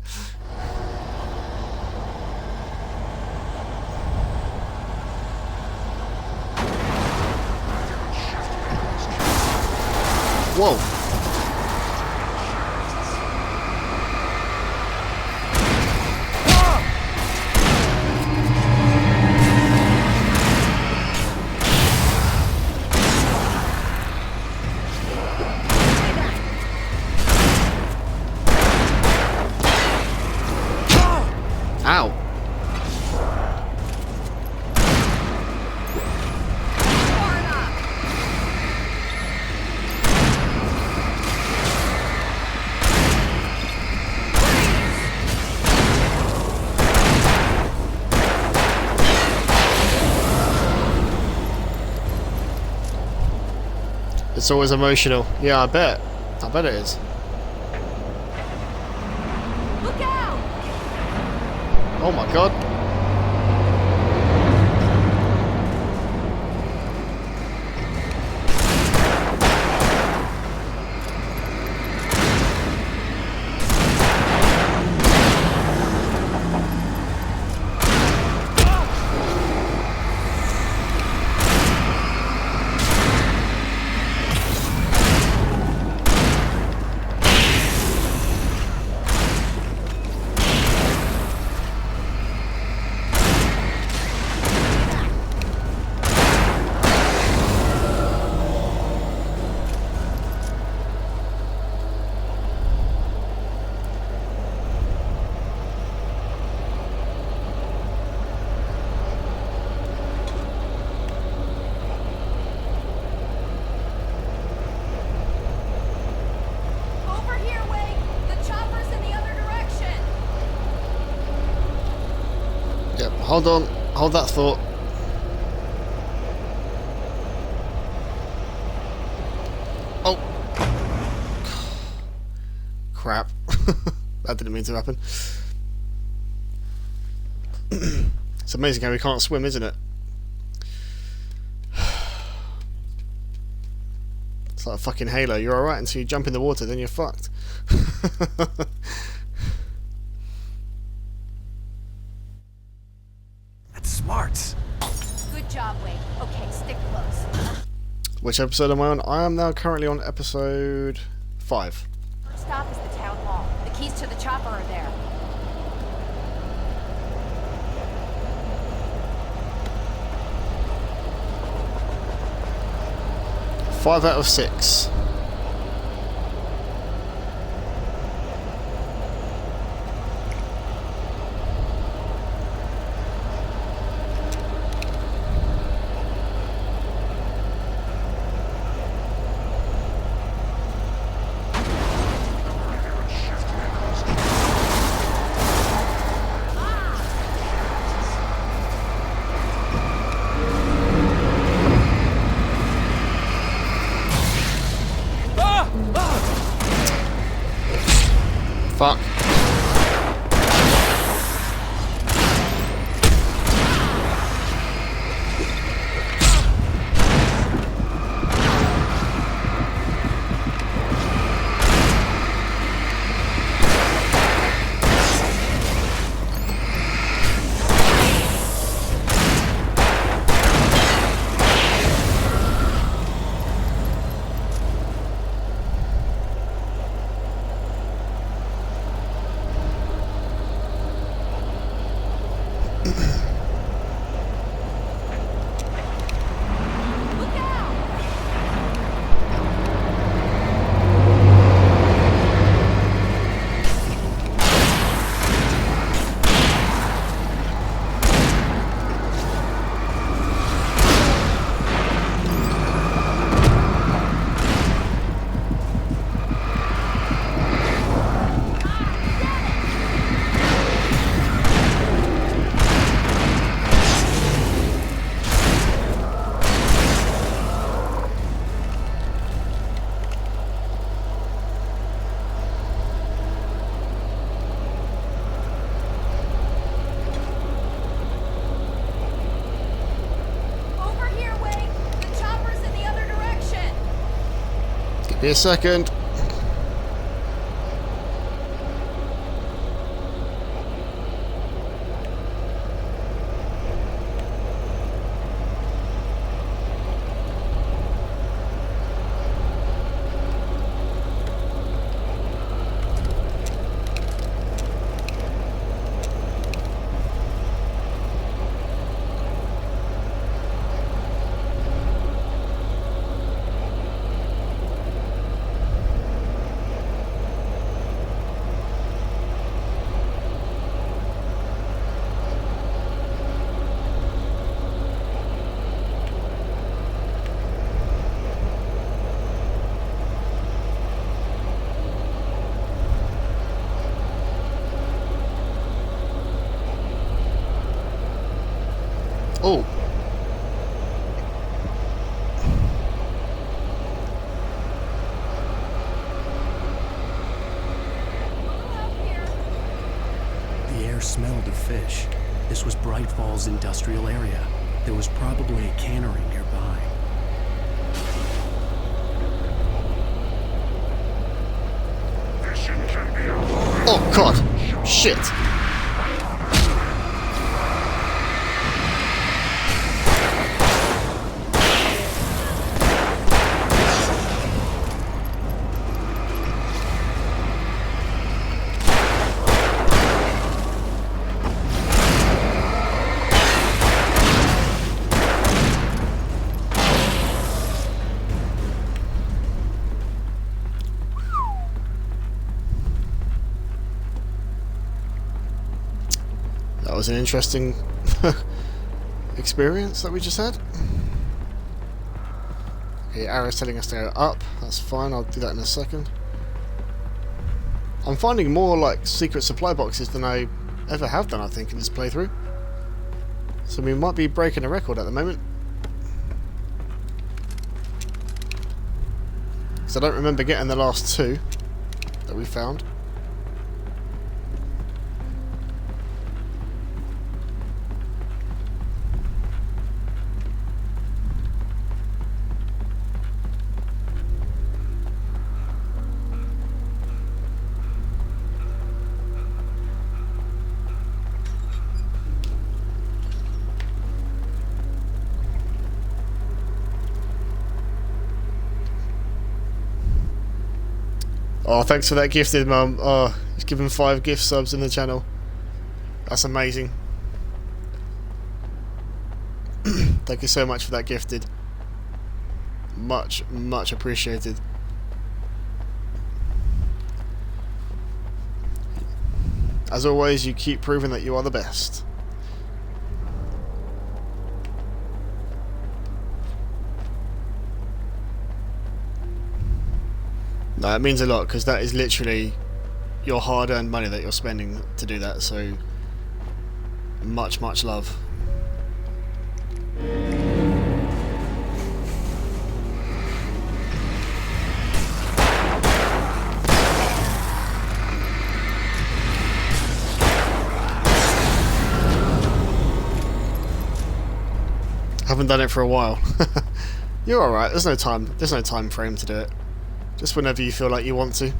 Whoa. Ow. It's always emotional. Yeah, I bet. I bet it is. Look out! Oh my god. Over here, Wade! The chopper's in the other direction! Yep, hold on. Hold that thought. Oh. Crap. That didn't mean to happen. It's amazing how we can't swim, isn't it? It's like a fucking Halo. You're alright until you jump in the water, then you're fucked. That's smart. Good job, Wade. Okay, stick close. Which episode am I on? I am now currently on episode 5. First stop is the town hall. The keys to the chopper are there. 5 out of 6. Fuck. me a second. Oh. The air smelled of fish. This was Bright Falls industrial area. There was probably a cannery nearby. Oh god. Shit. That was an interesting experience that we just had. Okay, arrow's telling us to go up. That's fine, I'll do that in a second. I'm finding more like secret supply boxes than I ever have done, I think, in this playthrough. So we might be breaking a record at the moment. Because I don't remember getting the last two that we found. Oh, thanks for that gifted, Mum. Oh, he's given 5 gift subs in the channel. That's amazing. Thank you so much for that gifted. Much, much appreciated. As always, you keep proving that you are the best. No, it means a lot, because that is literally your hard-earned money that you're spending to do that, so much, much love. Haven't done it for a while. You're alright, there's no time frame to do it. Just whenever you feel like you want to.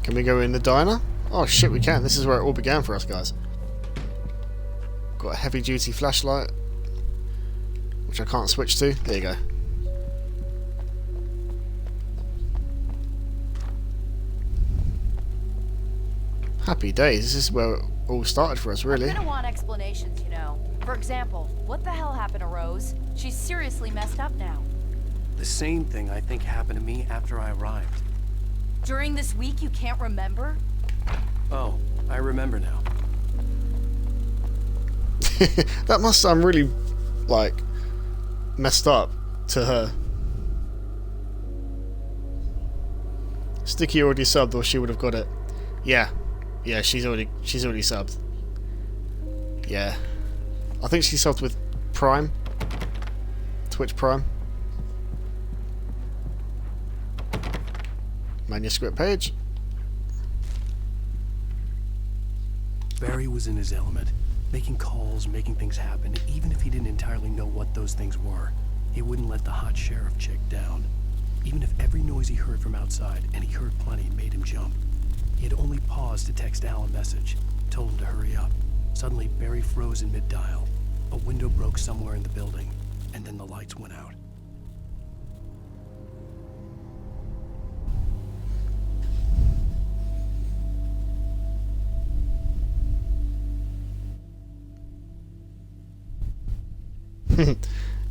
Can we go in the diner? Oh shit, we can. This is where it all began for us, guys. Got a heavy duty flashlight, which I can't switch to. There you go. Happy days. This is where it all started for us, really. I'm gonna want explanations, you know. For example, what the hell happened to Rose? She's seriously messed up now. The same thing I think happened to me after I arrived. During this week, you can't remember? Oh, I remember now. That must sound really, like, messed up to her. Sticky already subbed, or she would have got it. Yeah, she's already subbed. Yeah, I think she subbed with Prime, Twitch Prime. Manuscript page. Barry was in his element. Making calls, making things happen, even if he didn't entirely know what those things were. He wouldn't let the hot sheriff chick down. Even if every noise he heard from outside, and he heard plenty, made him jump. He had only paused to text Al a message, told him to hurry up. Suddenly, Barry froze in mid-dial. A window broke somewhere in the building, and then the lights went out.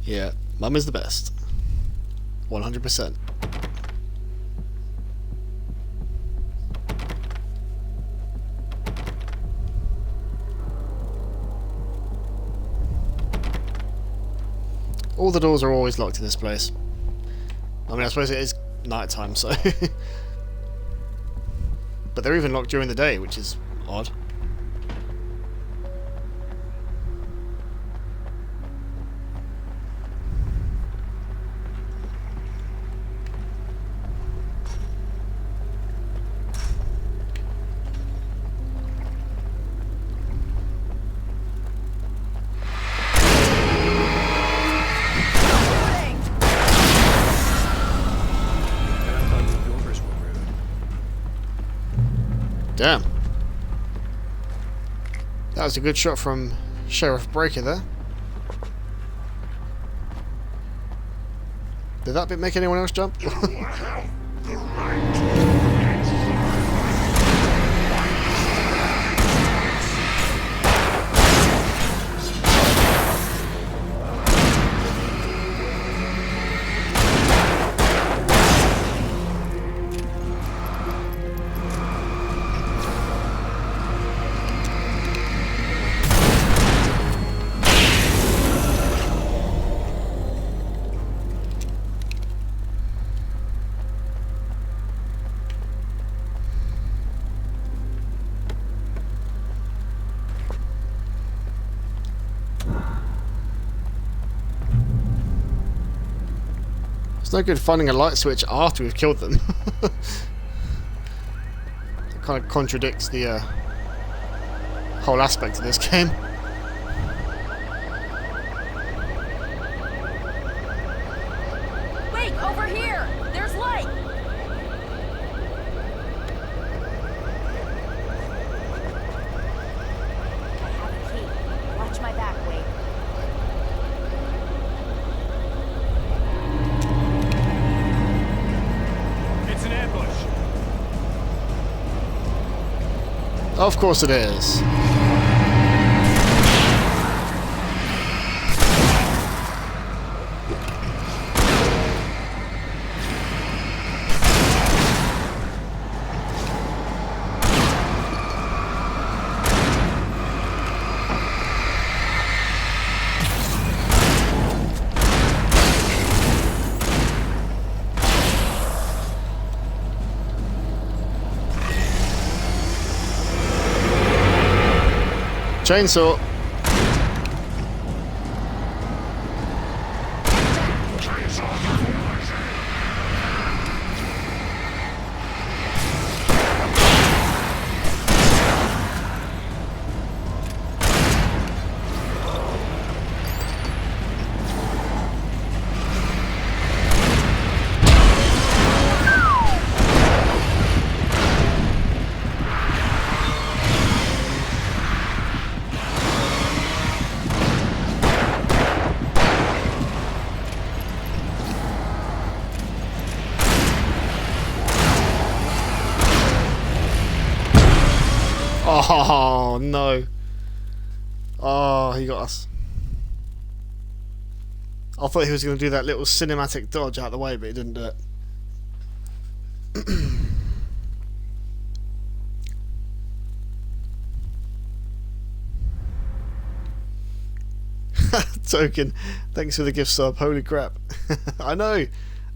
Yeah, Mum is the best. 100%. All the doors are always locked in this place. I mean, I suppose it is night time, so... But they're even locked during the day, which is odd. Damn. That was a good shot from Sheriff Breaker there. Did that bit make anyone else jump? It's no good finding a light switch after we've killed them. It kind of contradicts the whole aspect of this game. Wait, over here! There's light! I have a key. Watch my back, Wade. It's an ambush. Of course it is. Chainsaw. Oh no. Oh, he got us. I thought he was going to do that little cinematic dodge out of the way, but he didn't do it. Token, thanks for the gift sub. Holy crap. I know.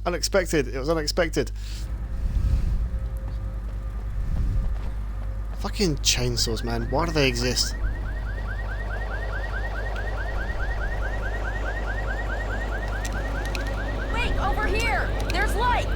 Unexpected. It was unexpected. Fucking chainsaws, man. Why do they exist? Wait, over here! There's light!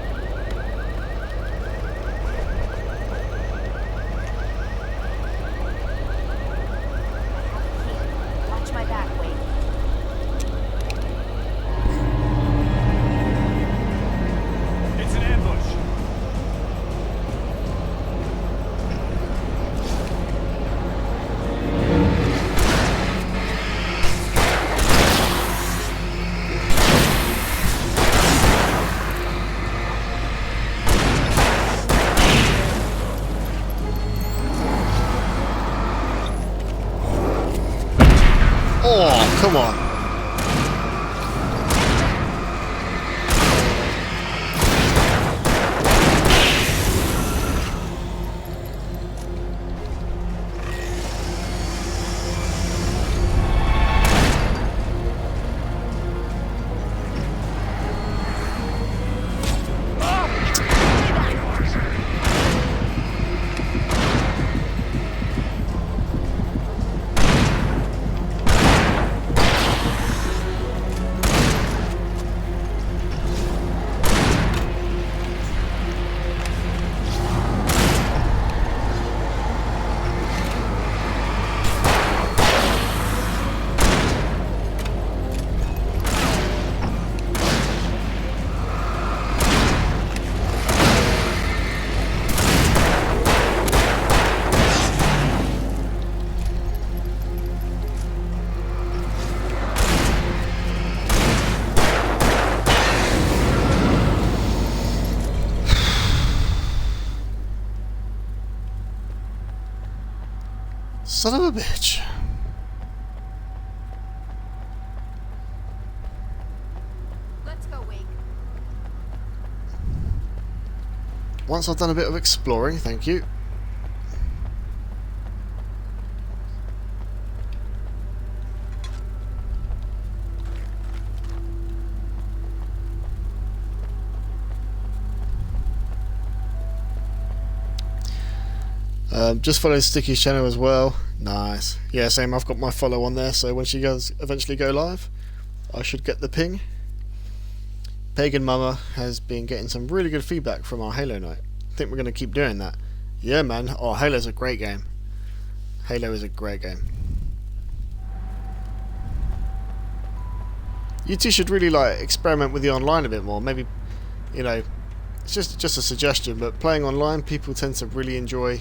Come on. Son of a bitch. Let's go, Wake. Once I've done a bit of exploring, thank you. Just follow Sticky's channel as well. Nice. Yeah, same. I've got my follow on there, so when she does eventually go live, I should get the ping. Pagan Mama has been getting some really good feedback from our Halo night. I think we're going to keep doing that. Yeah, man. Oh, Halo's a great game. Halo is a great game. You two should really like experiment with the online a bit more. Maybe, you know, it's just a suggestion, but playing online, people tend to really enjoy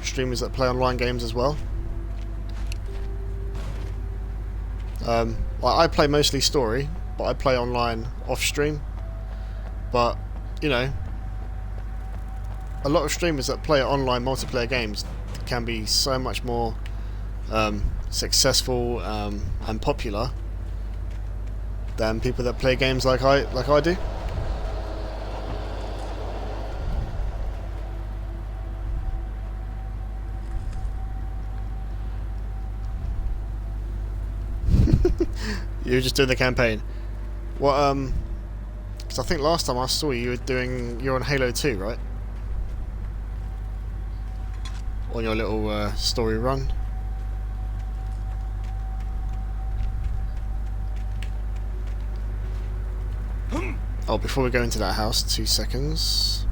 streamers that play online games as well. I play mostly story, but I play online off stream. But you know, a lot of streamers that play online multiplayer games can be so much more successful and popular than people that play games like I do. You were just doing the campaign. What? Because I think last time I saw you, you're on Halo 2, right? On your little story run. Oh, before we go into that house, 2 seconds.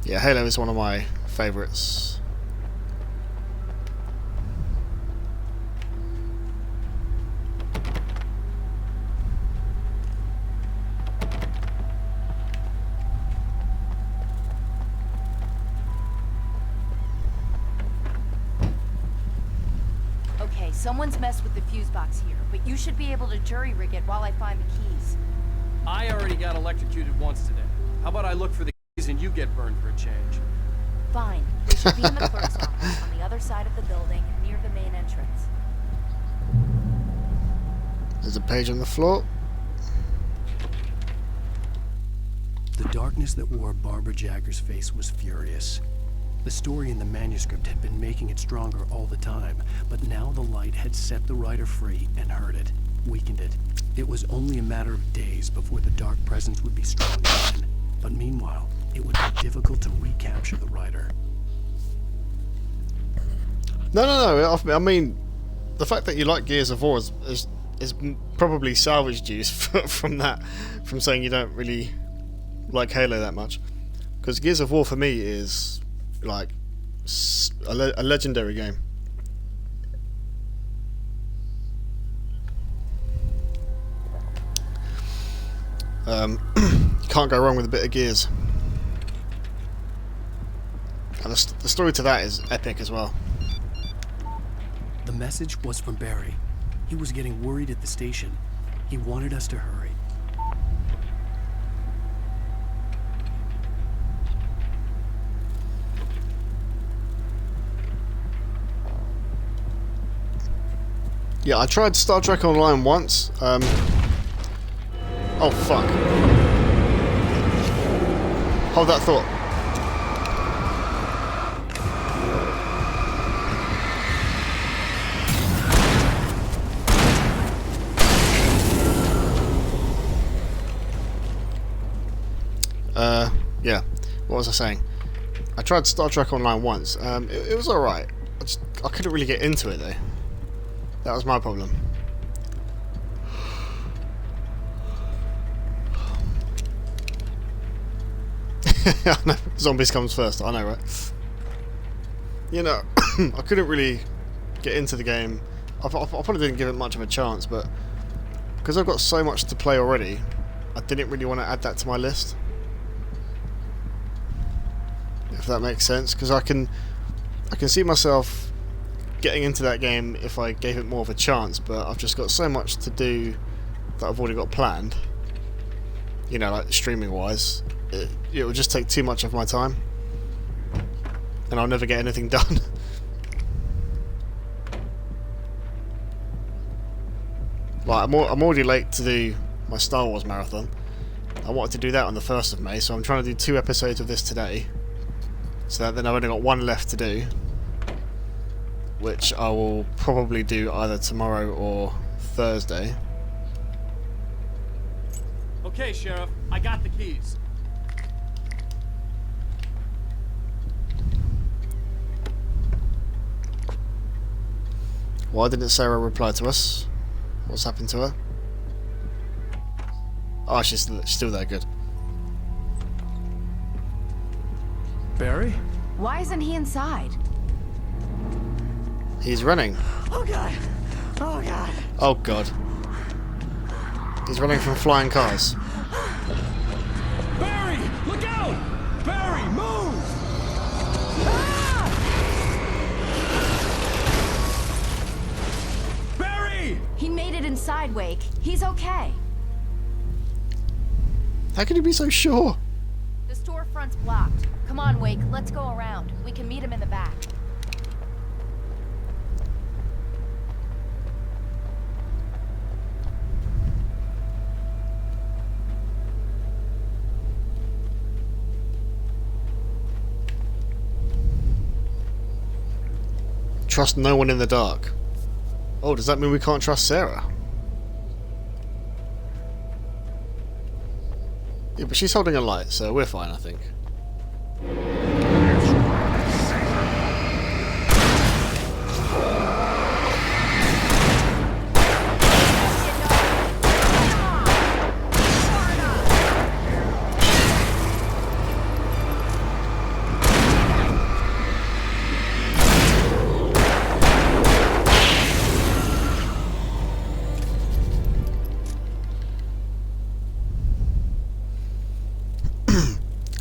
Yeah, Halo is one of my favourites. Someone's messed with the fuse box here, but you should be able to jury-rig it while I find the keys. I already got electrocuted once today. How about I look for the keys and you get burned for a change? Fine. They should be in the clerk's office on the other side of the building, near the main entrance. There's a page on the floor. The darkness that wore Barbara Jagger's face was furious. The story in the manuscript had been making it stronger all the time, but now the light had set the writer free and hurt it, weakened it. It was only a matter of days before the dark presence would be strong again, but meanwhile, it would be difficult to recapture the writer. No. I mean, the fact that you like Gears of War is probably salvaged you from saying you don't really like Halo that much. Because Gears of War for me is like a legendary game. Can't go wrong with a bit of Gears. And the story to that is epic as well. The message was from Barry. He was getting worried at the station. He wanted us to hurry. Yeah, I tried Star Trek Online once. Oh fuck. Hold that thought. Yeah, what was I saying? I tried Star Trek Online once. It was alright. I couldn't really get into it though. That was my problem. I know, zombies comes first, I know, right? You know, I couldn't really get into the game. I probably didn't give it much of a chance, but because I've got so much to play already, I didn't really want to add that to my list. If that makes sense, because I can see myself getting into that game if I gave it more of a chance, but I've just got so much to do that I've already got planned. You know, like streaming wise, it will just take too much of my time, and I'll never get anything done. Like I'm already late to do my Star Wars marathon. I wanted to do that on the 1st of May, so I'm trying to do 2 episodes of this today. So that then I've only got 1 left to do, which I will probably do either tomorrow or Thursday. Okay, Sheriff, I got the keys. Why didn't Sarah reply to us? What's happened to her? Oh, she's still there, good. Barry? Why isn't he inside? He's running. Oh god. Oh god. Oh god. He's running from flying cars. Barry, look out! Barry, move! Barry! He made it inside, Wake. He's okay. How can you be so sure? The storefront's blocked. Come on, Wake. Let's go around. We can meet him in the back. Trust no one in the dark. Oh, does that mean we can't trust Sarah? Yeah, but she's holding a light, so we're fine, I think.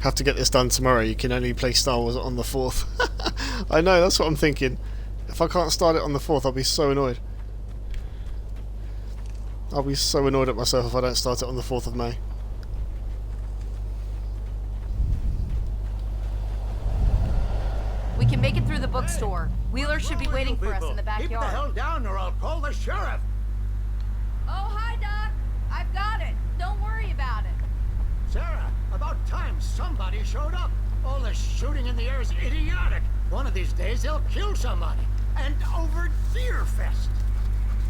Have to get this done tomorrow. You can only play Star Wars on the 4th. I know, that's what I'm thinking. If I can't start it on the 4th, I'll be so annoyed. I'll be so annoyed at myself if I don't start it on the 4th of May. We can make it through the bookstore. Wheeler should be waiting for us in the backyard. Keep the hell down or I'll call the sheriff. Oh, hi, Doc. I've got it. Don't worry about it. Sarah, about time somebody showed up. All this shooting in the air is idiotic. One of these days they'll kill somebody. And over Deerfest.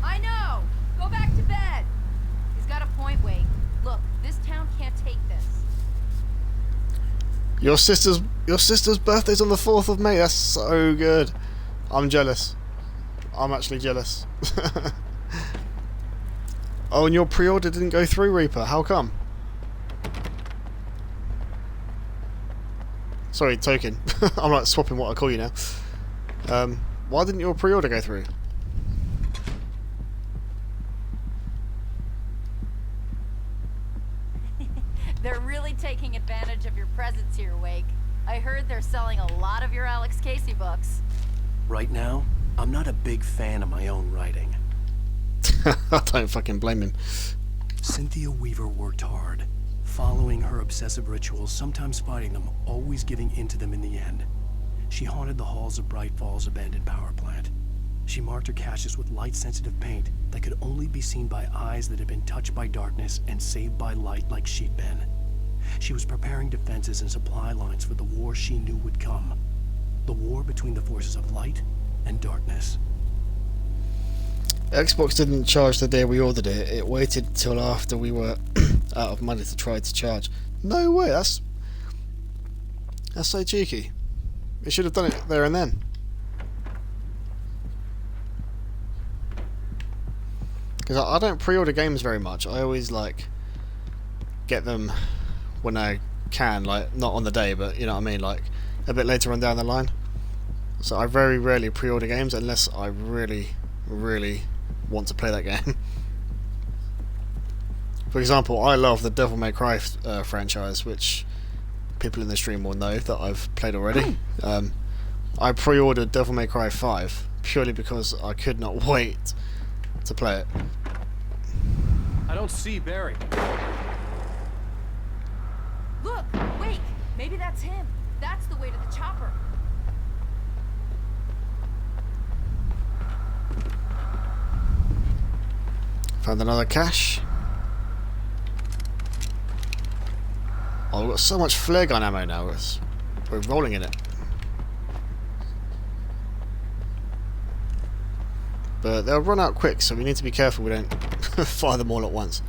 I know. Go back to bed. He's got a point, Wake. Look, this town can't take this. Your sister's birthday's on the 4th of May. That's so good. I'm jealous. I'm actually jealous. Oh, and your pre-order didn't go through, Reaper. How come? Sorry, Token. I'm like swapping what I call you now. Why didn't your pre-order go through? They're really taking advantage of your presence here, Wake. I heard they're selling a lot of your Alex Casey books. Right now, I'm not a big fan of my own writing. I don't fucking blame him. Cynthia Weaver worked hard, following her obsessive rituals, sometimes fighting them, always giving in to them in the end. She haunted the halls of Bright Falls abandoned power plant. She marked her caches with light-sensitive paint that could only be seen by eyes that had been touched by darkness and saved by light like she'd been. She was preparing defenses and supply lines for the war she knew would come. The war between the forces of light and darkness. Xbox didn't charge the day we ordered it. It waited till after we were out of money to try to charge. No way, that's so cheeky. It should have done it there and then. Because I don't pre-order games very much. I always like get them when I can, like not on the day, but you know what I mean, like a bit later on down the line. So I very rarely pre-order games unless I really want to play that game. For example, I love the Devil May Cry franchise, which people in the stream will know that I've played already. I pre-ordered Devil May Cry 5 purely because I could not wait to play it. I don't see Barry. Look, wait, maybe that's him. That's the way to the chopper. Found another cache. Oh, we've got so much flare gun ammo now. We're rolling in it. But they'll run out quick, so we need to be careful we don't fire them all at once.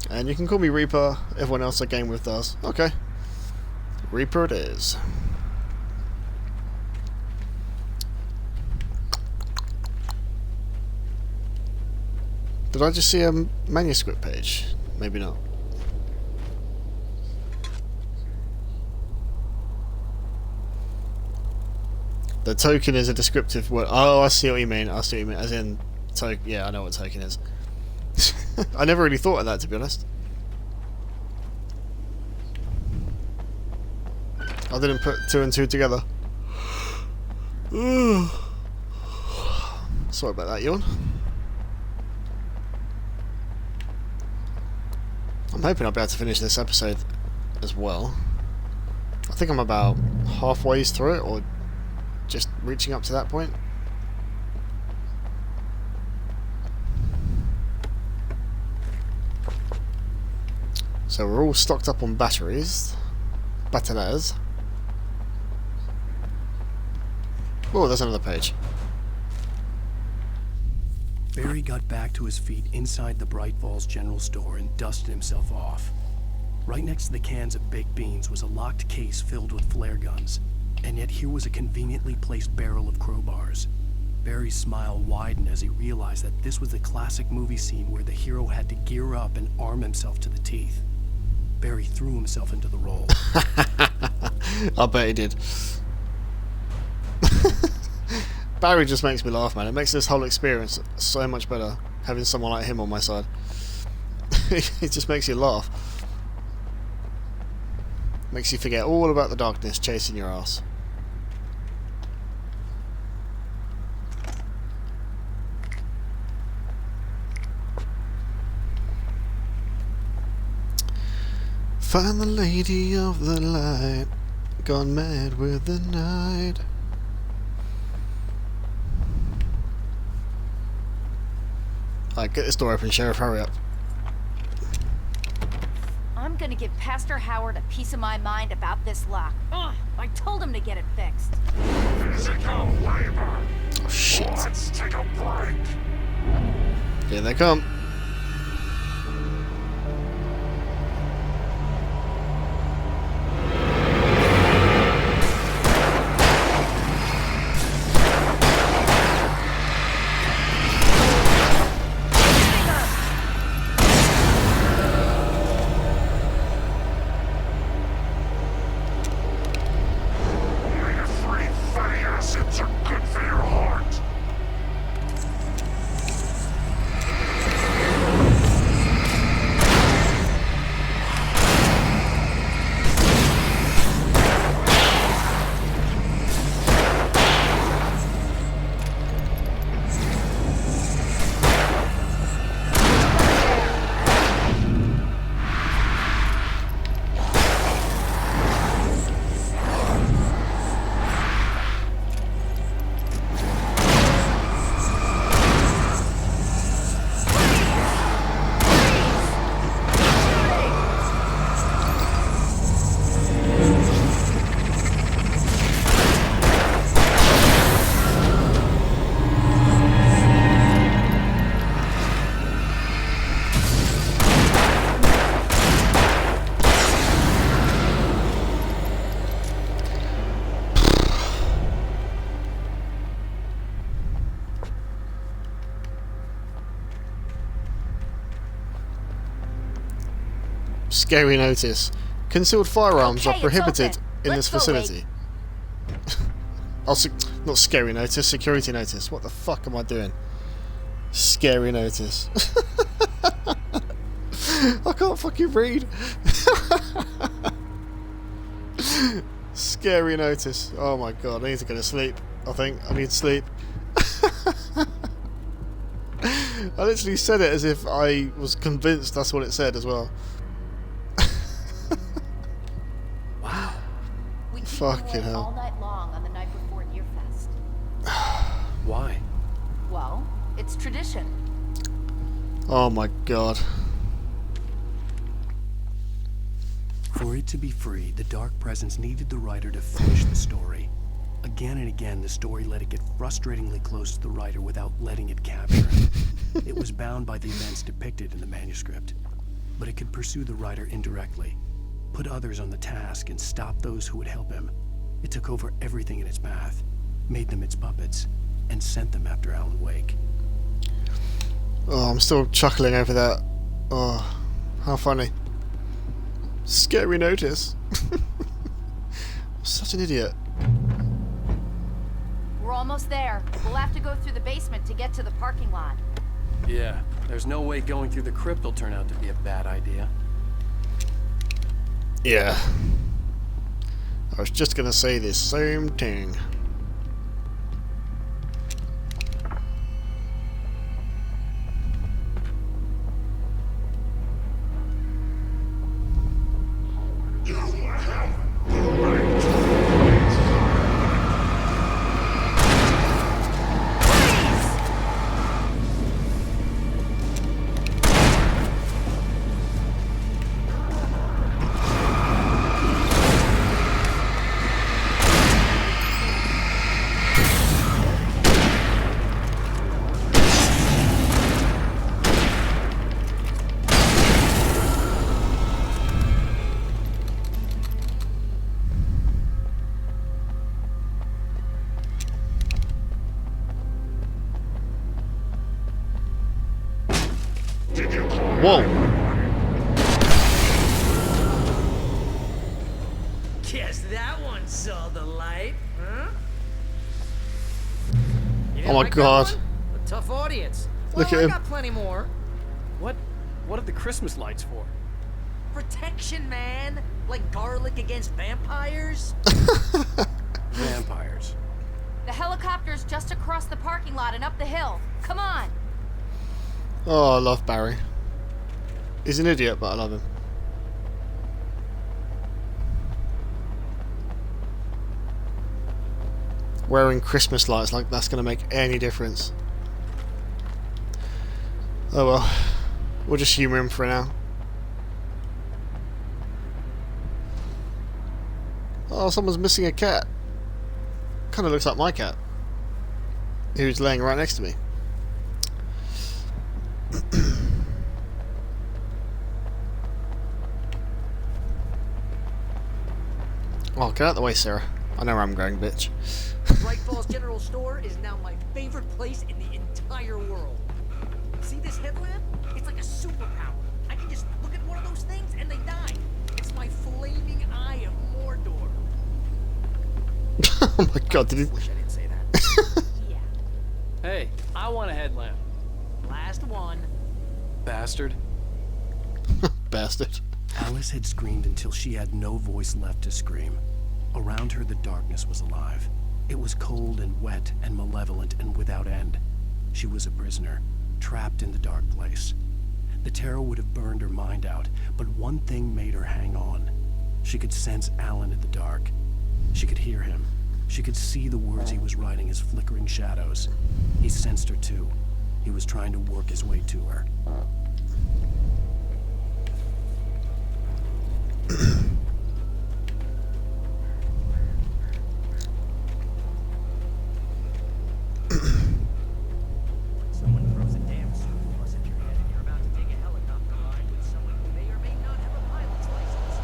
And you can call me Reaper. Everyone else I game with does. Okay. Reaper it is. Did I just see a manuscript page? Maybe not. The token is a descriptive word. Oh, I see what you mean. I see what you mean. As in, yeah, I know what token is. I never really thought of that, to be honest. I didn't put 2 and 2 together. Sorry about that, yawn. I'm hoping I'll be able to finish this episode as well. I think I'm about halfway through it, or just reaching up to that point. So we're all stocked up on batteries. Batteries. Oh, there's another page. Barry got back to his feet inside the Bright Falls General Store and dusted himself off. Right next to the cans of baked beans was a locked case filled with flare guns, and yet here was a conveniently placed barrel of crowbars. Barry's smile widened as he realized that this was the classic movie scene where the hero had to gear up and arm himself to the teeth. Barry threw himself into the role. I bet he did. Barry just makes me laugh, man. It makes this whole experience so much better, having someone like him on my side. It just makes you laugh. Makes you forget all about the darkness chasing your ass. Find the lady of the light, gone mad with the night. Alright, get this door open, Sheriff, hurry up. I'm gonna give Pastor Howard a piece of my mind about this lock. Ugh, I told him to get it fixed. Physical labor. Oh shit. Let's take a break. Here they come. Scary notice. Concealed firearms Okay, are prohibited it's open. in Let's this go, facility. Not scary notice, security notice. What the fuck am I doing? Scary notice. I can't fucking read. Scary notice. Oh my god, I need to go to sleep. I think I need sleep. I literally said it as if I was convinced that's what it said as well. Wow. We keep Fucking them away all hell. night long on the night before Yearfest. Why? Well, it's tradition. Oh my god. For it to be free, the Dark Presence needed the writer to finish the story. Again and again, the story let it get frustratingly close to the writer without letting it capture him. It was bound by the events depicted in the manuscript, but it could pursue the writer indirectly, put others on the task, and stop those who would help him. It took over everything in its path, made them its puppets, and sent them after Alan Wake. Oh, I'm still chuckling over that. Oh, how funny. Scary notice. Such an idiot. We're almost there. We'll have to go through the basement to get to the parking lot. Yeah, there's no way going through the crypt will turn out to be a bad idea. Yeah. I was just gonna say the same thing. Whoa. Guess that one saw the light, huh? You Oh didn't my like that god. one? A tough audience. Look Well, at I him. got plenty more. What are the Christmas lights for? Protection, man. Like garlic against vampires. Vampires. The helicopter's just across the parking lot and up the hill. Come on. Oh, I love Barry. He's an idiot, but I love him. Wearing Christmas lights, like that's going to make any difference. Oh well. We'll just humour him for now. Oh, someone's missing a cat. Kind of looks like my cat. Who's laying right next to me. Oh, get out of the way, Sarah. I know where I'm going, bitch. Bright Falls General Store is now my favorite place in the entire world. See this headlamp? It's like a superpower. I can just look at one of those things and they die. It's my flaming eye of Mordor. Oh my god, did he... Wish I didn't say that. Yeah. Hey, I want a headlamp. Last one. Bastard. Bastard. Alice had screamed until she had no voice left to scream. Around her, the darkness was alive. It was cold and wet and malevolent and without end. She was a prisoner, trapped in the dark place. The terror would have burned her mind out, but one thing made her hang on. She could sense Alan in the dark. She could hear him. She could see the words he was writing as flickering shadows. He sensed her too. He was trying to work his way to her. Someone throws a damn school bus at your head and you're about to take a helicopter ride with someone who may or may not have a pilot's license.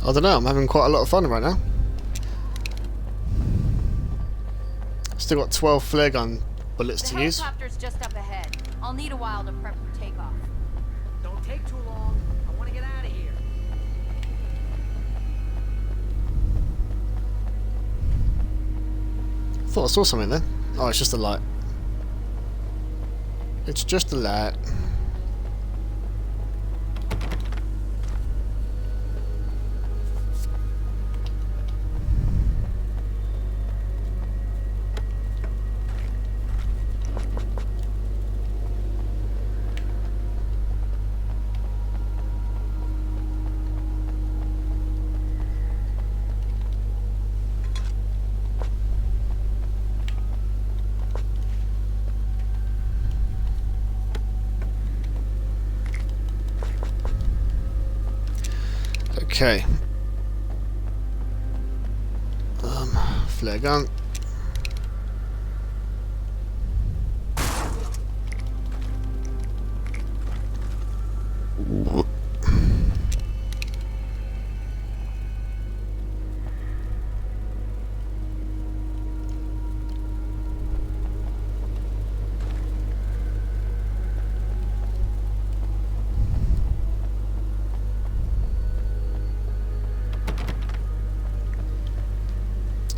I don't know, I'm having quite a lot of fun right now. Still got 12 flare gun bullets The to use. helicopter's just up ahead. I'll need a while to prep for takeoff. Don't take too long. I want to get out of here. Thought I saw something there. Oh, it's just a light. It's just a light. Okay. Flare gun.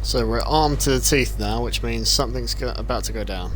So we're armed to the teeth now, which means something's about to go down.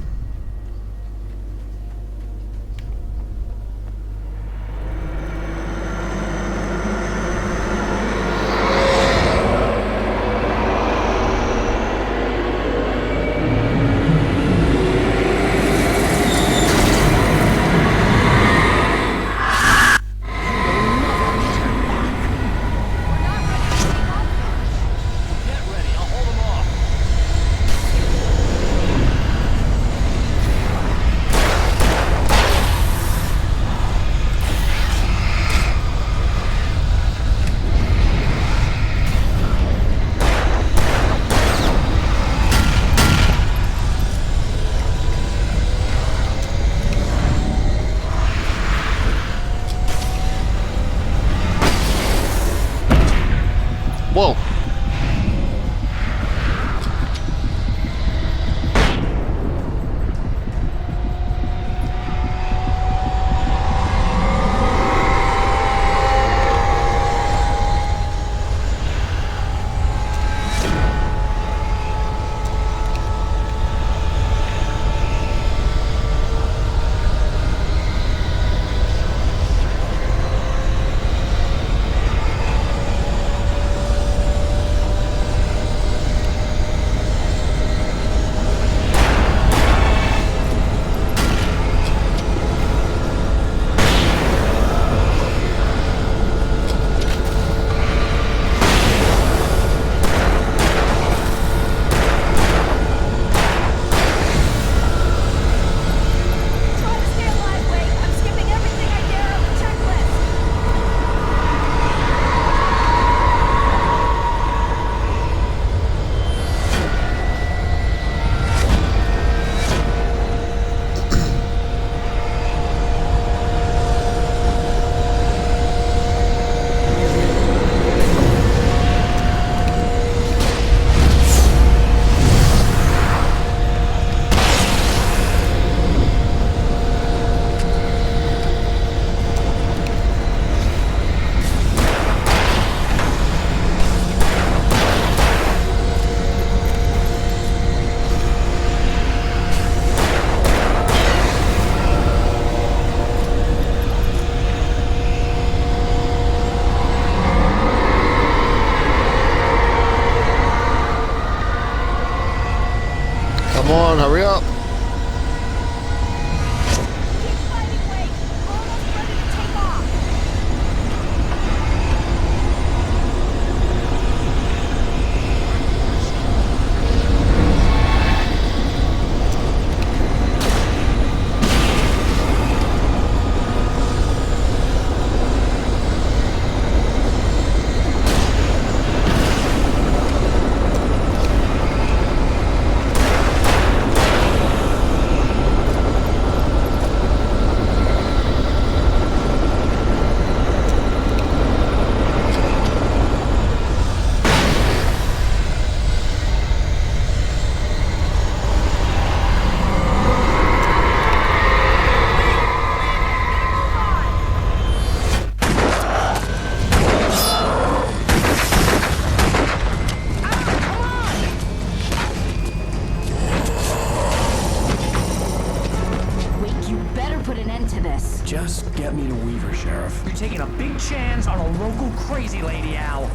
Just get me to Weaver, Sheriff. You're taking a big chance on a local crazy lady, Al.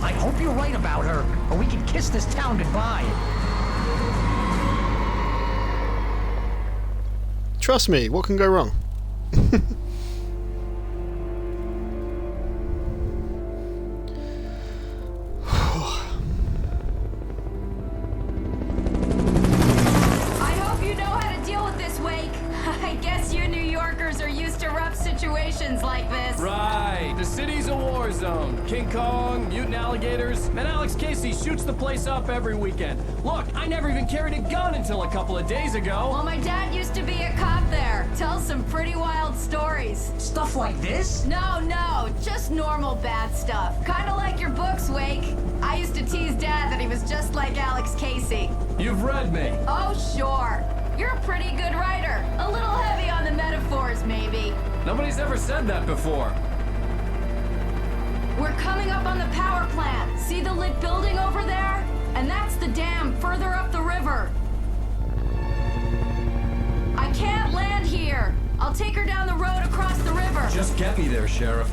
I hope you're right about her, or we can kiss this town goodbye. Trust me, what can go wrong? I hope you know how to deal with this, Wake. I guess you New Yorkers are used to rough situations like this. Right. The city's a war zone. King Kong, mutant alligators, and Alex Casey shoots the place up every weekend. Look, I never even carried a gun until a couple of days ago. Well, my dad used to be a cop there. Tells some pretty wild stories. Stuff like this? No, just normal bad stuff. Kinda like your books, Wake. I used to tease Dad that he was just like Alex Casey. You've read me. Oh, sure. You're a pretty good writer. A little heavy on the metaphors, maybe. Nobody's ever said that before. We're coming up on the power plant. See the lit building over there? And that's the dam further up the river. I can't land here. I'll take her down the road across the river. Just get me there, Sheriff.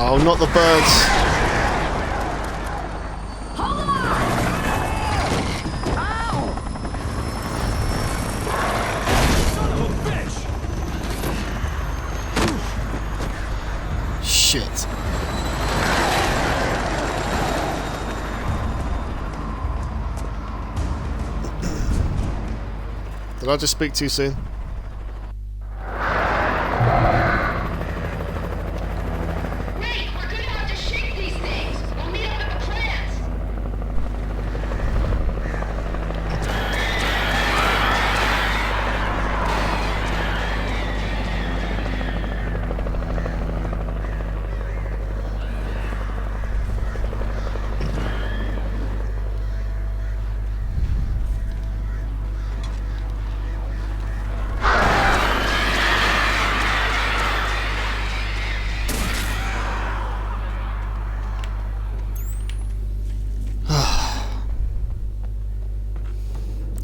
Oh, not the birds. Hold on! Ow! Son of a bitch! Shit. Did I just speak too soon? Wait, we're gonna have to shake these things. We'll meet up at the plant.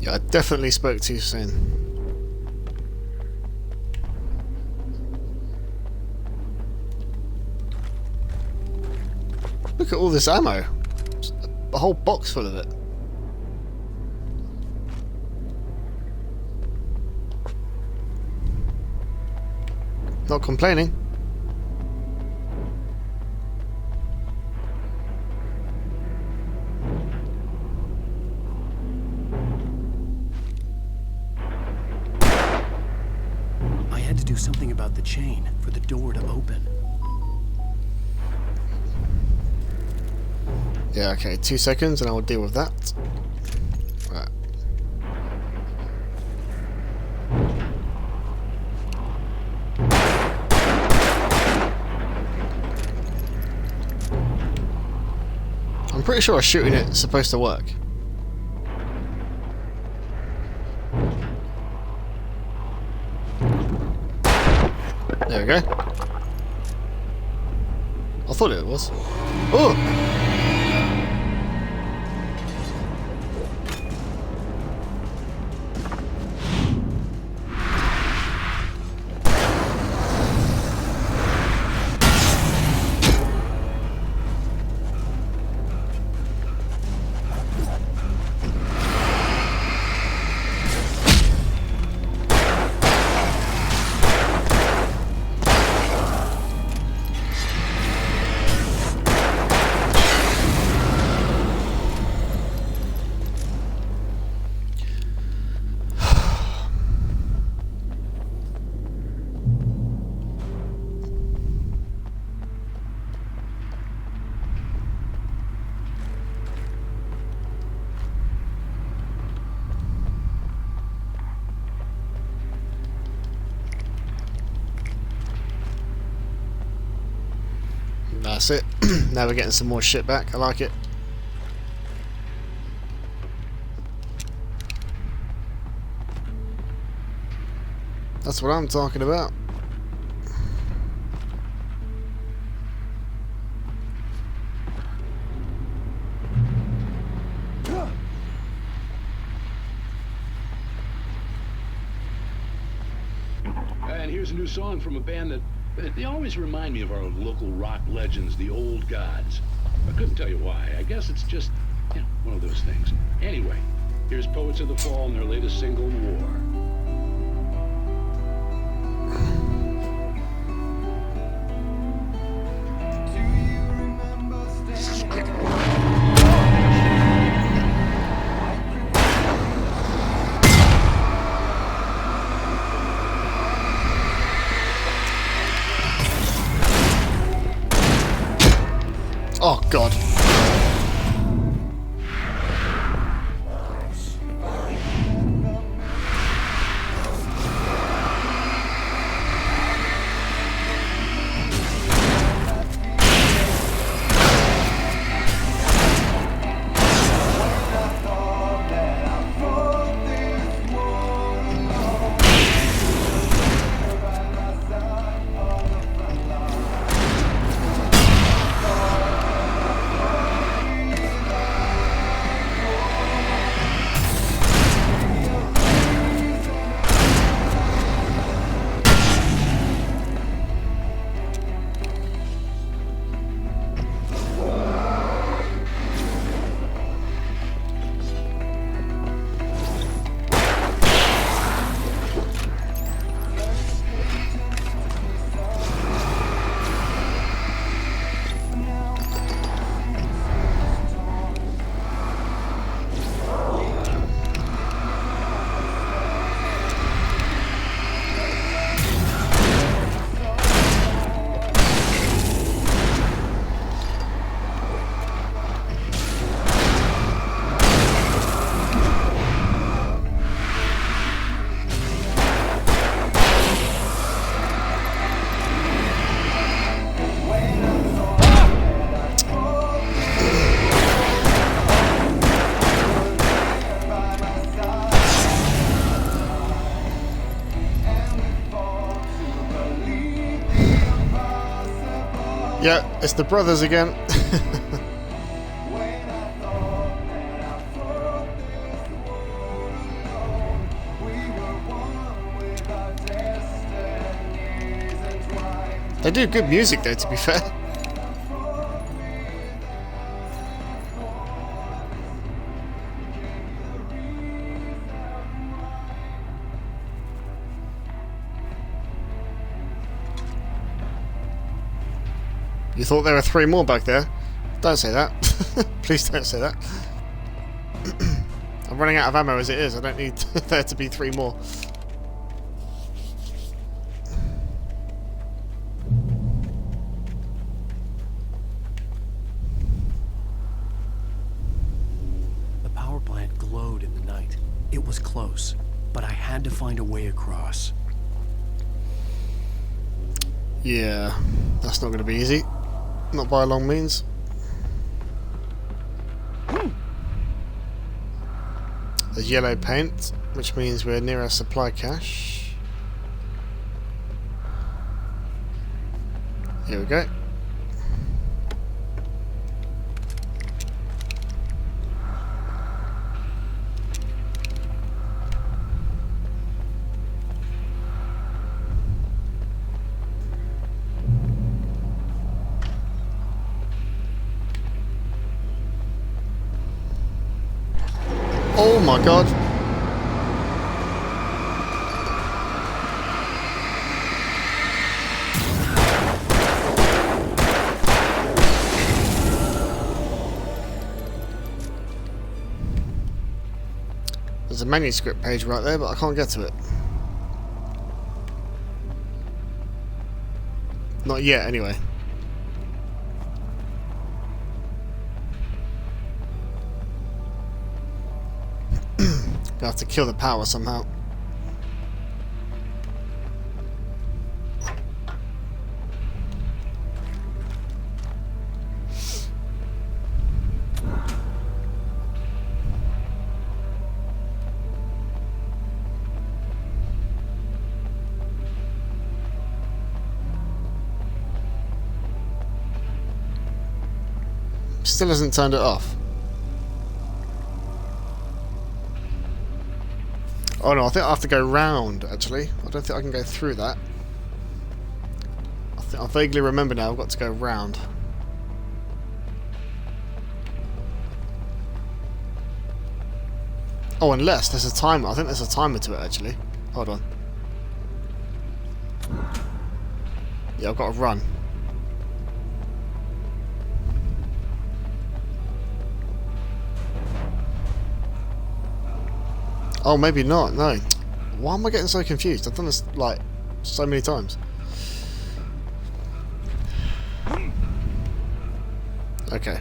Yeah, I definitely spoke too soon. Look at all this ammo. A whole box full of it. Not complaining. I had to do something about the chain for the door to open. Yeah, okay, 2 seconds and I will deal with that. Right. I'm pretty sure shooting it's supposed to work. There we go. I thought it was. Oh! That's it. Now we're getting some more shit back. I like it. That's what I'm talking about. Here's a new song from a band that they always remind me of our local rock legends, the Old Gods. I couldn't tell you why. I guess it's just, you know, one of those things. Anyway, here's Poets of the Fall and their latest single, War. Oh, God. Yeah, it's the brothers again. They do good music though, to be fair. You thought there were 3 more back there? Don't say that. Please don't say that. I'm running out of ammo as it is. I don't need there to be 3 more. The power plant glowed in the night. It was close, but I had to find a way across. Yeah, that's not going to be easy. Not by a long means. There's yellow paint, which means we're near a supply cache. Here we go. Oh my god. There's a manuscript page right there, but I can't get to it. Not yet, anyway. I have to kill the power somehow. Still hasn't turned it off. Oh no, I think I have to go round, actually. I don't think I can go through that. I vaguely remember now. I've got to go round. Oh, unless there's a timer. I think there's a timer to it actually. Hold on. Yeah, I've got to run. Oh, maybe not. No. Why am I getting so confused? I've done this like so many times. Okay.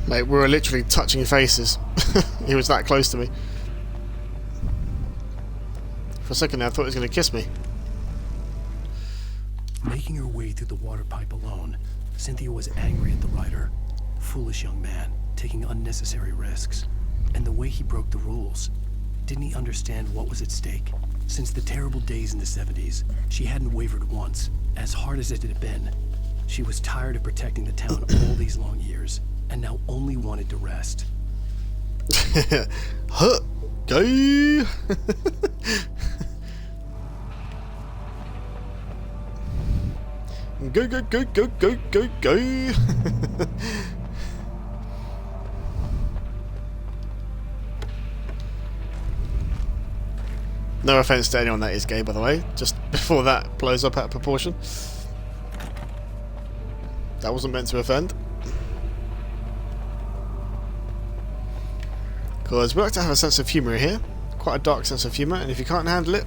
Mate, we were literally touching faces. He was that close to me. For a second there, I thought he was going to kiss me. Making her way through the water pipe alone, Cynthia was angry at the rider. Foolish young man, taking unnecessary risks. And the way he broke the rules. Didn't he understand what was at stake? Since the terrible days in the 70s, she hadn't wavered once, as hard as it had been. She was tired of protecting the town all these long years, and now only wanted to rest. Huh, go. Go, go, go, go, go, go, go. No offense to anyone that is gay, by the way, just before that blows up out of proportion. That wasn't meant to offend. Because we like to have a sense of humour here, quite a dark sense of humour, and if you can't handle it,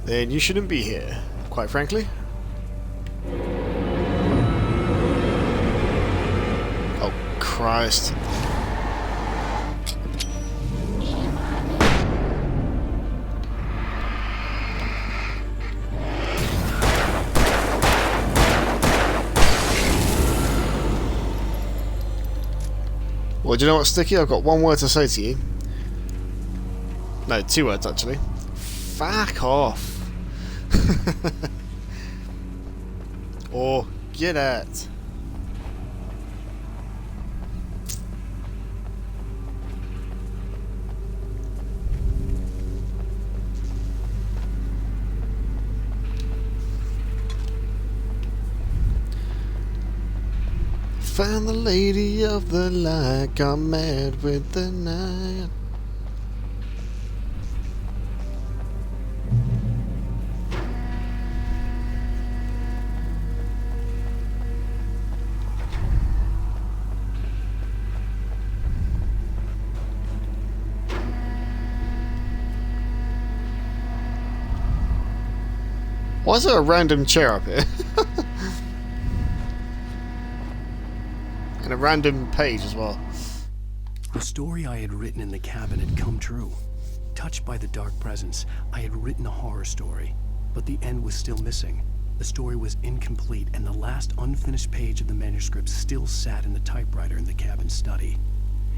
then you shouldn't be here, quite frankly. Oh, Christ. Well, do you know what, Sticky? I've got one word to say to you. No, 2 words actually. Fuck off. Or get out. Found the lady of the light, got mad with the night. Why is there a random chair up here? And a random page as well. The story I had written in the cabin had come true. Touched by the dark presence, I had written a horror story, but the end was still missing. The story was incomplete, and the last unfinished page of the manuscript still sat in the typewriter in the cabin study.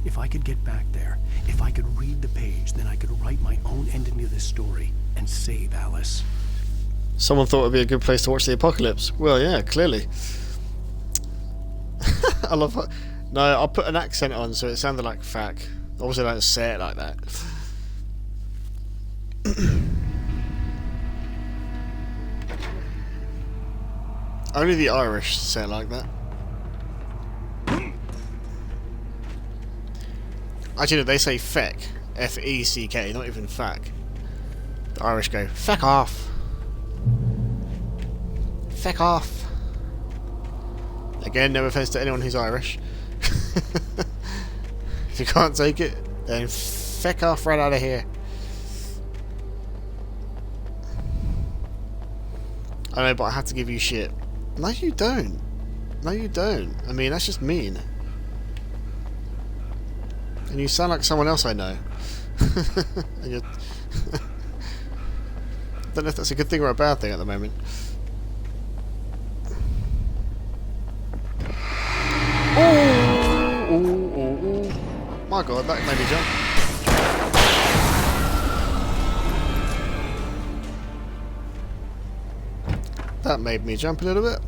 If I could get back there, if I could read the page, then I could write my own ending to this story and save Alice. Someone thought it would be a good place to watch the apocalypse. Well, yeah, clearly. I love that. No, I put an accent on so it sounded like fuck. Obviously, I don't say it like that. Only the Irish say it like that. Actually, no, they say feck. F-E-C-K, not even fuck. The Irish go, feck off. Feck off. Again, no offense to anyone who's Irish. If you can't take it, then feck off right out of here. I know, but I have to give you shit. No, you don't. No, you don't. I mean, that's just mean. And you sound like someone else I know. And you're don't know if that's a good thing or a bad thing at the moment. Ooh, ooh, ooh, ooh. My god, that made me jump. That made me jump a little bit.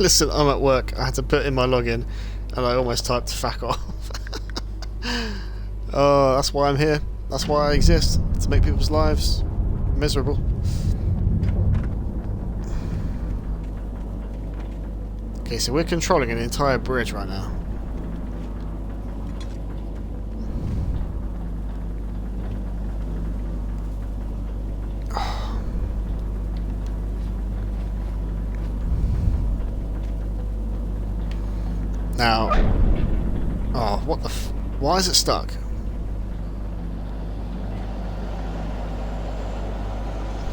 Listen, I'm at work. I had to put in my login and I almost typed "fuck off." Oh, that's why I'm here. That's why I exist. To make people's lives miserable. Okay, so we're controlling an entire bridge right now. Now, oh, what the why is it stuck?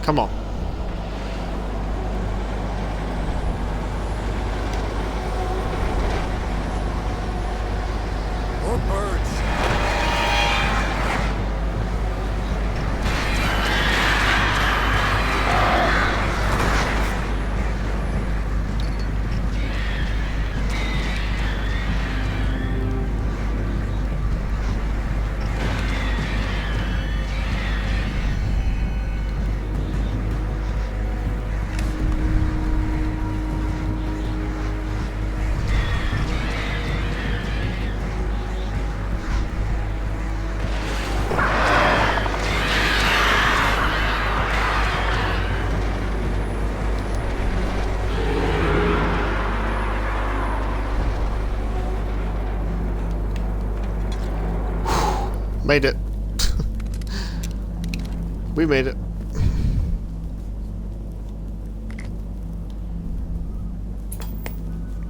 Come on. More birds. Made it. We made it.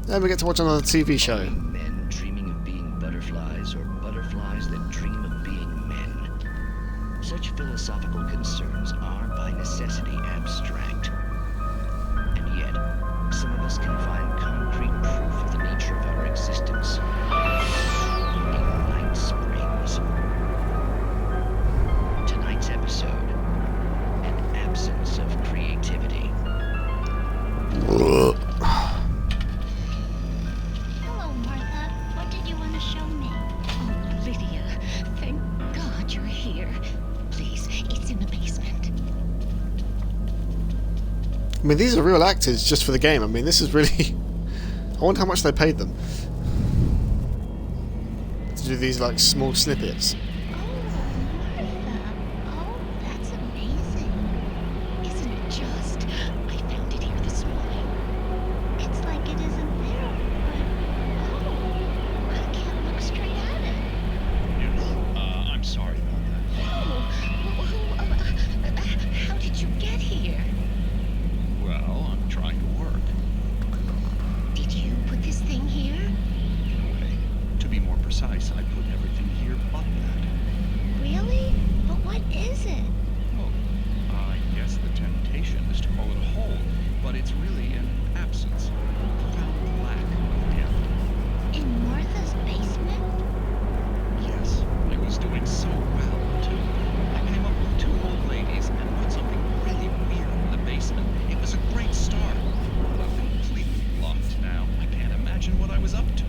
And we get to watch another TV show. Men dreaming of being butterflies, or butterflies that dream of being men. Such philosophical concerns are by necessity abstract. And yet, some of us can find concrete proof of the nature of our existence. In Night Springs. Tonight's episode, an absence of creativity. Hello, Martha. What did you want to show me? Oh, Lydia. Thank God you're here. Please, it's in the basement. I mean, these are real actors just for the game. I mean, this is really... I wonder how much they paid them to do these, like, small snippets. That's amazing. Isn't it just? I found it here this morning. It's like it isn't there, but I can't look straight at it. Yes. I'm sorry about that. How did you get here? Well, I'm trying to work. Did you put this thing here? In a way. To be more precise, I put everything here but that. Really? But what is it? Oh, I guess the temptation is to call it a hole, but it's really an absence. Profound lack of depth. In Martha's basement? Yes, I was doing so well, too. I came up with 2 old ladies and put something really weird in the basement. It was a great start. But completely blocked now. I can't imagine what I was up to.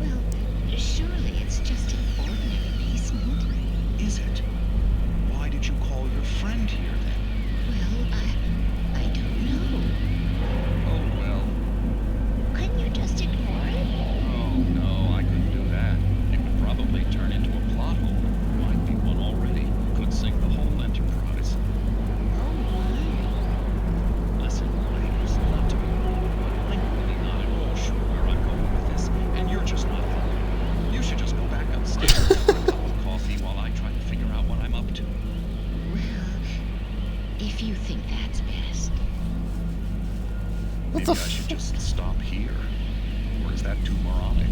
Well, surely it's just an ordinary basement. Is it? Why did you call your friend here then? Well, I don't know. Oh well, that too moronic?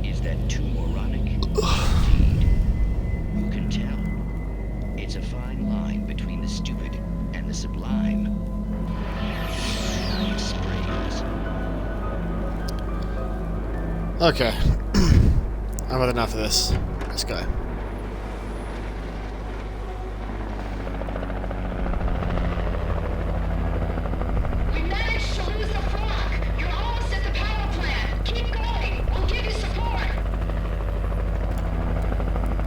Is that too moronic? Indeed. Who can tell? It's a fine line between the stupid and the sublime. Night Springs. Okay. I've had enough of this. Let's go. We managed to lose the flock. You're almost at the power plant. Keep going. We'll give you support.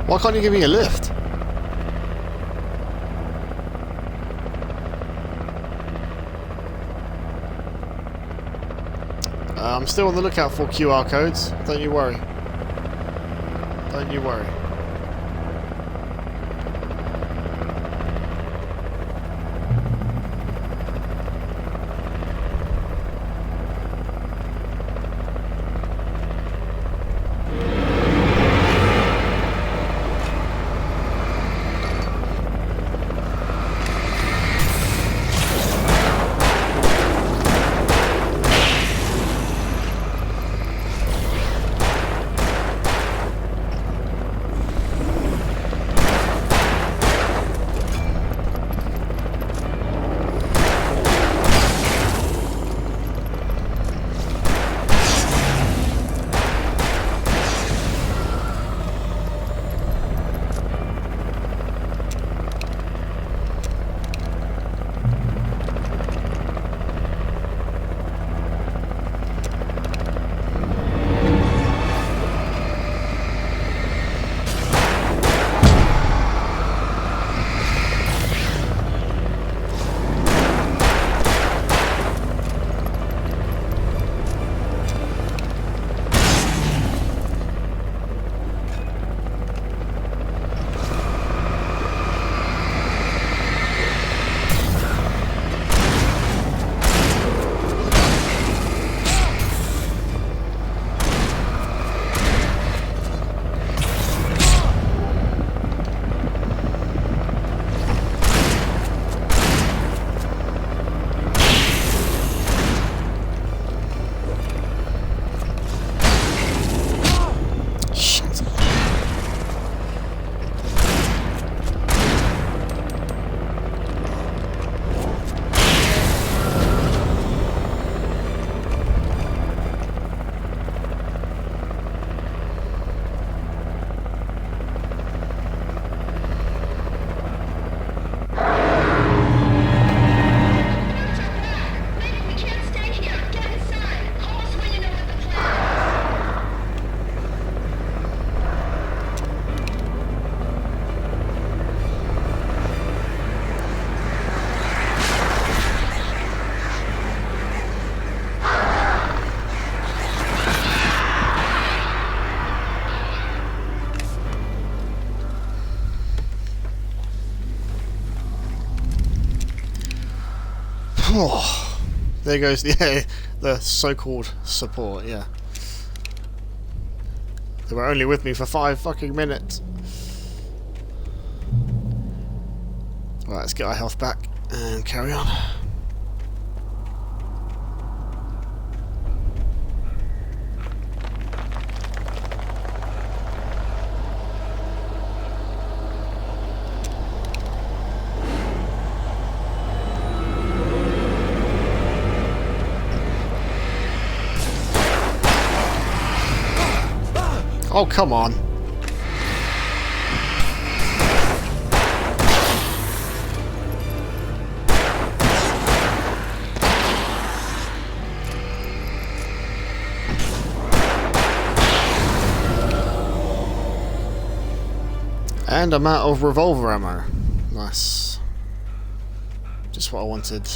Why can't you give me a lift? I'm still on the lookout for QR codes. Don't you worry. Don't you worry. Oh, there goes the so-called support. Yeah, they were only with me for 5 fucking minutes. Right, let's get our health back and carry on. Oh, come on. And I'm out of revolver ammo. Nice. Just what I wanted.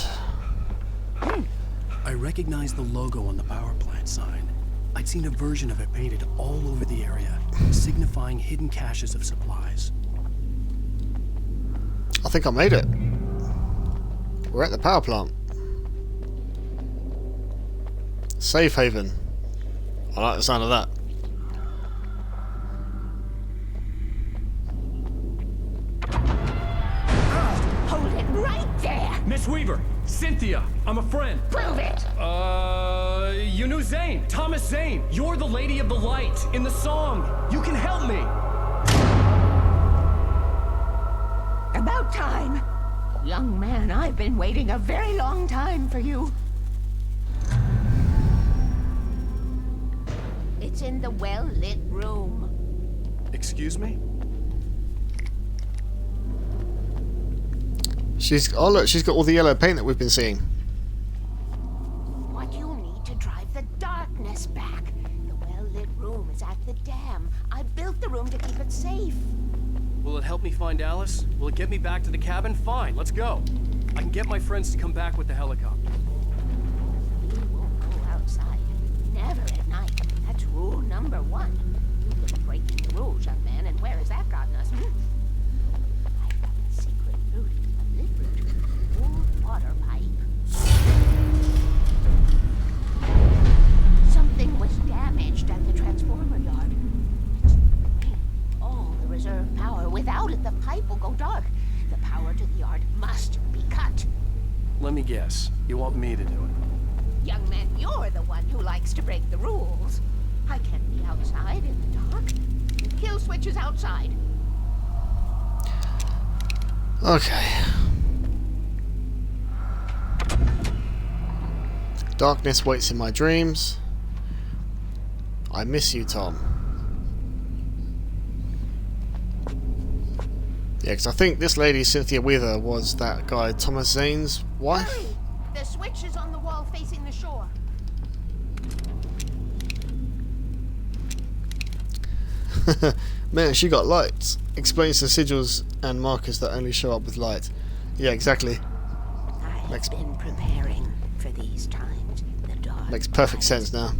I recognized the logo on the power plant sign. I'd seen a version of it painted all over the area, signifying hidden caches of supplies. I think I made it. We're at the power plant. Safe haven. I like the sound of that. Hold it right there! Miss Weaver, Cynthia, I'm a friend. Prove it! Zane! Thomas Zane! You're the Lady of the Light in the song! You can help me! About time! Young man, I've been waiting a very long time for you. It's in the well-lit room. Excuse me? Oh look, she's got all the yellow paint that we've been seeing. What you need to drive the darkness back. The well-lit room is at the dam. I built the room to keep it safe. Will it help me find Alice? Will it get me back to the cabin? Fine, let's go. I can get my friends to come back with the helicopter. You won't go outside. Never at night. That's rule number 1. You've been breaking the rules, young man, and where has that gotten us? I've got a secret route, a lit route, old water pipe. Something was damaged at the transformer yard. All the reserve power. Without it, the pipe will go dark. The power to the yard must be cut. Let me guess. You want me to do it? Young man, you're the one who likes to break the rules. I can't be outside in the dark. The kill switch is outside. Okay. Darkness waits in my dreams. I miss you, Tom. Yeah, because I think this lady, Cynthia Weaver, was that guy Thomas Zane's wife. Hurry! The switch is on the wall facing the shore. Man, she got lights. Explains the sigils and markers that only show up with light. Yeah, exactly. I've been preparing for these times. The dark Makes perfect sense now.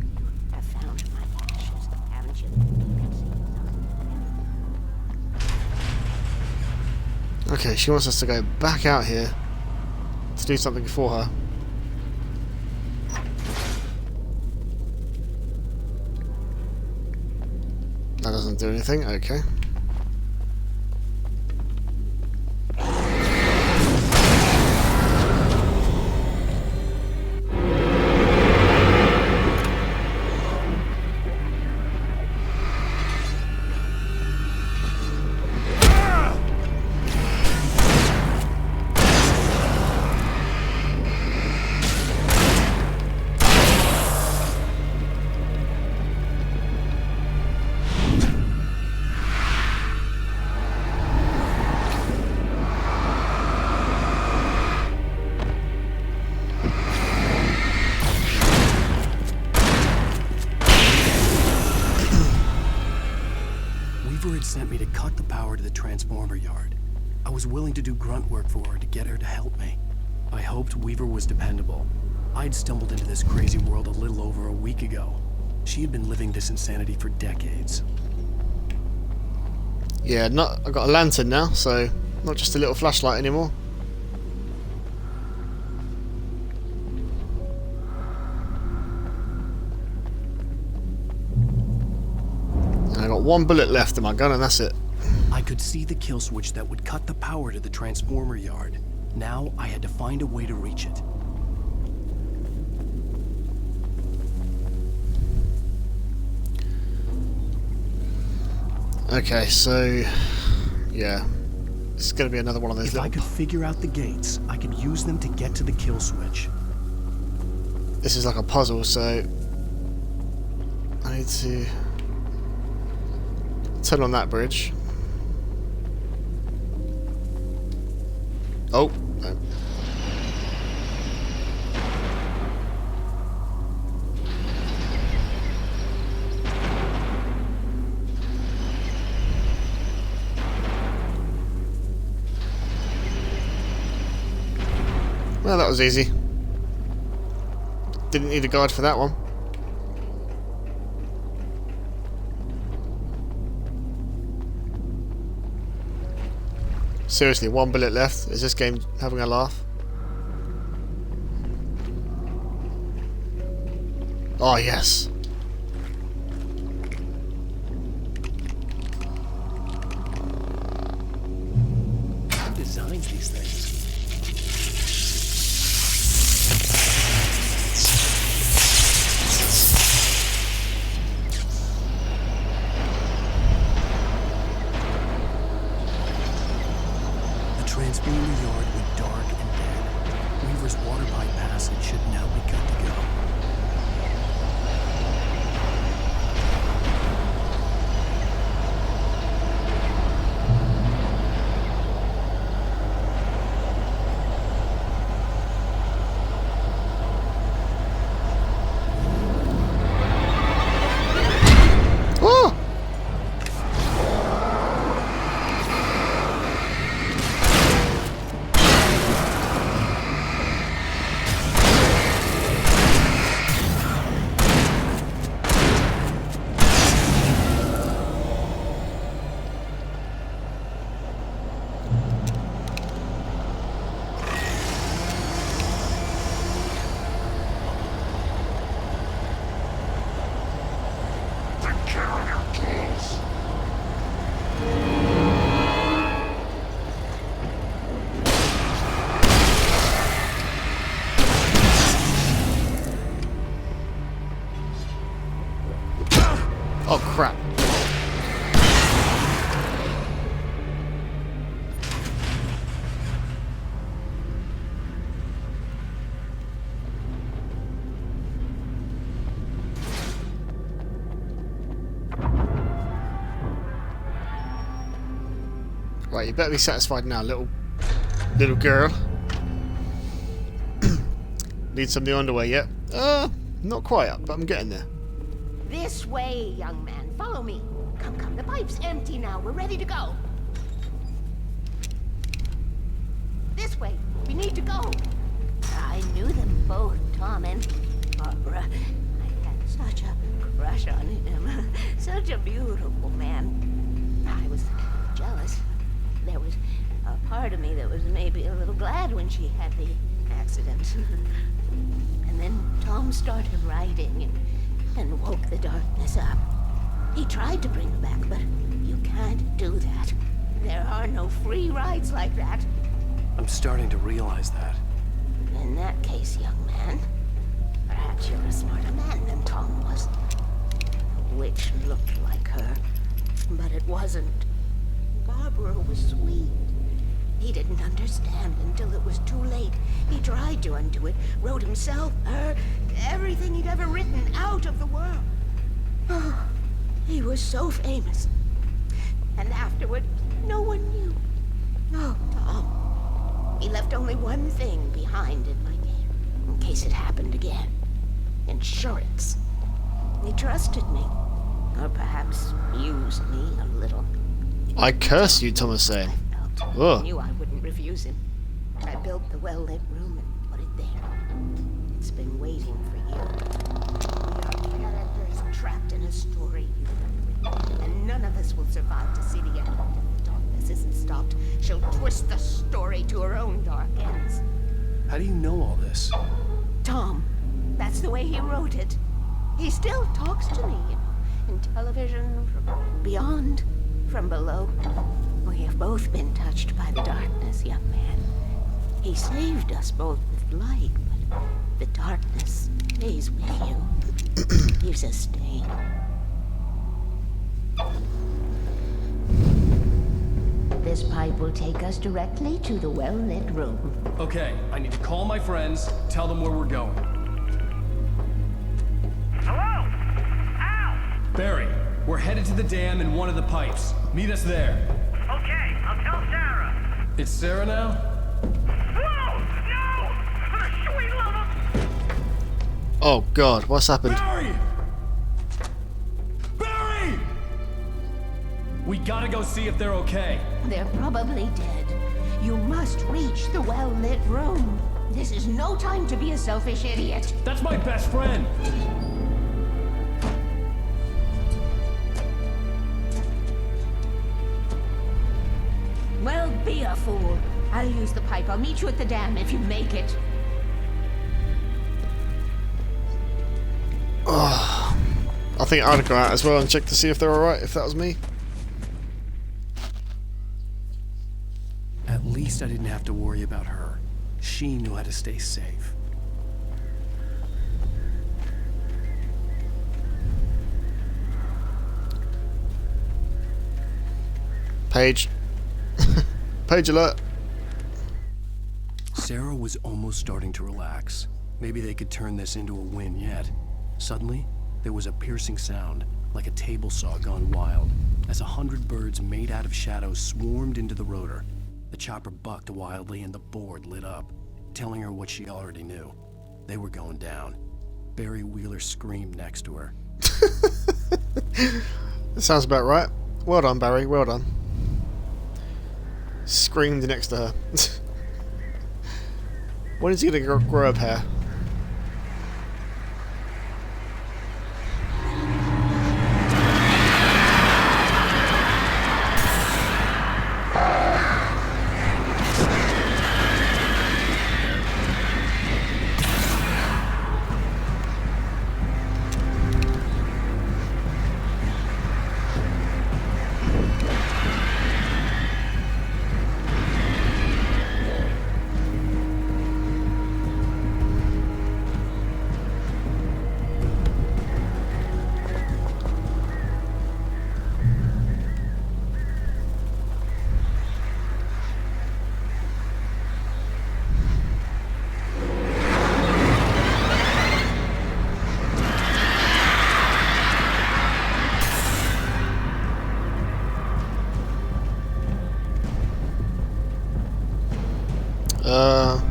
I found my ashes, haven't you? Okay, she wants us to go back out here to do something for her. That doesn't do anything, okay. Sent me to cut the power to the transformer yard. I was willing to do grunt work for her to get her to help me. I hoped Weaver was dependable. I'd stumbled into this crazy world a little over a week ago. She had been living this insanity for decades. Yeah, I got a lantern now, so not just a little flashlight anymore. I got one bullet left in my gun and that's it. I could see the kill switch that would cut the power to the transformer yard. Now I had to find a way to reach it. Okay, so yeah, it's gonna be another one of those. If I could figure out the gates, I could use them to get to the kill switch. This is like a puzzle, so I need to turn on that bridge. Oh, no. Well, that was easy. Didn't need a guide for that one. Seriously, one bullet left. Is this game having a laugh? Oh, yes. Who designed these things? Oh crap. Right, you better be satisfied now, little girl. Need some new underwear yet? Not quite, but I'm getting there. This way, young man. Follow me. Come, come. The pipe's empty now. We're ready to go. This way. We need to go. I knew them both, Tom and Barbara. I had such a crush on him. Such a beautiful man. I was jealous. There was a part of me that was maybe a little glad when she had the accident. And then Tom started writing and woke the darkness up. He tried to bring her back, but you can't do that. There are no free rides like that. I'm starting to realize that. In that case, young man, perhaps you're a smarter man than Tom was. The witch looked like her, but it wasn't. Barbara was sweet. He didn't understand until it was too late. He tried to undo it, wrote himself, her, everything he'd ever written out of the world. Oh, he was so famous. And afterward, no one knew. Oh, Tom. He left only one thing behind in my game, in case it happened again. Insurance. He trusted me. Or perhaps used me a little. I curse you, Tom is saying. I knew I wouldn't refuse him. I built the well-lit room and put it there. It's been waiting for you. We are characters trapped in a story you've written, and none of us will survive to see the end. If the darkness isn't stopped, she'll twist the story to her own dark ends. How do you know all this? Tom, that's the way he wrote it. He still talks to me, in television, from beyond, from below. We have both been touched by the darkness, young man. He saved us both with light, but the darkness stays with you. Leaves a stain. This pipe will take us directly to the well-lit room. Okay, I need to call my friends, tell them where we're going. Hello? Al! Barry, we're headed to the dam in one of the pipes. Meet us there. Okay, I'll tell Sarah. It's Sarah now? Whoa! No! Sweet love! Oh god, what's happened? Barry! Barry! We gotta go see if they're okay. They're probably dead. You must reach the well-lit room. This is no time to be a selfish idiot. That's my best friend. Well, be a fool. I'll use the pipe. I'll meet you at the dam if you make it. Oh, I think I'd go out as well and check to see if they're alright, if that was me. At least I didn't have to worry about her. She knew how to stay safe. Page. Page alert. Sarah was almost starting to relax. Maybe they could turn this into a win yet. Suddenly, there was a piercing sound, like a table saw gone wild, as 100 birds made out of shadows swarmed into the rotor. The chopper bucked wildly and the board lit up, telling her what she already knew. They were going down. Barry Wheeler screamed next to her. That sounds about right. Well done, Barry, well done. Screamed next to her. When is he gonna grow up hair?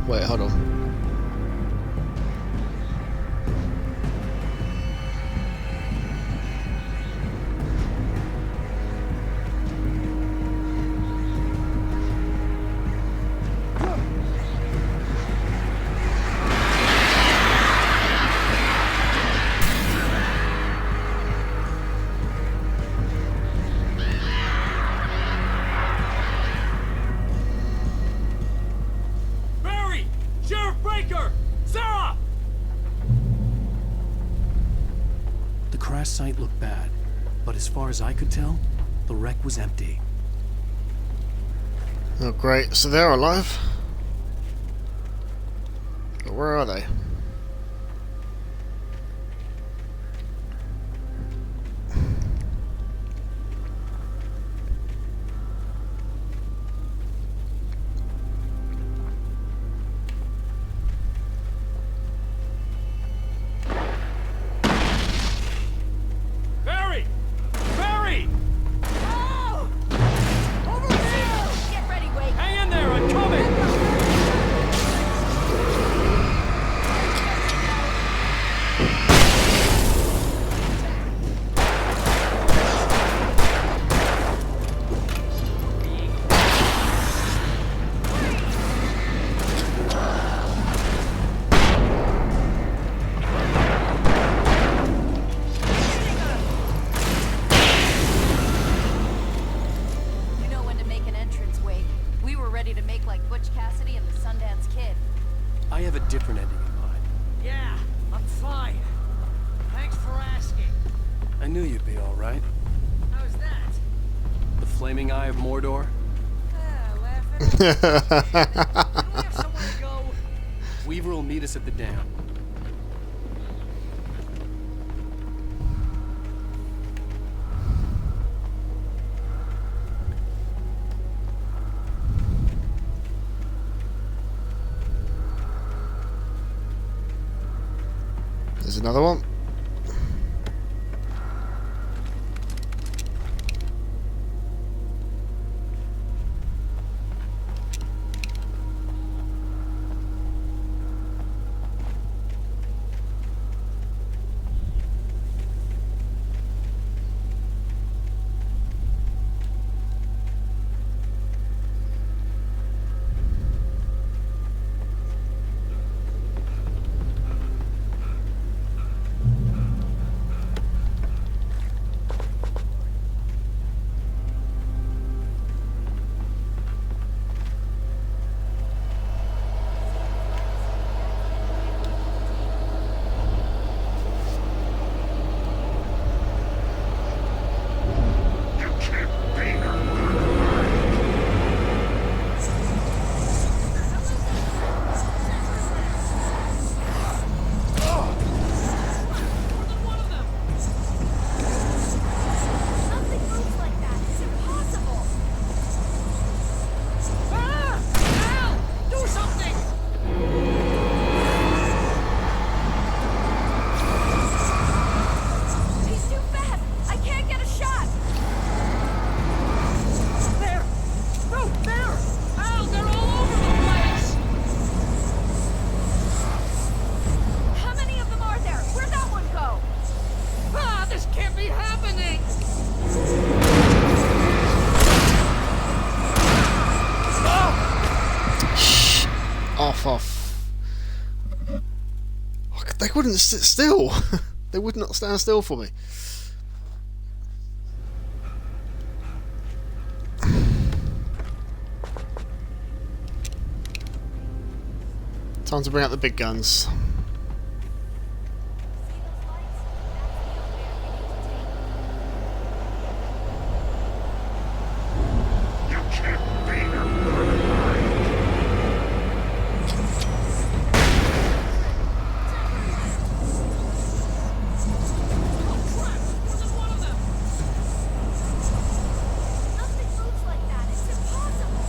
Wait, hold on. Barry! Sheriff Baker! Sarah! The crash site looked bad, but as far as I could tell, the wreck was empty. Oh, great. So they're alive? But where are they? Barry! Barry! Oh! Over here! Get ready, Wake. Hang in there, I'm coming! You know when to make an entrance, Wake. We were ready to make like Butch Cassidy and the Sundance Kid. I have a different ending in mind. Yeah, I'm fine. Thanks for asking. I knew you'd be all right. How's that? The flaming eye of Mordor? Weaver will meet us at the dam. There's another one. Nothing moves like that. It's impossible. Ah! Al! Do something! He's too fast. I can't get a shot. There! No, there! Al, they're all over the place! How many of them are there? Where'd that one go? Ah, this can't be happening! Shh. Off. They wouldn't sit still. They would not stand still for me. Time to bring out the big guns. Nothing moves like that. It's impossible.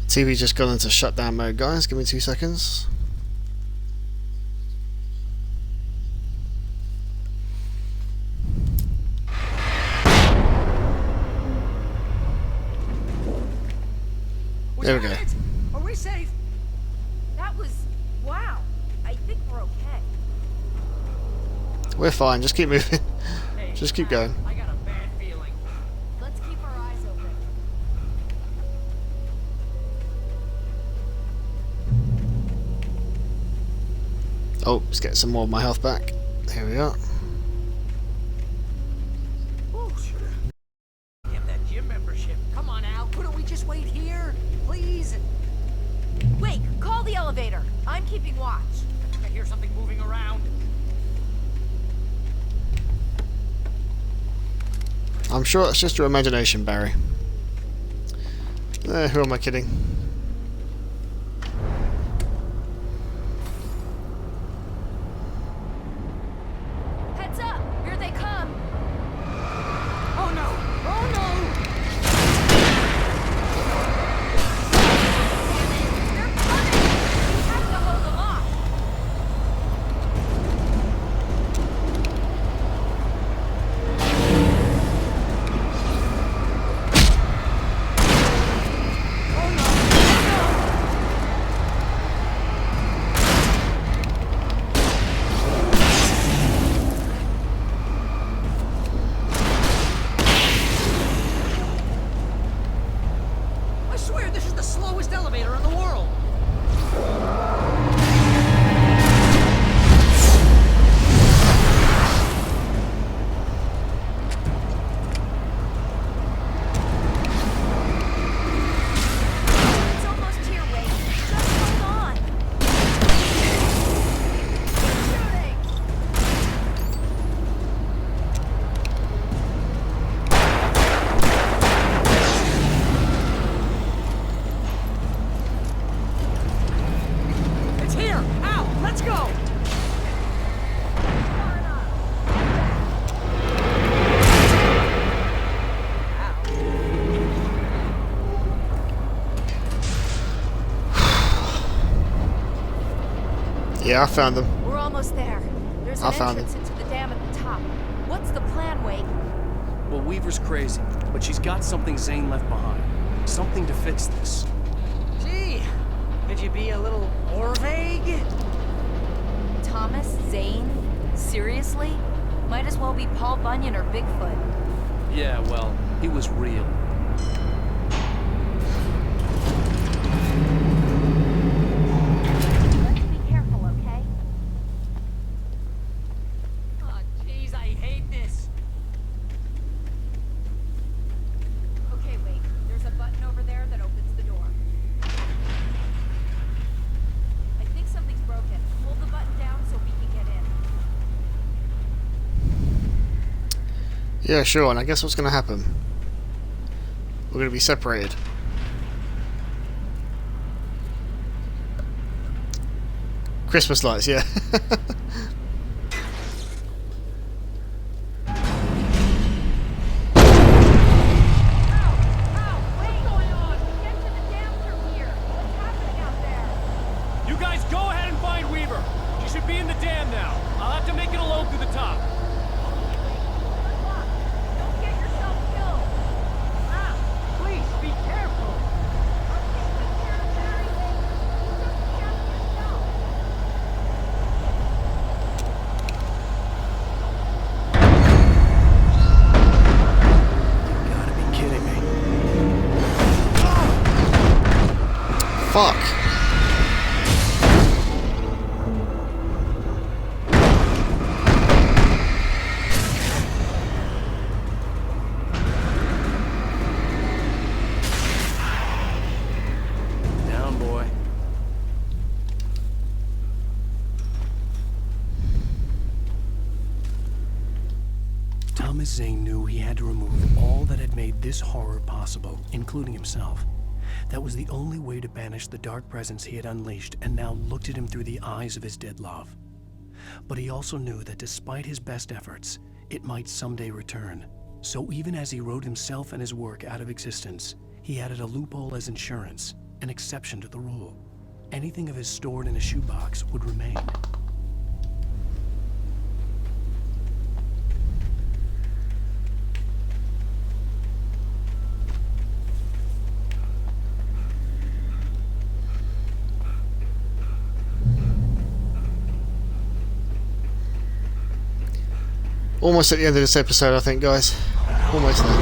TV just gone into shutdown mode, guys. Give me 2 seconds. There we go. Are we safe? That was... wow. I think we're okay. We're fine. Just keep moving. Just keep going. I got a bad feeling. Let's keep our eyes open. Oh, let's get some more of my health back. Here we are. Oh, sure. Have that gym membership. Come on, Al. Couldn't we just wait here? Please? Wait, call the elevator. I'm keeping watch. I hear something moving around. I'm sure it's just your imagination, Barry. Who am I kidding? Heads up! Here they come! Oh no! Oh no! They're coming! We have to hold them off! I swear this is the slowest elevator in the world! It's almost here, Wade. Just hold on! Keep shooting! It's here! Al, let's go! Yeah, I found them. We're almost there. There's I an found entrance into the dam at the top. What's the plan, Wade? Well, Weaver's crazy, but she's got something Zane left behind. Something to fix this. Gee, could you be a little more vague? Thomas Zane? Seriously? Might as well be Paul Bunyan or Bigfoot. Yeah, well, he was real. Let's be careful, okay? Oh, jeez, I hate this. Okay, wait. There's a button over there that opens the door. I think something's broken. Hold the button down so we can get in. Yeah, sure. And I guess what's going to happen? We're going to be separated. Christmas lights, yeah. You guys go ahead and find Weaver. She should be in the dam now. I'll have to make it alone through the top. Don't get yourself killed. Please, be careful. Gotta be kidding me. Fuck. Down, boy. Thomas Zane knew he had to remove all that had made this horror possible, including himself. That was the only way to banish the dark presence he had unleashed and now looked at him through the eyes of his dead love. But he also knew that despite his best efforts, it might someday return. So even as he wrote himself and his work out of existence, he added a loophole as insurance, an exception to the rule. Anything of his stored in a shoebox would remain. Almost at the end of this episode, I think, guys. Almost there.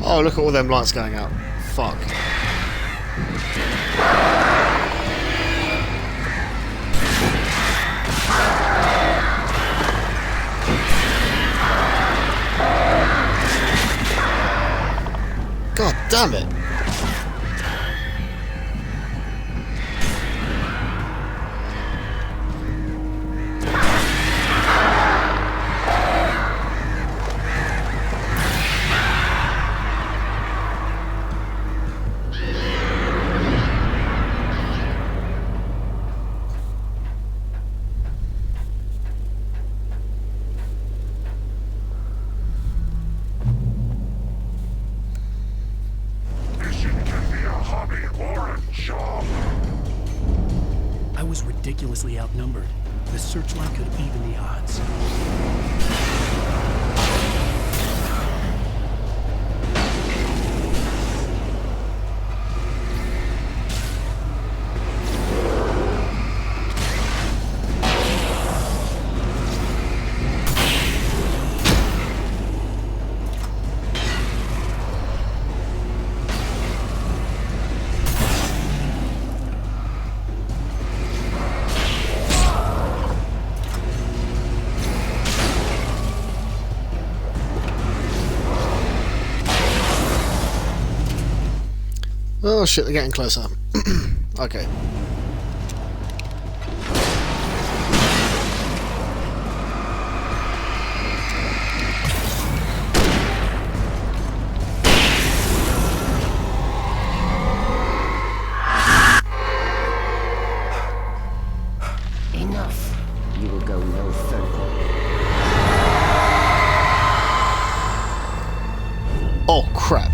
Oh, look at all them lights going out. Fuck. God damn it. I was ridiculously outnumbered. The searchlight could even the odds. Oh shit, they're getting closer. Okay. Enough. You will go no further. Oh crap.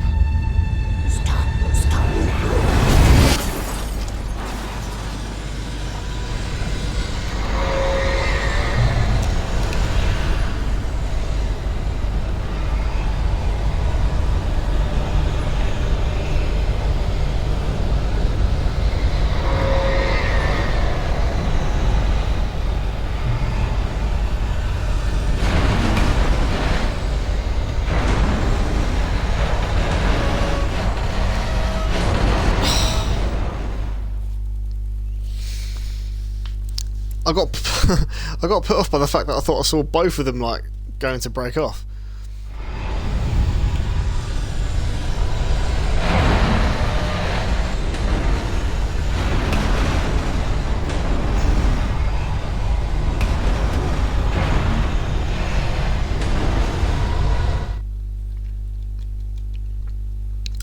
I got put off by the fact that I thought I saw both of them like going to break off.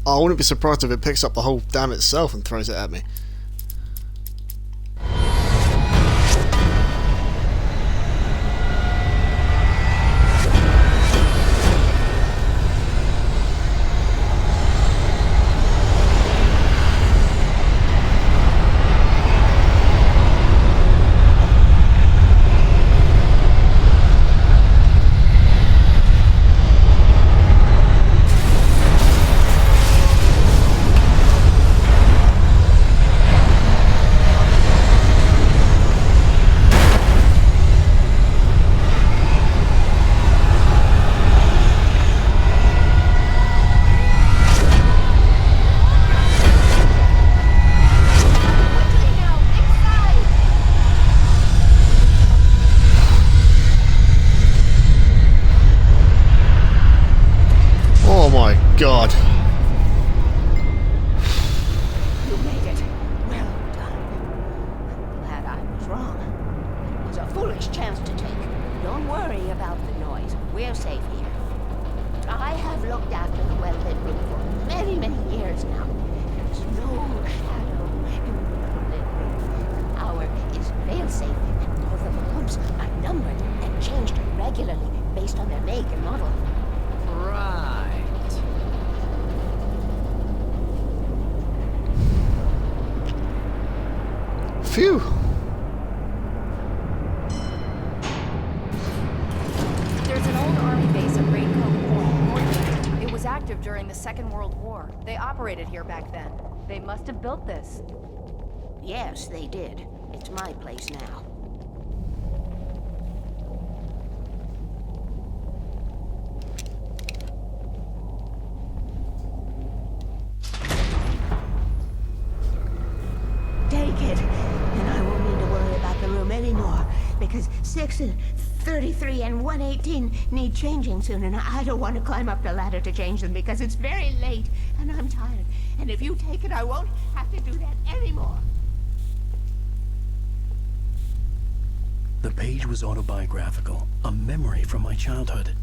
I wouldn't be surprised if it picks up the whole dam itself and throws it at me. God. You made it. Well done. Glad I was wrong. It was a foolish chance to take. Don't worry about the noise. We're safe here. I have looked after the well-lit room for many, many years now. There's no shadow in the well-lit room. The power is fail-safe, and all the pumps are numbered and changed regularly based on their make and model. Right. Phew. There's an old army base at Raincoat Point, Northgate. It was active during the Second World War. They operated here back then. They must have built this. Yes, they did. It's my place now. Take it, and I won't need to worry about the room anymore, because 6 and 33 and 118 need changing soon, and I don't want to climb up the ladder to change them because it's very late, and I'm tired. And if you take it, I won't have to do that anymore. The page was autobiographical, a memory from my childhood.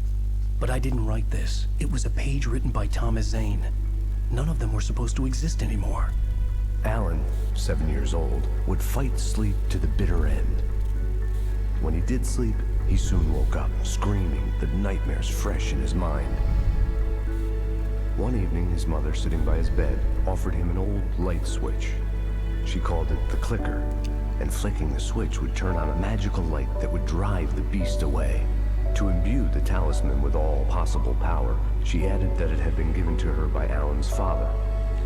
But I didn't write this. It was a page written by Thomas Zane. None of them were supposed to exist anymore. Alan, 7 years old, would fight sleep to the bitter end. When he did sleep, he soon woke up, screaming, the nightmares fresh in his mind. One evening, his mother, sitting by his bed, offered him an old light switch. She called it the clicker, and flicking the switch would turn on a magical light that would drive the beast away. To imbue the talisman with all possible power, she added that it had been given to her by Alan's father.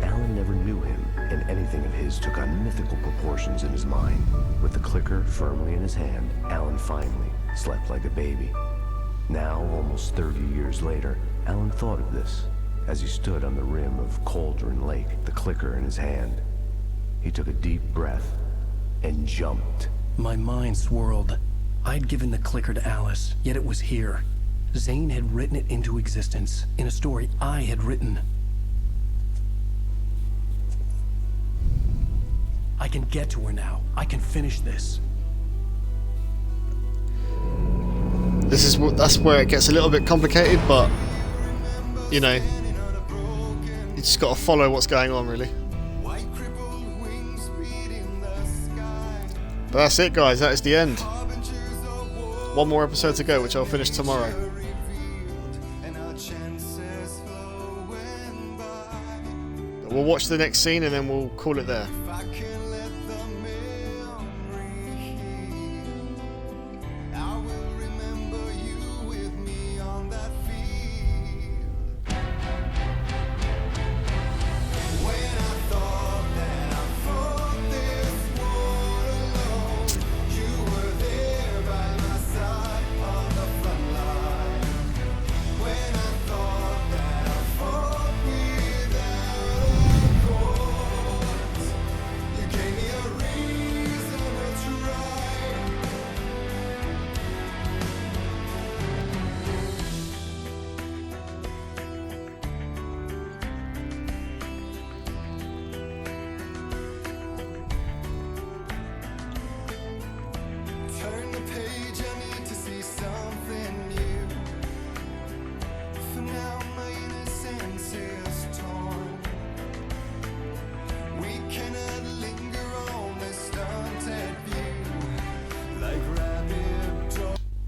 Alan never knew him, and anything of his took on mythical proportions in his mind. With the clicker firmly in his hand, Alan finally slept like a baby. Now, almost 30 years later, Alan thought of this as he stood on the rim of Cauldron Lake, the clicker in his hand. He took a deep breath and jumped. My mind swirled. I'd given the clicker to Alice, yet it was here. Zane had written it into existence, in a story I had written. I can get to her now. I can finish this. That's where it gets a little bit complicated, but you know, you just got to follow what's going on, really. But that's it, guys. That is the end. One more episode to go, which I'll finish tomorrow. We'll watch the next scene and then we'll call it there.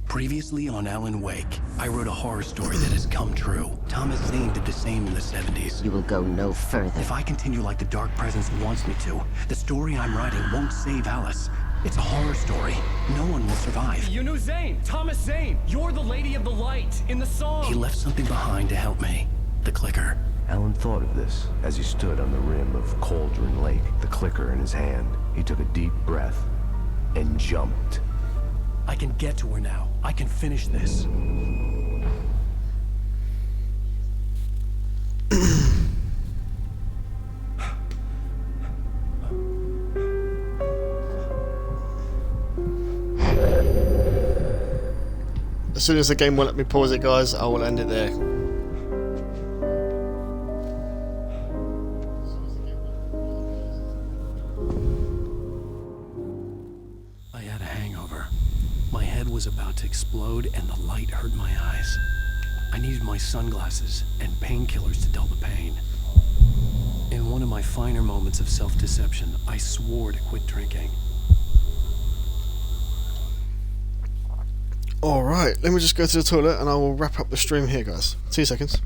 Previously on Alan Wake, I wrote a horror story that has come true. Thomas Zane did the same in the 70s. You will go no further. If I continue like the Dark Presence wants me to, the story I'm writing won't save Alice. It's a horror story. No one will survive. You knew Zane! Thomas Zane! You're the Lady of the Light in the song! He left something behind to help me. The clicker. Alan thought of this as he stood on the rim of Cauldron Lake, the clicker in his hand. He took a deep breath and jumped. I can get to her now. I can finish this. As soon as the game will let me pause it, guys, I will end it there. I had a hangover. My head was about to explode and the light hurt my eyes. I needed my sunglasses and painkillers to dull the pain. In one of my finer moments of self-deception, I swore to quit drinking. Alright, let me just go to the toilet and I will wrap up the stream here, guys. 2 seconds.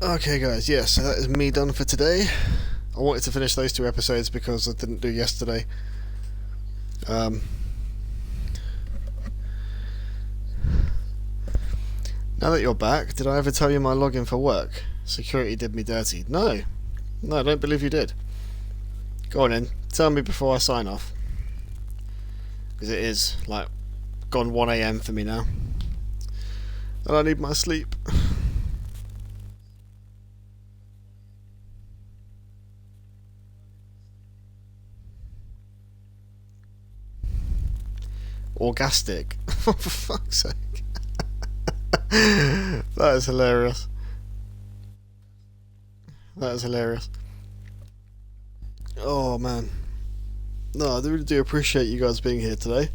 Okay guys, yeah, so that is me done for today. I wanted to finish those 2 episodes because I didn't do yesterday. Now that you're back, did I ever tell you my login for work? Security did me dirty. No, I don't believe you did. Go on then, tell me before I sign off. Because it is, like, gone 1 AM for me now. And I need my sleep. Orgastic. Oh, for fuck's sake. That is hilarious. That is hilarious. Oh man. No, I really do appreciate you guys being here today.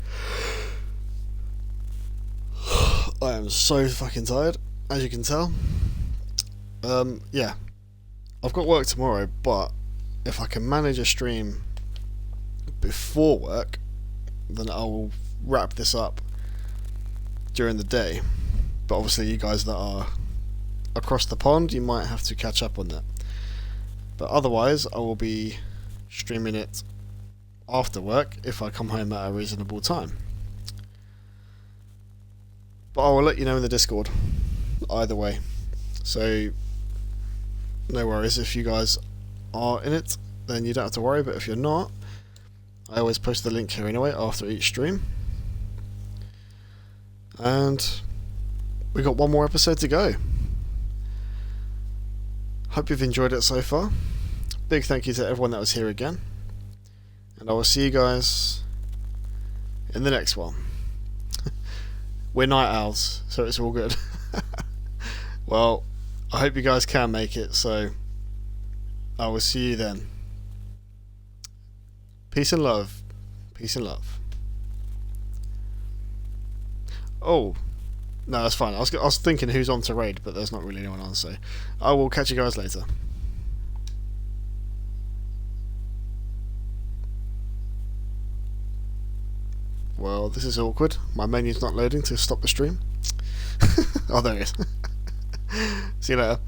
I am so fucking tired, as you can tell. Yeah. I've got work tomorrow, but if I can manage a stream before work, then I will wrap this up during the day. But obviously you guys that are across the pond, you might have to catch up on that. But otherwise I will be streaming it after work if I come home at a reasonable time. But I will let you know in the Discord either way, so no worries. If you guys are in it, then you don't have to worry, but if you're not, I always post the link here anyway after each stream. And we got 1 more episode to go. Hope you've enjoyed it so far. Big thank you to everyone that was here again. And I will see you guys in the next one. We're night owls, so it's all good. Well, I hope you guys can make it, so I will see you then. Peace and love. Peace and love. Oh, no, that's fine. I was thinking who's on to raid, but there's not really anyone on, so I will catch you guys later. Well, this is awkward. My menu's not loading to stop the stream. Oh, there it is. See you later.